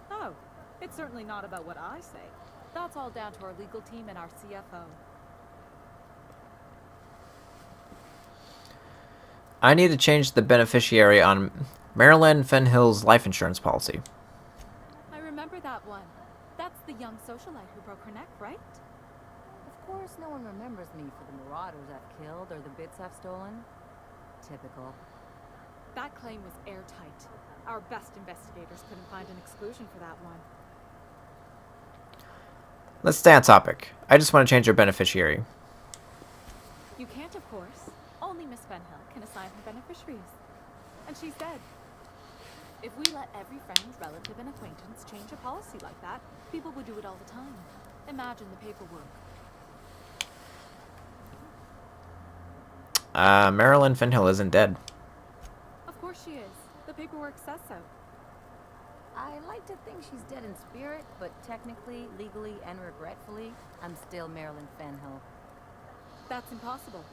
Oh, it's certainly not about what I say. That's all down to our legal team and our CFO. I need to change the beneficiary on Marilyn Fenhill's life insurance policy. I remember that one. That's the young socialite who broke her neck, right? Of course no one remembers me for the marauders I've killed or the bits I've stolen. Typical. That claim was airtight. Our best investigators couldn't find an exclusion for that one. Let's stay on topic. I just want to change your beneficiary. You can't, of course. Only Miss Fenhill can assign her beneficiaries. And she's dead. If we let every friend, relative, and acquaintance change a policy like that, people would do it all the time. Imagine the paperwork. Marilyn Fenhill isn't dead. Of course she is. The paperwork says so. I like to think she's dead in spirit, but technically, legally, and regretfully, I'm still Marilyn Fenhill. That's impossible.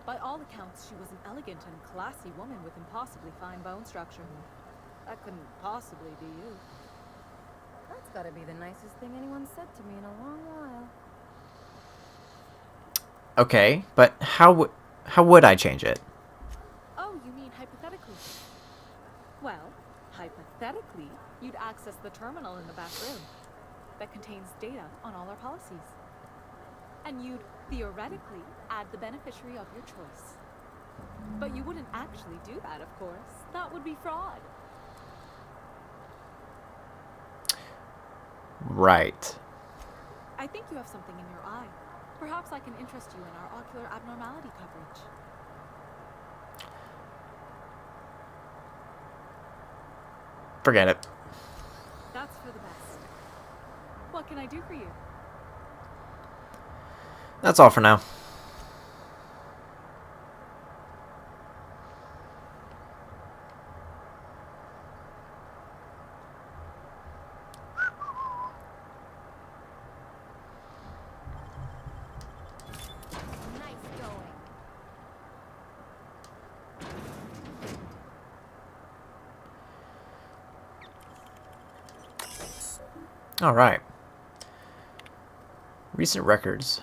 By all accounts, she was an elegant and classy woman with impossibly fine bone structure. That couldn't possibly be you. That's gotta be the nicest thing anyone's said to me in a long while. Okay, but how would I change it? Oh, you mean hypothetically? Well, hypothetically, you'd access the terminal in the back room that contains data on all our policies. And you'd theoretically add the beneficiary of your choice. But you wouldn't actually do that, of course. That would be fraud. Right. I think you have something in your eye. Perhaps I can interest you in our ocular abnormality coverage. Forget it. That's for the best. What can I do for you? That's all for now. All right. Recent records.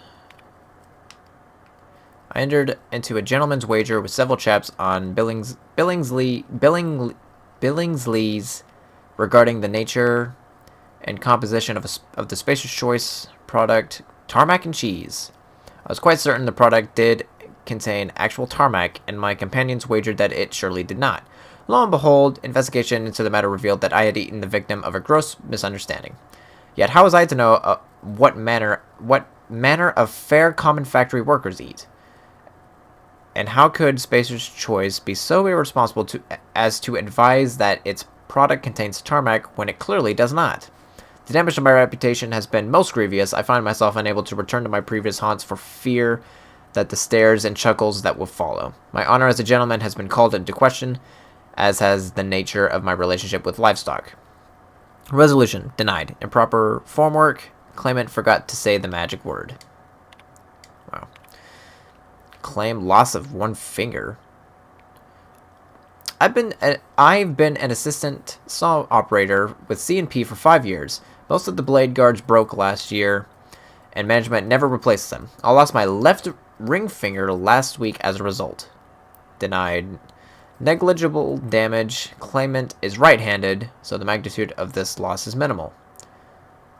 I entered into a gentleman's wager with several chaps on Billingsley's regarding the nature and composition of the Spacer's Choice product, tarmac and cheese. I was quite certain the product did contain actual tarmac, and my companions wagered that it surely did not. Lo and behold, investigation into the matter revealed that I had eaten the victim of a gross misunderstanding. Yet how was I to know what manner of fair common factory workers eat? And how could Spacer's Choice be so irresponsible as to advise that its product contains tarmac when it clearly does not? The damage to my reputation has been most grievous. I find myself unable to return to my previous haunts for fear that the stares and chuckles that will follow. My honor as a gentleman has been called into question, as has the nature of my relationship with livestock. Resolution denied. Improper formwork. Claimant forgot to say the magic word. Wow. Claim loss of one finger. I've been an assistant saw operator with C&P for 5 years. Most of the blade guards broke last year, and management never replaced them. I lost my left ring finger last week as a result. Denied. Negligible damage. Claimant is right-handed, so the magnitude of this loss is minimal.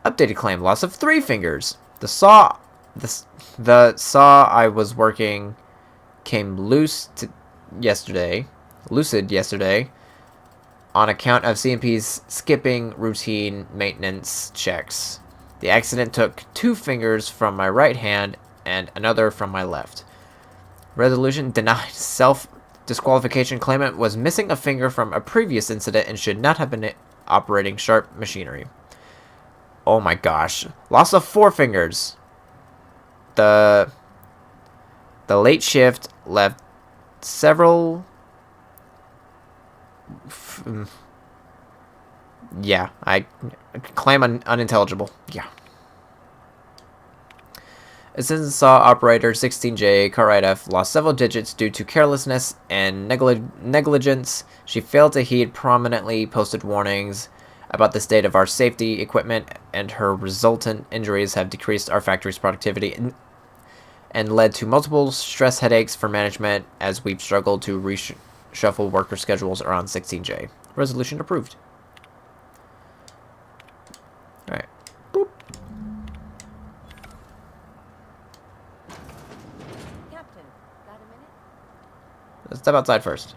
Updated claim. Loss of 3 fingers. The saw I was working came lucid yesterday on account of C&P's skipping routine maintenance checks. The accident took 2 fingers from my right hand and another from my left. Resolution denied. Self-disqualification. Claimant was missing a finger from a previous incident and should not have been operating sharp machinery. Oh my gosh. Loss of 4 fingers. The late shift left several... Yeah, I claim unintelligible. Yeah. Assistant saw operator 16J Cartwright F lost several digits due to carelessness and negligence. She failed to heed prominently posted warnings about the state of our safety equipment, and her resultant injuries have decreased our factory's productivity and led to multiple stress headaches for management as we've struggled to reshuffle worker schedules around 16J. Resolution approved. Alright. Boop. Captain, got a minute? Let's step outside first.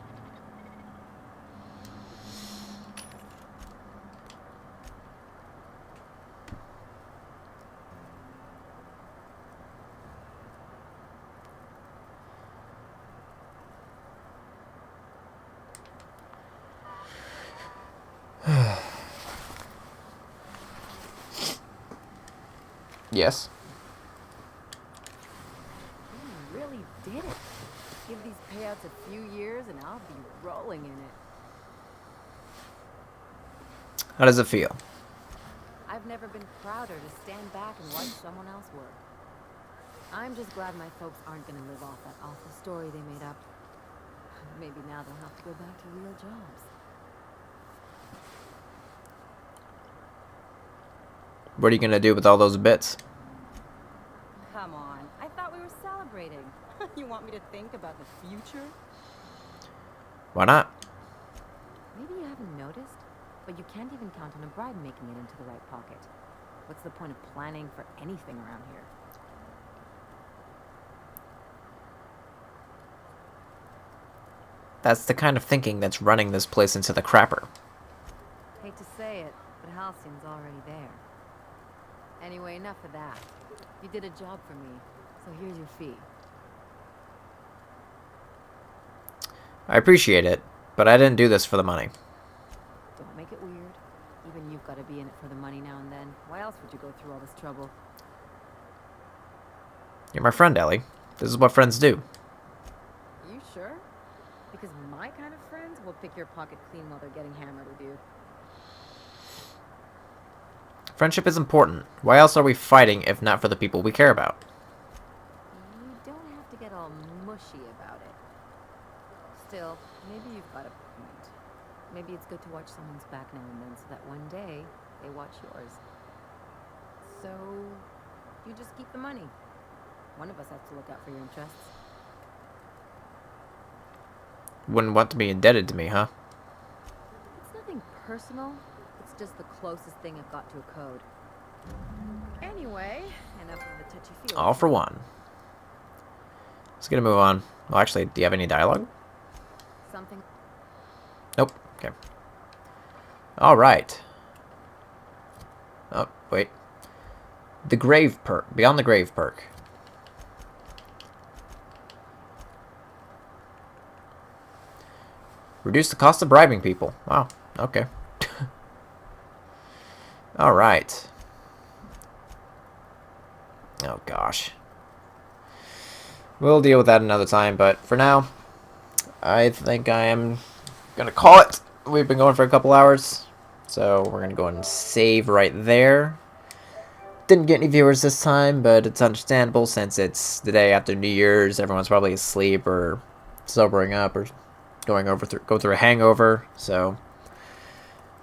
Yes. You really did it. Give these payouts a few years and I'll be rolling in it. How does it feel? I've never been prouder to stand back and watch someone else work. I'm just glad my folks aren't gonna live off that awful story they made up. Maybe now they'll have to go back to real jobs. What are you gonna do with all those bits? Come on, I thought we were celebrating. You want me to think about the future? Why not? Maybe you haven't noticed, but you can't even count on a bribe making it into the right pocket. What's the point of planning for anything around here? That's the kind of thinking that's running this place into the crapper. Hate to say it, but Halcyon's already there. Anyway, enough of that. You did a job for me, so here's your fee. I appreciate it, but I didn't do this for the money. Don't make it weird. Even you've got to be in it for the money now and then. Why else would you go through all this trouble? You're my friend, Ellie. This is what friends do. You sure? Because my kind of friends will pick your pocket clean while they're getting hammered with you. Friendship is important. Why else are we fighting if not for the people we care about? You don't have to get all mushy about it. Still, maybe you've got a point. Maybe it's good to watch someone's back now and then so that one day they watch yours. So, you just keep the money. One of us has to look out for your interests. Wouldn't want to be indebted to me, huh? It's nothing personal. It's just the closest thing I've got to a code. Anyway, enough of the touchy-feely. All for one. Let's get a move on. Well, actually, do you have any dialogue? Something. Nope. Okay. All right. Oh, wait. The grave perk. Beyond the grave perk. Reduce the cost of bribing people. Wow. Okay. All right. Oh, gosh. We'll deal with that another time, but for now, I think I am going to call it. We've been going for a couple hours, so we're going to go and save right there. Didn't get any viewers this time, but it's understandable since it's the day after New Year's. Everyone's probably asleep or sobering up or going through a hangover. So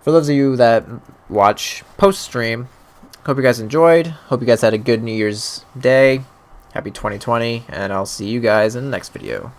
for those of you that watch post stream, hope you guys enjoyed. Hope you guys had a good New Year's Day. Happy 2020, and I'll see you guys in the next video.